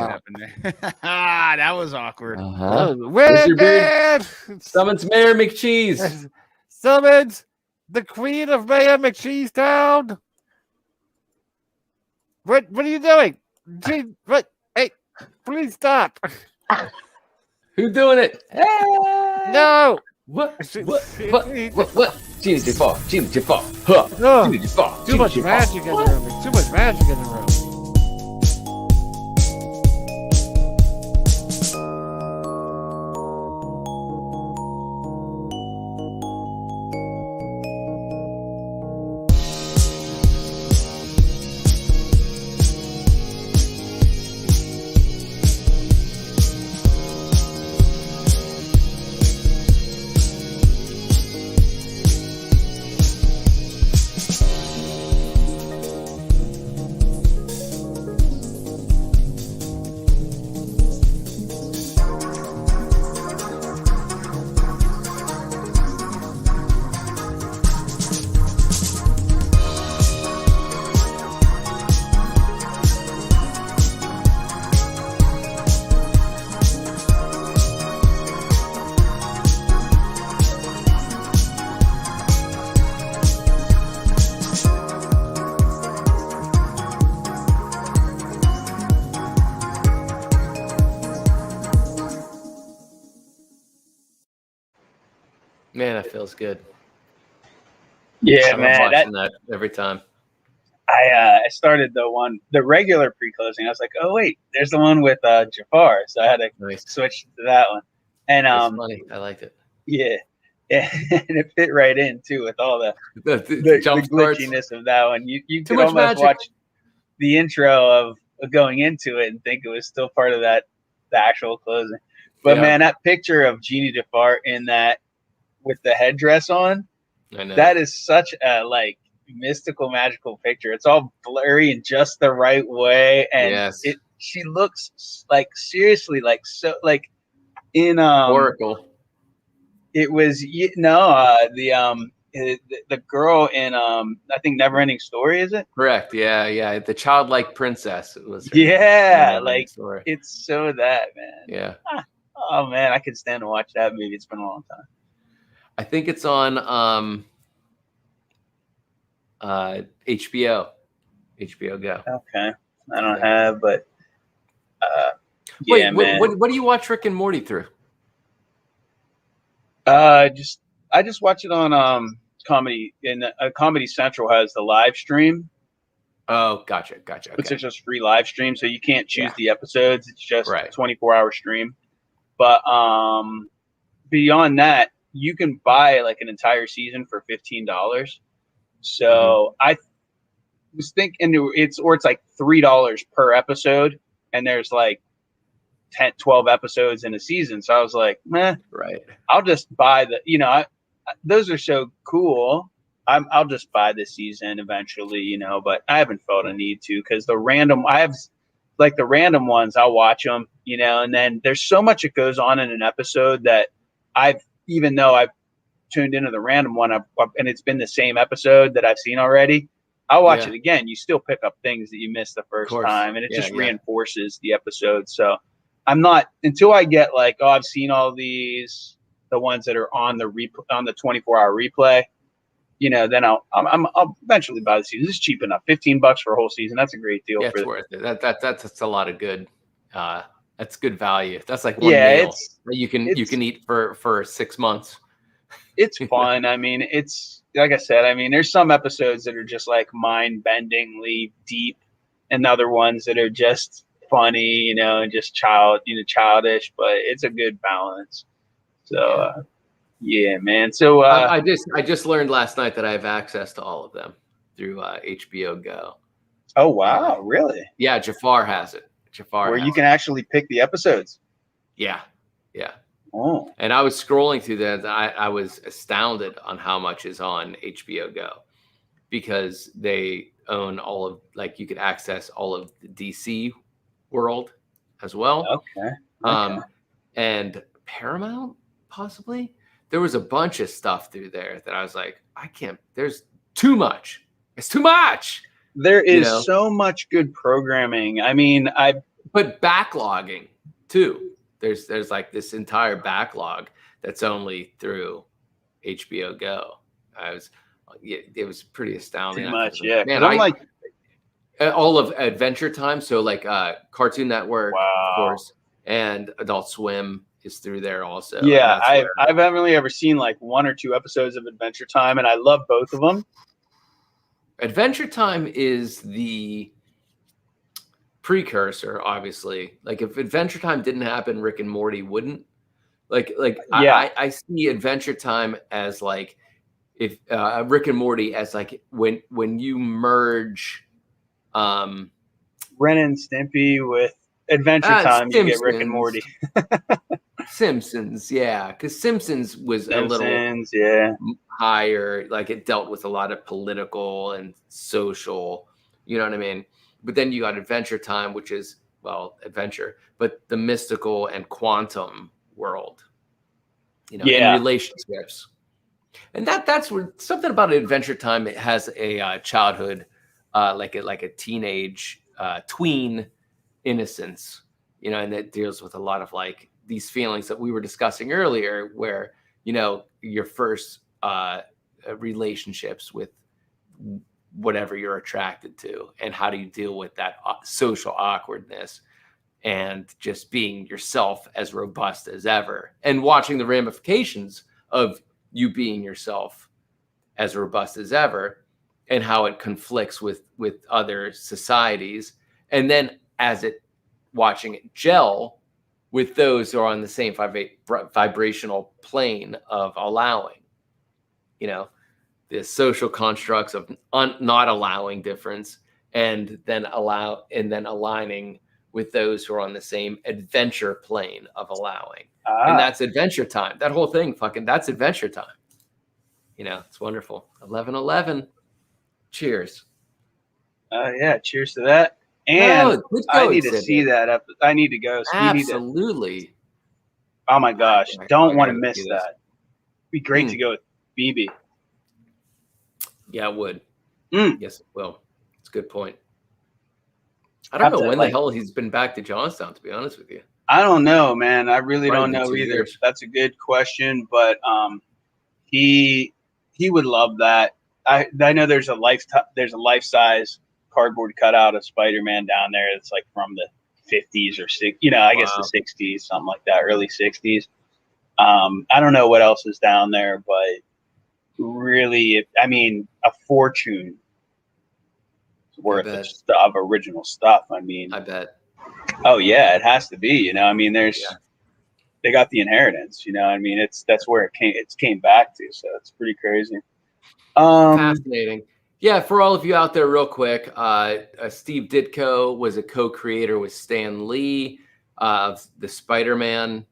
That was awkward. Where's your big summons Mayor McCheese? Summons the Queen of Mayor McCheese Town. What are you doing? What? Hey, please stop. Who's doing it? Hey! No. What? Genie fall. Huh. Too much magic in the room. Too much magic in the room. Man, that feels good. Yeah, I love man. watching that every time. I started the regular pre-closing. I was like, oh wait, there's the one with Jafar, so I had to Nice. switch to that one. And It's funny. I liked it. yeah, and it fit right in too with all the jump starts. glitchiness of that one. You Too could much almost magic. watch the intro of going into it and think it was still part of the actual closing. But Yeah. man, that picture of Genie Jafar in that with the headdress on, I know. that is such a like mystical, magical picture. It's all blurry in just the right way, and Yes. she looks like seriously like so like in Oracle. it was the girl in I think Neverending Story, is it? Correct. Yeah. The childlike princess was her Yeah, name. like Story. it's so that, man. Yeah. Oh man, I could stand to watch that movie. It's been a long time. I think it's on HBO. HBO Go. Okay, I don't have, but Wait, yeah, man. what do you watch Rick and Morty through? I just watch it on Comedy Comedy Central has the live stream. Oh, gotcha. Okay. It's just free live stream, so you can't choose the episodes. It's just Right. 24-hour stream. But beyond that, you can buy like an entire season for $15. So I was thinking it's like $3 per episode, and there's like 10, 12 episodes in a season. So I was like, meh, Right. I'll just buy those are so cool. I'll just buy this season eventually, but I haven't felt a need to, because the random ones, I'll watch them, and then there's so much that goes on in an episode that even though I've tuned into the random one and it's been the same episode that I've seen already, I'll watch it again. You still pick up things that you missed the first time, and it just reinforces the episode. So I'm not, until I get like, oh, I've seen all these, the ones that are on the 24-hour replay, then I'll eventually buy the season. This is cheap enough. $15 for a whole season. That's a great deal. Yeah, it's worth it. That's a lot of good. That's good value. That's like one meal that you can eat for 6 months. It's fun. I mean, it's like I said. I mean, there's some episodes that are just like mind-bendingly deep, and other ones that are just funny, and just childish. But it's a good balance. So, yeah, man. So I just learned last night that I have access to all of them through HBO Go. Oh wow, really? Yeah, Jafar has it. Where you can actually pick the episodes. Yeah. Oh. And I was scrolling through that. I was astounded on how much is on HBO Go, because they own all of, like, you could access all of the DC world as well. Okay. And Paramount, possibly. There was a bunch of stuff through there that I was like, I can't. There's too much. It's too much. There is so much good programming. I mean, but backlogging too. There's like this entire backlog that's only through HBO Go. It was pretty astounding. Too much, yeah. Man, I'm like all of Adventure Time. So like Cartoon Network, of course, and Adult Swim is through there also. Yeah, I've only ever seen like 1 or 2 episodes of Adventure Time, and I love both of them. Adventure Time is the precursor, obviously. Like, if Adventure Time didn't happen, Rick and Morty wouldn't. I see Adventure Time as like, if Rick and Morty as like when you merge Ren and Stimpy with Adventure Time, you get Rick and Morty. Simpsons, yeah, because Simpsons was a little higher. Like, it dealt with a lot of political and social, you know what I mean? But then you got Adventure Time, which is, well, adventure, but the mystical and quantum world, and relationships. And that's where something about Adventure Time. It has a childhood, like a teenage tween innocence, and it deals with a lot of like these feelings that we were discussing earlier, where your first relationships with whatever you're attracted to, and how do you deal with that social awkwardness, and just being yourself as robust as ever, and watching the ramifications of you being yourself as robust as ever, and how it conflicts with other societies, and then as it watching it gel with those who are on the same vibrational plane of allowing, you know, the social constructs of not allowing difference, and then aligning with those who are on the same adventure plane of allowing. And that's adventure time. That whole thing, that's adventure time. You know, it's wonderful. 11/11. Cheers. Yeah, cheers to that. And I need to see that. I need to go. Absolutely. Oh my gosh, don't want to miss that. It'd be great to go with BB. Yeah, it would. Yes, it will. It's a good point. I don't know when the hell he's been back to Johnstown, to be honest with you. I don't know, man. I really don't know either. Years. That's a good question, but he would love that. I know there's a life-size cardboard cutout of Spider-Man down there. It's like from the 50s or 60s, I guess the 60s, something like that, early 60s. I don't know what else is down there, but really, a fortune worth of original stuff. I bet. Oh yeah, it has to be. They got the inheritance. That's where it came back to. So it's pretty crazy. Fascinating. Yeah, for all of you out there, real quick, Steve Ditko was a co-creator with Stan Lee of the Spider-Man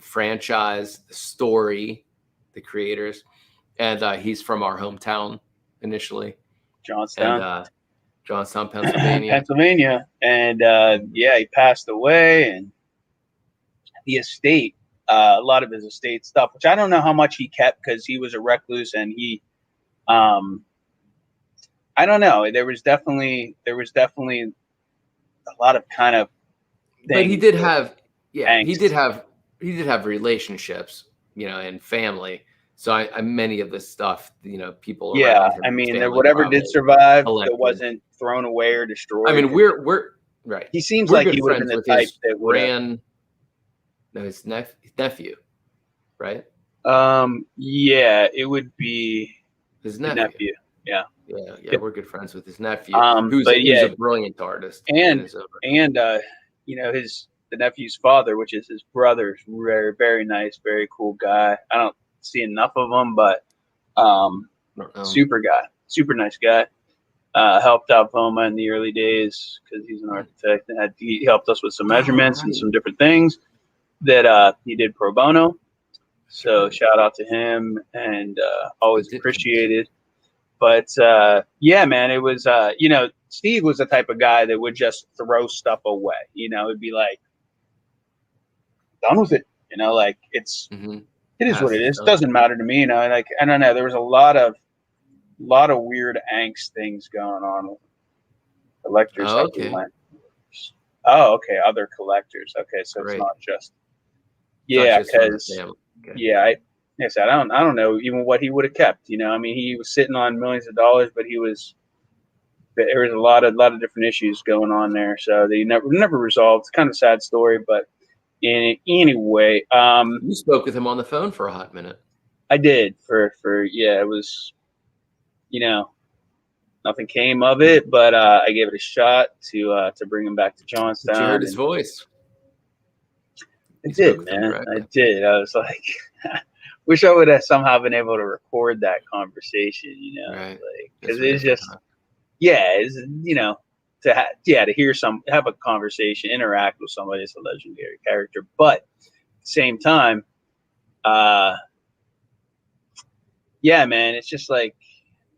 franchise, the story, the creators, and he's from our hometown initially, Johnstown, Pennsylvania. And he passed away, and the estate, a lot of his estate stuff, which I don't know how much he kept because he was a recluse, and he. I don't know. There was definitely a lot of kind of things. But he did have relationships, and family. So many of this stuff, people. Yeah, whatever did survive, it wasn't thrown away or destroyed. We're right. He seems like he would have been the type that would his nephew, right? Yeah, it would be his nephew. Yeah, we're good friends with his nephew, who's a brilliant artist. And the nephew's father, which is his brother, very, very nice, very cool guy. I don't see enough of him, but super nice guy. Helped out Voma in the early days because he's an architect, and he helped us with some measurements and some different things that he did pro bono. So shout out to him, and always appreciated. But man, it was Steve was the type of guy that would just throw stuff away. It'd be like, done with it. It's it is what it is. It doesn't matter to me. I don't know. There was a lot of weird angst things going on with collectors. Oh, okay. Other collectors. Okay, so it's not just because I said I don't know even what he would have kept. He was sitting on millions of dollars, but there was a lot of different issues going on there. So they never resolved. It's kind of a sad story, but anyway, you spoke with him on the phone for a hot minute. I did for it was, nothing came of it, but I gave it a shot to bring him back to Johnstown. Did you heard his voice? I did, man. I did. I was like, wish I would have somehow been able to record that conversation, right? Because it's just, to have a conversation, interact with somebody that's a legendary character, but at the same time, man, it's just like,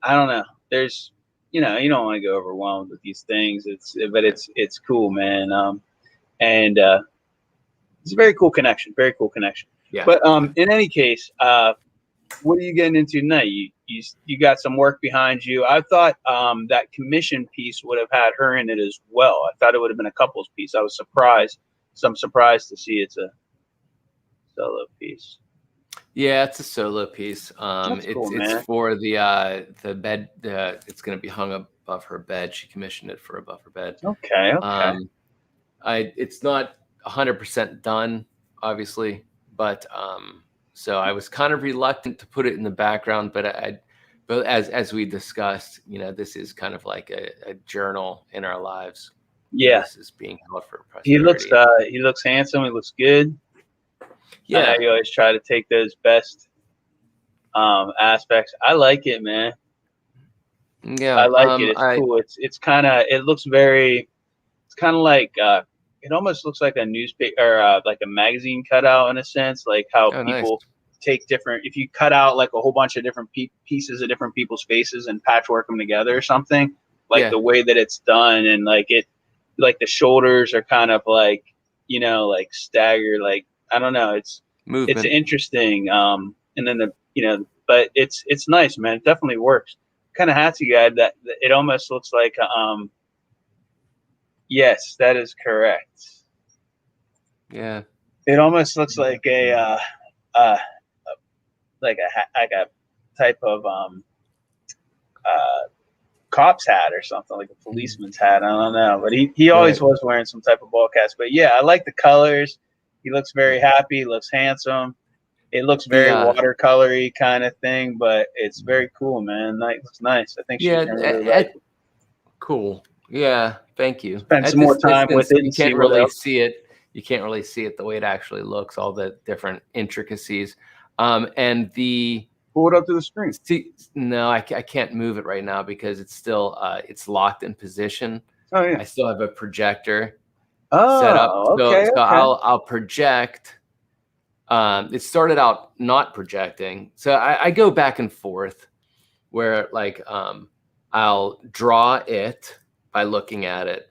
I don't know. There's, you don't want to go overwhelmed with these things. It's cool, man. And it's a very cool connection. Very cool connection. Yeah. But in any case, what are you getting into tonight? You got some work behind you. I thought that commission piece would have had her in it as well. I thought it would have been a couples piece. I was surprised. So I'm surprised to see it's a solo piece. Yeah, it's a solo piece. It's for the bed. It's going to be hung above her bed. She commissioned it for above her bed. Okay. It's not 100% done, obviously, but So I was kind of reluctant to put it in the background, but as we discussed, this is kind of like a journal in our lives. Yeah. This is being held for posterity. He looks handsome. He looks good. Yeah. I know you always try to take those best aspects. I like it, man. Yeah. I like it. It's cool. It's kind of, it's kind of like, it almost looks like a newspaper or like a magazine cutout in a sense, like how people take different, if you cut out like a whole bunch of different pieces of different people's faces and patchwork them together or something, like the way that it's done. And like the shoulders are kind of like, like staggered, like, I don't know. It's interesting. And then but it's nice, man. It definitely works. Kind of hats you got that it almost looks like, yes, that is correct. Yeah. It almost looks like a type of cop's hat or something, like a policeman's hat. I don't know, but he always was wearing some type of ball caps. But yeah, I like the colors. He looks very happy. He looks handsome. It looks very watercolory kind of thing, but it's very cool, man. It looks nice. I think she's gonna really like it. Cool. Yeah, thank you. Spend some more time with it. You can't really see it. You can't really see it the way it actually looks. All the different intricacies, and the. Pull it up to the screen. See, no, I can't move it right now because it's still it's locked in position. Oh yeah. I still have a projector set up. Okay. So I'll project. It started out not projecting, so I go back and forth, where like I'll draw it by looking at it,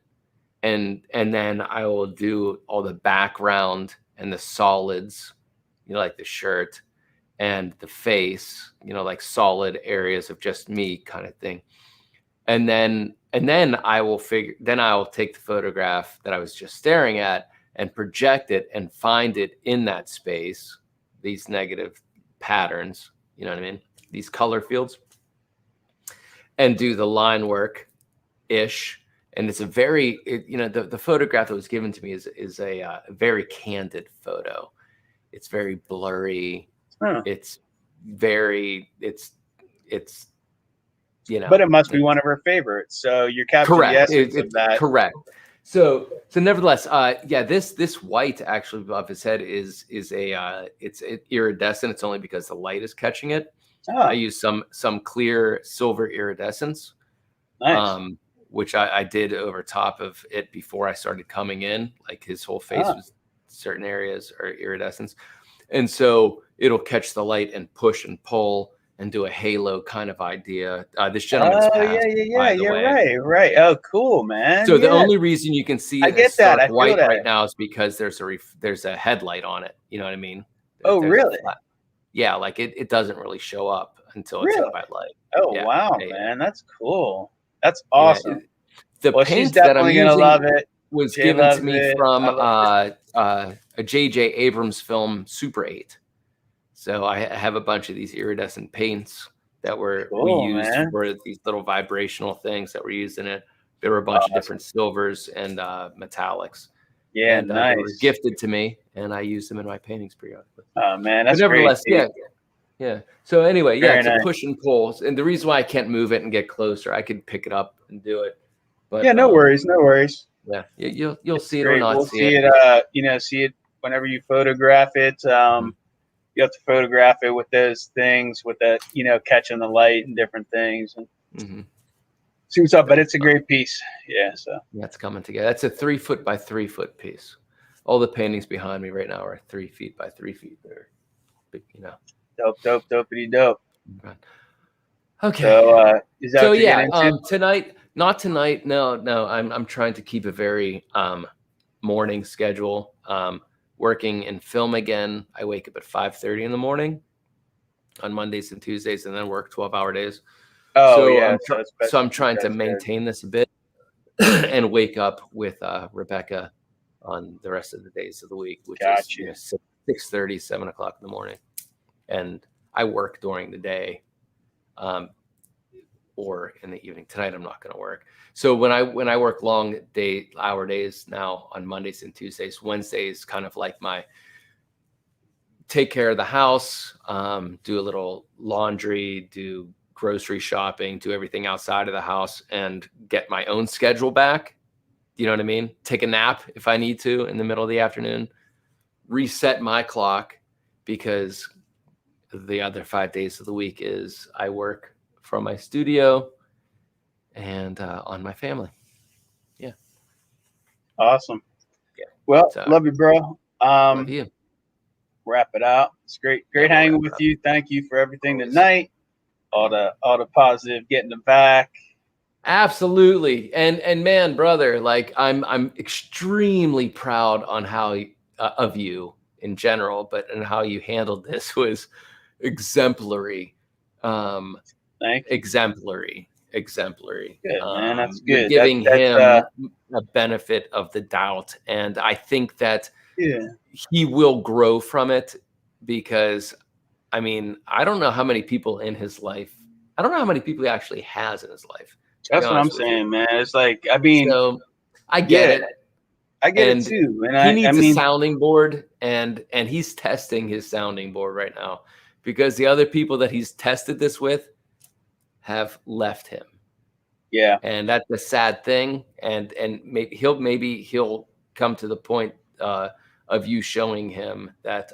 and then I will do all the background and the solids, like the shirt and the face, like solid areas of just me kind of thing. And then I will take the photograph that I was just staring at and project it and find it in that space, these negative patterns, you know what I mean? These color fields, and do the line work ish. And it's a very, the photograph that was given to me is a very candid photo. It's very blurry. It's very, it's but it must be one of her favorites. So you're capturing the essence of that. Correct. So nevertheless, this white actually above his head is it's iridescent. It's only because the light is catching it. I use some clear silver iridescence, which I did over top of it before I started coming in. Like his whole face was certain areas are iridescence. And so it'll catch the light and push and pull and do a halo kind of idea. This gentleman's passed, you're right. Oh, cool, man. So the only reason you can see I white right now is because there's a headlight on it. You know what I mean? Oh, really? Yeah, like it doesn't really show up until it's hit by light. Oh, yeah, wow, man. That's cool. That's awesome. The paint that I'm using love it. was given to me from a J.J. Abrams film, Super 8. So I have a bunch of these iridescent paints that we used for these little vibrational things that were used in it. There were a bunch of different silvers and metallics. Yeah, and, nice. They were gifted to me, and I used them in my paintings periodically. Oh man, that's nevertheless, great. Yeah. So anyway, it's nice. a push and pulls, and the reason why I can't move it and get closer, I could pick it up and do it. But no worries. Yeah, you'll see it great. or not we'll see it. See it whenever you photograph it. You have to photograph it with those things, with that, catching the light and different things, and see what's up. But it's a great piece. Yeah. So it's coming together. That's a 3 foot by 3 foot piece. All the paintings behind me right now are 3 feet by 3 feet. They're big, Dopey dope. Okay. So is that what you're getting into? Tonight? Not tonight. No. I'm trying to keep a very morning schedule. Working in film again. I wake up at 5:30 in the morning on Mondays and Tuesdays, and then work 12-hour days. So I'm trying to maintain this a bit and wake up with Rebecca on the rest of the days of the week, which is 6:30, 7 o'clock in the morning. And I work during the day or in the evening. Tonight I'm not going to work. So when I work long hour days now on Mondays and Tuesdays, Wednesday is kind of like take care of the house, do a little laundry, do grocery shopping, do everything outside of the house, and get my own schedule back. You know what I mean? Take a nap if I need to in the middle of the afternoon, reset my clock, because the other 5 days of the week is I work from my studio and on my family. Yeah. Awesome. Yeah. Well, So, love you, bro. love you. Wrap it out. It's great Yeah, we'll hanging wrap with it up. you. Thank you for everything Always. tonight. All the positive, getting them back. Absolutely. And man, brother, like I'm extremely proud on how of you in general, but and how you handled this was exemplary. Thank you. Exemplary. Good, man. That's You're good. giving That's him a benefit of the doubt, and I think that yeah. he will grow from it, because I mean, I don't know how many people in his life, I don't know how many people he actually has in his life. That's what I'm saying, man. It's like, I mean, so I get it. I get And it too. And he I needs mean, a sounding board, and he's testing his sounding board right now, because the other people that he's tested this with have left him. yeah. And that's a sad thing. And maybe he'll come to the point of you showing him that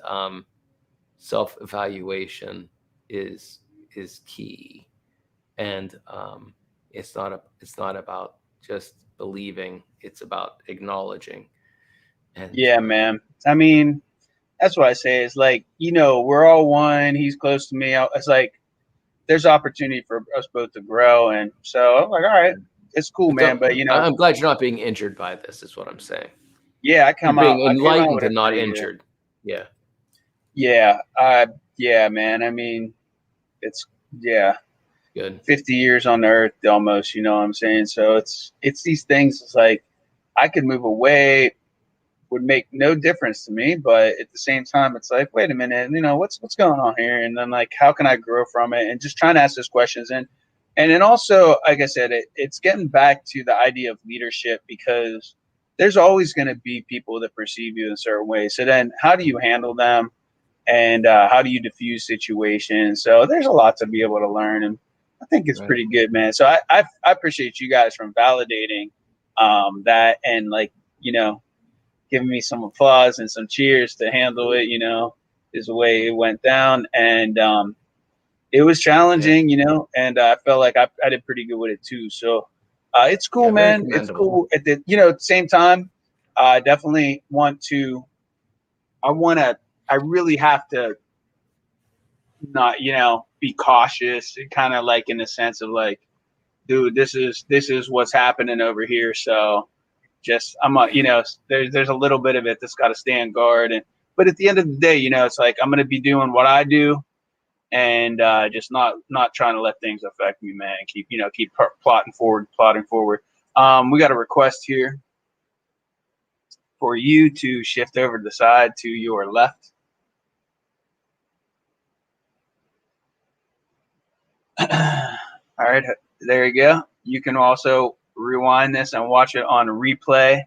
self-evaluation is key, and it's not about just believing, it's about acknowledging. And Yeah, man. I mean, that's what I say. It's like, we're all one. He's close to me. It's like there's opportunity for us both to grow, and so I'm like, all right, it's cool, man. But I'm glad you're not being injured by this, is what I'm saying. Yeah, I You're came out. being I came out enlightened with and not pretty, injured. Yeah. Yeah. Yeah, man. I mean, it's Good. 50 years on the earth almost, you know what I'm saying? So it's these things. It's like I could move away, would make no difference to me, but at the same time, it's like, wait a minute, what's going on here? And then like, how can I grow from it? And just trying to ask those questions. And then also, like I said, it's getting back to the idea of leadership, because there's always going to be people that perceive you in a certain way. So then how do you handle them? And how do you diffuse situations? So there's a lot to be able to learn, and I think it's pretty good, man. So I appreciate you guys from validating that, and like, giving me some applause and some cheers to handle it, is the way it went down. And it was challenging, and I felt like I did pretty good with it too. So it's cool, man. It's cool. At the same time, I definitely I really have to not, be cautious, and kind of like in the sense of like, dude, this is what's happening over here. So just, there's a little bit of it that's got to stand guard. But at the end of the day, it's like, I'm going to be doing what I do, and just not trying to let things affect me, man. Keep plotting forward. We got a request here for you to shift over to the side to your left. All right, there you go. You can also rewind this and watch it on replay.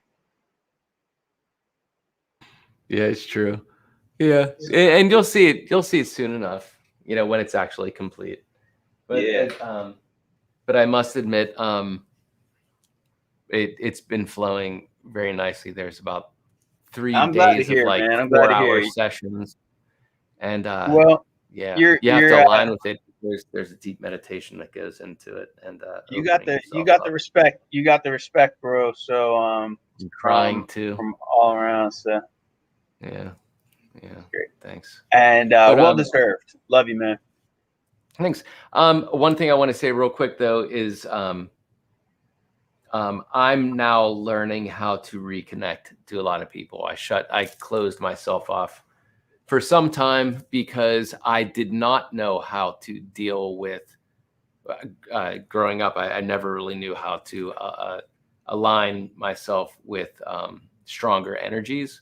Yeah, it's true. Yeah, and you'll see it. You'll see it soon enough. When it's actually complete. But yeah. But I must admit, it's been flowing very nicely. There's about 3 days of like 4-hour sessions, and yeah, you have to align with it. There's a deep meditation that goes into it, and you got the respect. You got the respect, bro. So I'm trying to from all around. So yeah, great. Thanks. And well deserved. Love you, man. Thanks. One thing I want to say real quick though is I'm now learning how to reconnect to a lot of people. I closed myself off for some time because I did not know how to deal with growing up. I never really knew how to align myself with stronger energies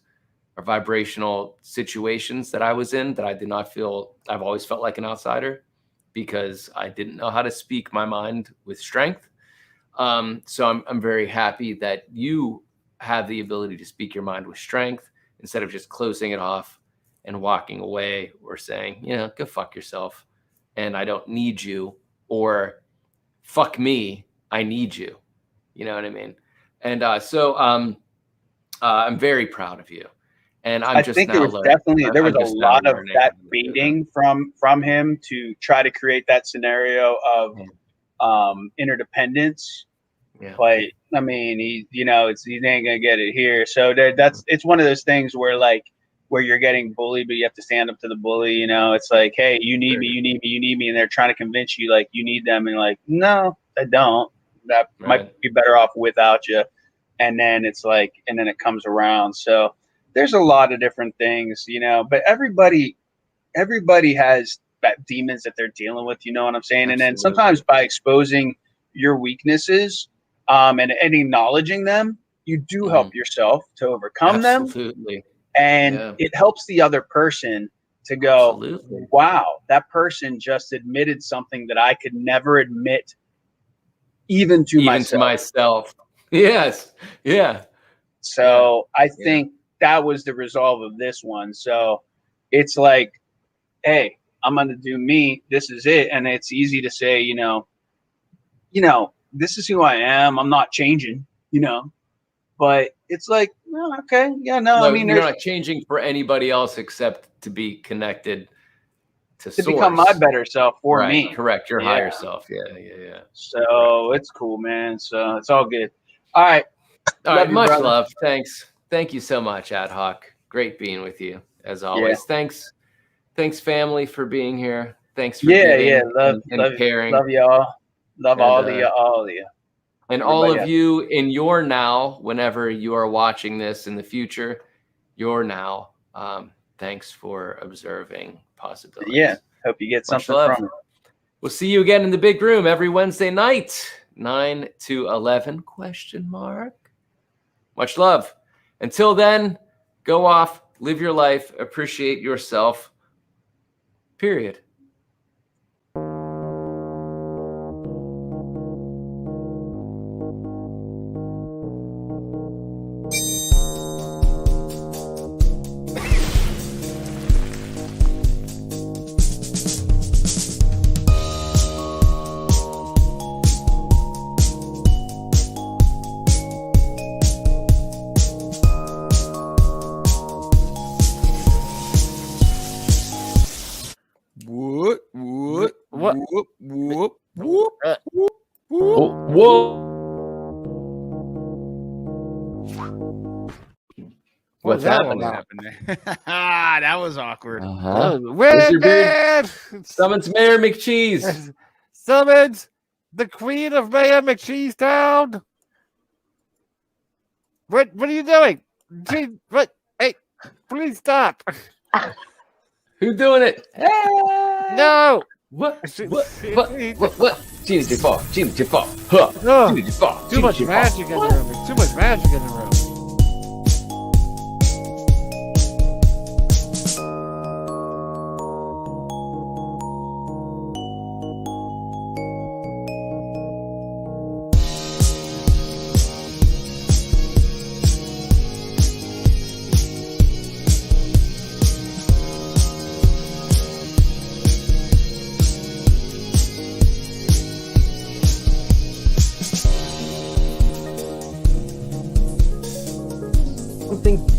or vibrational situations that I was in that I did not feel. I've always felt like an outsider because I didn't know how to speak my mind with strength. So I'm very happy that you have the ability to speak your mind with strength instead of just closing it off and walking away or saying, go fuck yourself and I don't need you, or fuck me, I need you. You know what I mean? And so I'm very proud of you. And I think there was a lot of that baiting from him to try to create that scenario of interdependence. Yeah. But I mean, he ain't gonna get it here. So it's one of those things where you're getting bullied, but you have to stand up to the bully. It's like, hey, you need me, you need me, you need me, and they're trying to convince you like you need them, and you're like, no, I don't. That might be better off without you. And then it's like, and then it comes around. So there's a lot of different things, but everybody has that demons that they're dealing with. You know what I'm saying? Absolutely. And then sometimes by exposing your weaknesses and acknowledging them, you do help yourself to overcome them. And it helps the other person to go, wow, that person just admitted something that I could never admit even to myself. Yes. Yeah. So I think that was the resolve of this one. So it's like, hey, I'm going to do me. This is it. And it's easy to say, this is who I am. I'm not changing, but it's like, well, okay. Yeah, no, I mean, you're not changing for anybody else except to be connected to source. Become my better self for me. Correct. Your higher self. Yeah. So it's cool, man. So it's all good. All right. Much love. Thanks. Thank you so much, Adhawk. Great being with you as always. Yeah. Thanks, family, for being here. Thanks for love caring. Love y'all. Love all of you. And all of you in your now, whenever you are watching this in the future, your now. Thanks for observing possibilities. Yeah. Hope you get something from it. We'll see you again in the big room every Wednesday night, 9 to 11, ? Much love. Until then, go off, live your life, appreciate yourself, period. What's happening? That was awkward. Summons Mayor McCheese. Summons the Queen of Mayor McCheese Town. What are you doing? What? Hey, please stop. Who's doing it? Hey! No. What? Too much magic in the room. There's too much magic in the room.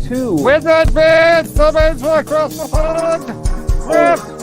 Too. Wizard Man summons across the pond.